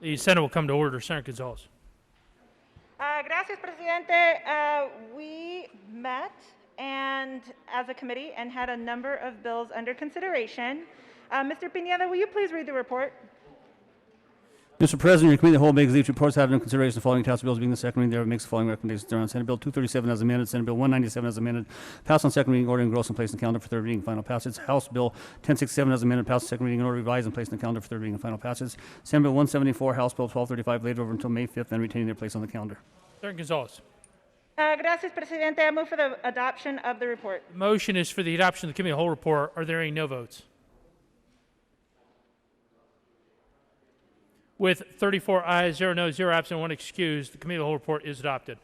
The Senate will come to order. Senator Gonzalez. Gracias, Presidente. We met and as a committee and had a number of bills under consideration. Mr. Pineda, will you please read the report? Mr. President, your committee of the whole makes these reports having in consideration the following tax bills being the second reading thereof makes the following recommendations thereon. Senate Bill 237 as amended, Senate Bill 197 as amended, passed on second reading, order and gross and placed in the calendar for third reading and final passage. House Bill 1067 as amended, passed on second reading and order revised and placed in the calendar for third reading and final passage. Senate Bill 174, House Bill 1235 laid over until May 5th and retaining their place on the calendar. Senator Gonzalez. Gracias, Presidente. I move for the adoption of the report. The motion is for the adoption of the committee of the whole report. Are there any no votes? With 34 ayes, 0 noes, 0 absent, 1 excused, the committee of the whole report is adopted.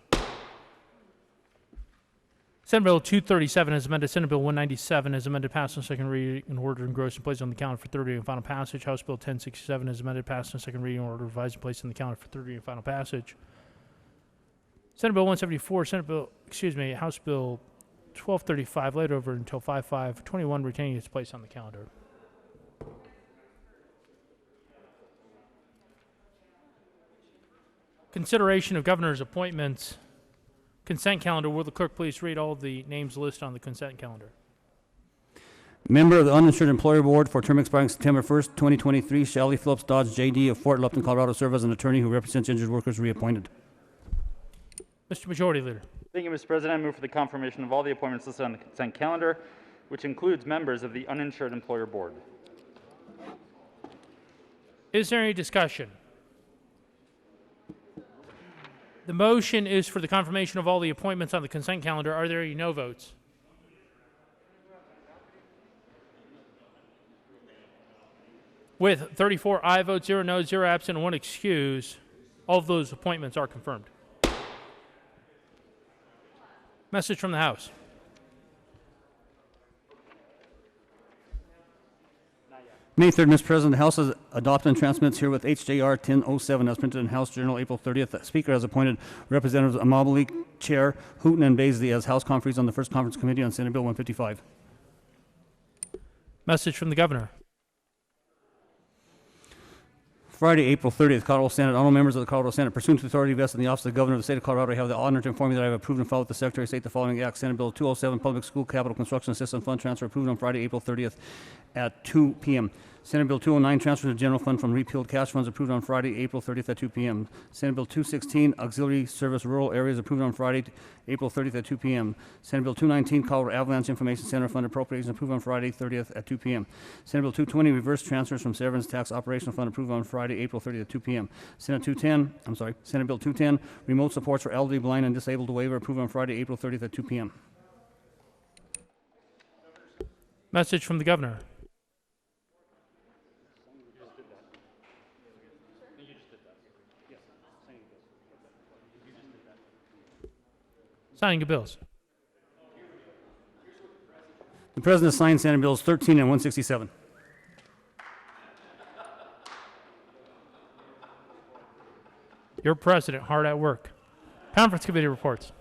Senate Bill 237 is amended. Senate Bill 197 is amended, passed on second reading in order to engross and place on the calendar for third reading and final passage. House Bill 1067 is amended, passed on second reading in order to revise and place on the calendar for third reading and final passage. Senate Bill 174, House Bill 1235 laid over until 5521, retaining its place on the calendar. Consideration of governor's appointments. Consent calendar. Will the clerk please read all the names listed on the consent calendar? Member of the Uninsured Employer Board for term expiring September 1st, 2023, Shelley Phillips Dodge, J.D. of Fort Lupton, Colorado, serve as an attorney who represents injured workers reappointed. Mr. Majority Leader. Thank you, Mr. President. I move for the confirmation of all the appointments listed on the consent calendar, which includes members of the Uninsured Employer Board. Is there any discussion? The motion is for the confirmation of all the appointments on the consent calendar. Are there any no votes? With 34 aye votes, 0 noes, 0 absent, and 1 excuse, all of those appointments are confirmed. Message from the House. May 3rd, Mr. President, the House has adopted and transmits herewith HJR 1007 as printed in House Journal April 30th. The Speaker has appointed Representatives Amabali, Chair, Hooton, and Baisley as House conferees on the First Conference Committee on Senate Bill 155. Message from the Governor. Friday, April 30th, Colorado Senate. Honorable members of the Colorado Senate, pursuant to the authority vested in the office of the Governor of the State of Colorado, I have the honor to inform you that I have approved and filed with the Secretary of State the following act. Senate Bill 207, Public School Capital Construction Assistance Fund Transfer, approved on Friday, April 30th at 2 p.m. Senate Bill 209, Transfer to General Fund from repealed cash funds, approved on Friday, April 30th at 2 p.m. Senate Bill 216, Auxiliary Service Rural Areas, approved on Friday, April 30th at 2 p.m. Senate Bill 219, Colorado Avalanche Information Center Fund Appropriations, approved on Friday, 30th at 2 p.m. Senate Bill 220, Reverse Transfers from Severance Tax Operational Fund, approved on Friday, April 30th at 2 p.m. Senate Bill 210, Remote Supports for Elderly, Blind, and Disabled Waiver, approved on Friday, April 30th at 2 p.m. Message from the Governor. Signing of bills. The President has signed Senate Bills 13 and 167. Your President, hard at work. Conference Committee reports.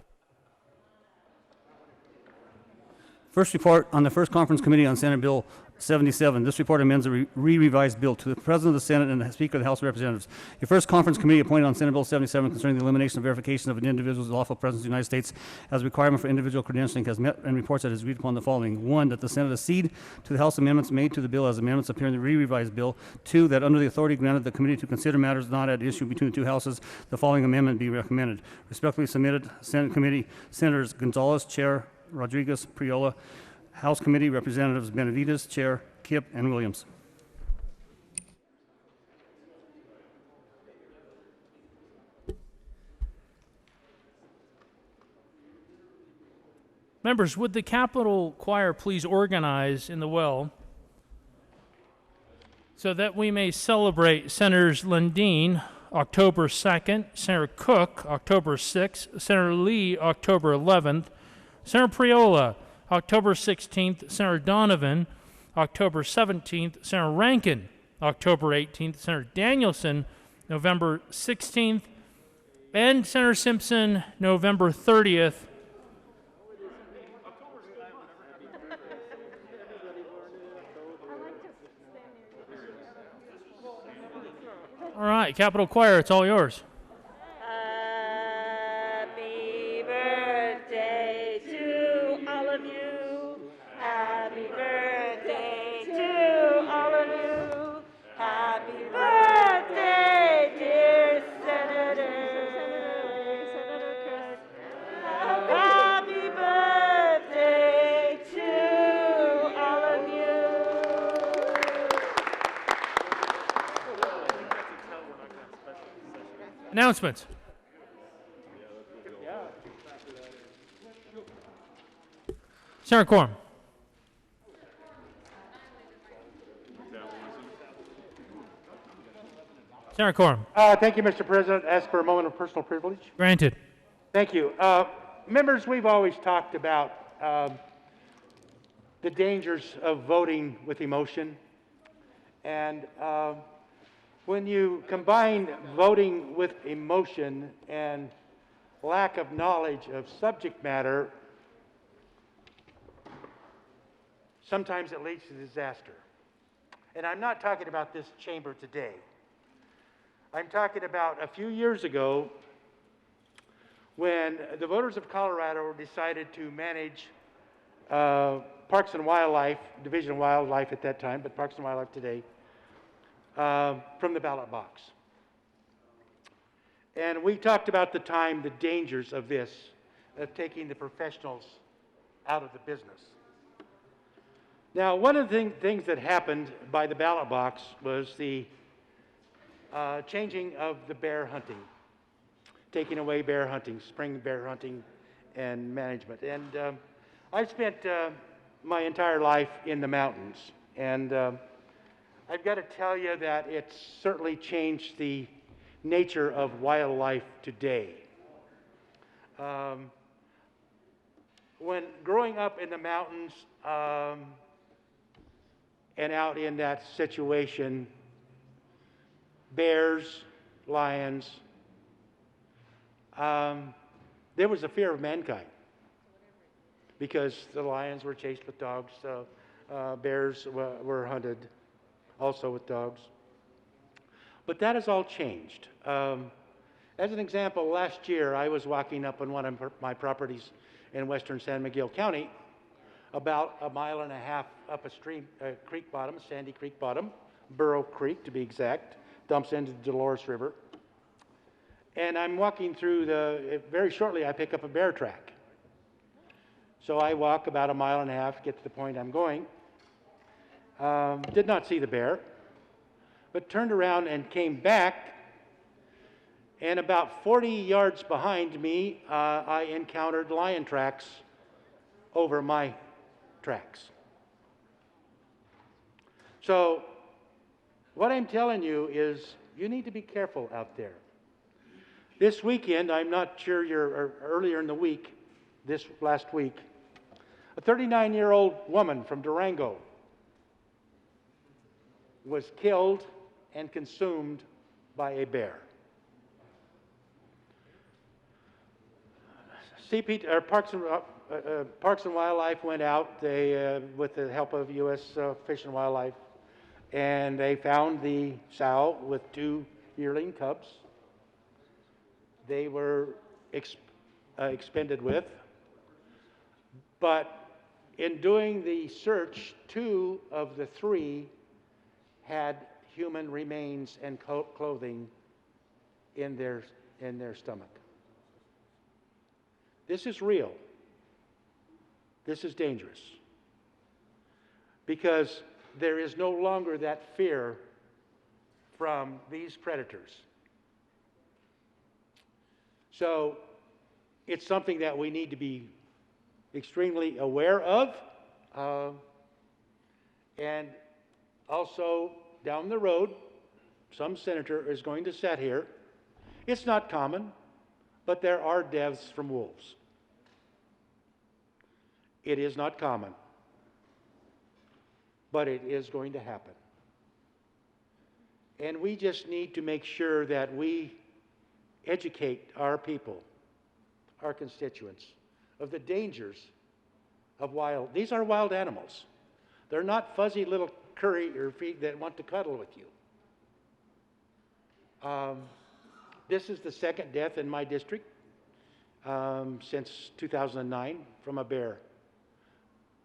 First report on the First Conference Committee on Senate Bill 77. This report amends a revised bill to the President of the Senate and the Speaker of the House of Representatives. Your First Conference Committee appointed on Senate Bill 77 concerning the elimination of verification of an individual's lawful presence in the United States as a requirement for individual credentialing has met and reports that it has agreed upon the following. 1, that the Senate accede to the House amendments made to the bill as amendments appear in the revised bill. 2, that under the authority granted the committee to consider matters not at issue between the two houses, the following amendment be recommended. Respectfully submitted, Senate Committee, Senators Gonzalez, Chair, Rodriguez, Priola, House Committee Representatives Benavides, Chair, Kipp, and Williams. Members, would the Capitol Choir please organize in the well so that we may celebrate Senators Lundeen, October 2nd, Senator Cook, October 6th, Senator Lee, October 11th, Senator Priola, October 16th, Senator Donovan, October 17th, Senator Rankin, October 18th, Senator Danielson, November 16th, and Senator Simpson, November 30th. All right, Capitol Choir, it's all yours. Happy birthday to all of you. Happy birthday to all of you. Happy birthday, dear Senators. Happy birthday to all of you. Announcements. Senator Quorum. Senator Quorum. Thank you, Mr. President. Ask for a moment of personal privilege. Granted. Thank you. Members, we've always talked about the dangers of voting with emotion. And when you combine voting with emotion and lack of knowledge of subject matter, sometimes it leads to disaster. And I'm not talking about this chamber today. I'm talking about a few years ago when the voters of Colorado decided to manage Parks and Wildlife, Division of Wildlife at that time, but Parks and Wildlife today, from the ballot box. And we talked about the dangers of this, of taking the professionals out of the business. Now, one of the things that happened by the ballot box was the changing of the bear hunting, taking away bear hunting, spring bear hunting and management. And I've spent my entire life in the mountains, and I've got to tell you that it's certainly changed the nature of wildlife today. When growing up in the mountains and out in that situation, bears, lions, there was a fear of mankind because the lions were chased with dogs, bears were hunted also with dogs. But that has all changed. As an example, last year I was walking up on one of my properties in western San Miguel County, about 1.5 miles up a stream, creek bottom, Sandy Creek bottom, Burrow Creek to be exact, dumps into the Dolores River. And I'm walking through very shortly I pick up a bear track. So I walk about 1.5 miles, get to the point I'm going. Did not see the bear, but turned around and came back. And about 40 yards behind me, I encountered lion tracks over my tracks. So what I'm telling you is you need to be careful out there. This weekend, I'm not sure or earlier in the week, this last week, a 39-year-old woman from Durango was killed and consumed by a bear. Parks and Wildlife went out with the help of U.S. Fish and Wildlife, and they found the sow with 2 yearling cubs. They were expended with, but in doing the search, 2 of the 3 had human remains and clothing in their stomach. This is real. This is dangerous because there is no longer that fear from these predators. So it's something that we need to be extremely aware of, and also down the road, some senator is going to sit here. It's not common, but there are deaths from wolves. It is not common, but it is going to happen. And we just need to make sure that we educate our people, our constituents, of the dangers of these are wild animals. They're not fuzzy little courier feet that want to cuddle with you. This is the 2nd death in my district since 2009 from a bear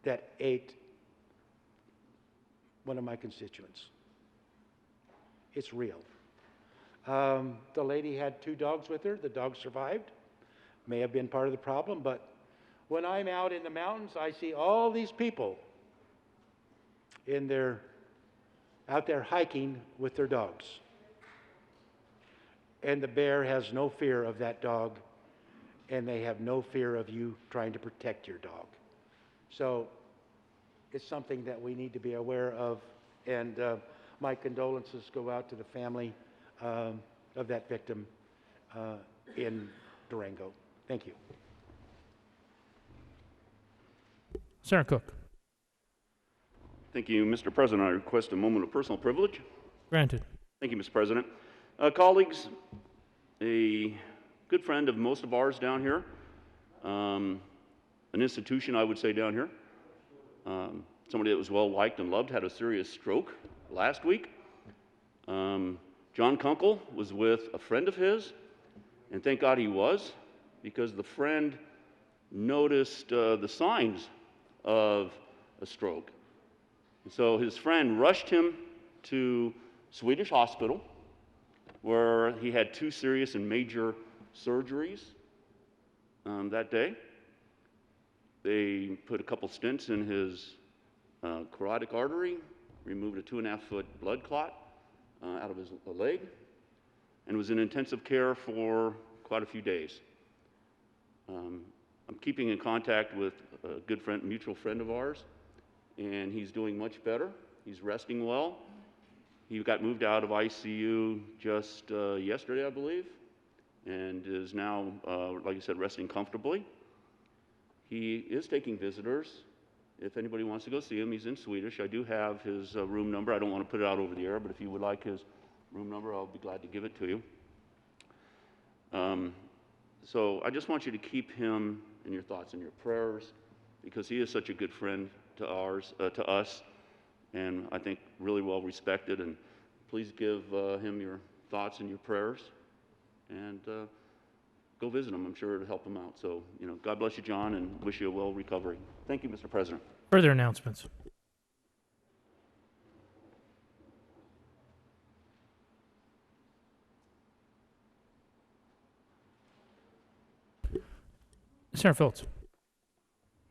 that ate one of my constituents. It's real. The lady had 2 dogs with her. The dogs survived. May have been part of the problem, but when I'm out in the mountains, I see all these people out there hiking with their dogs. And the bear has no fear of that dog, and they have no fear of you trying to protect your dog. So it's something that we need to be aware of, and my condolences go out to the family of that victim in Durango. Thank you. Senator Cook. Thank you, Mr. President. I request a moment of personal privilege. Granted. Thank you, Mr. President. Colleagues, a good friend of most of ours down here, an institution, I would say, down here, somebody that was well liked and loved, had a serious stroke last week. John Kunkel was with a friend of his, and thank God he was, because the friend noticed the signs of a stroke. And so his friend rushed him to Swedish Hospital, where he had 2 serious and major surgeries that day. They put a couple stents in his carotid artery, removed a 2.5-foot blood clot out of his leg, and was in intensive care for quite a few days. I'm keeping in contact with a good friend, mutual friend of ours, and he's doing much better. He's resting well. He got moved out of ICU just yesterday, I believe, and is now, like I said, resting comfortably. He is taking visitors. If anybody wants to go see him, he's in Swedish. I do have his room number. I don't want to put it out over the air, but if you would like his room number, I'll be glad to give it to you. So I just want you to keep him in your thoughts and your prayers, because he is such a good friend to us, and I think really well respected. And please give him your thoughts and your prayers, and go visit him. I'm sure it'll help him out. So, God bless you, John, and wish you a well recovery. Thank you, Mr. President. Further announcements. Senator Phillips.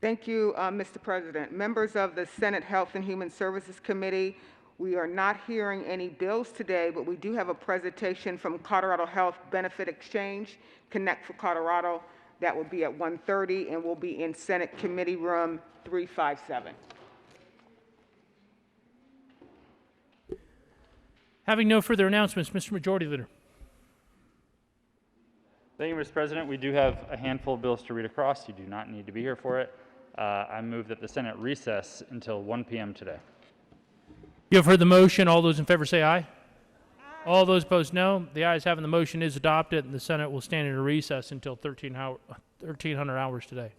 Thank you, Mr. President. Members of the Senate Health and Human Services Committee, we are not hearing any bills today, but we do have a presentation from Colorado Health Benefit Exchange, Connect for Colorado. That will be at 1:30 and will be in Senate Committee Room 357. Having no further announcements, Mr. Majority Leader. Thank you, Mr. President. We do have a handful of bills to read across. You do not need to be here for it. I move that the Senate recess until 1 p.m. today. You have heard the motion. All those in favor say aye. Aye. All those opposed, no. The ayes having the motion is adopted, and the Senate will stand in a recess until 1300 hours today.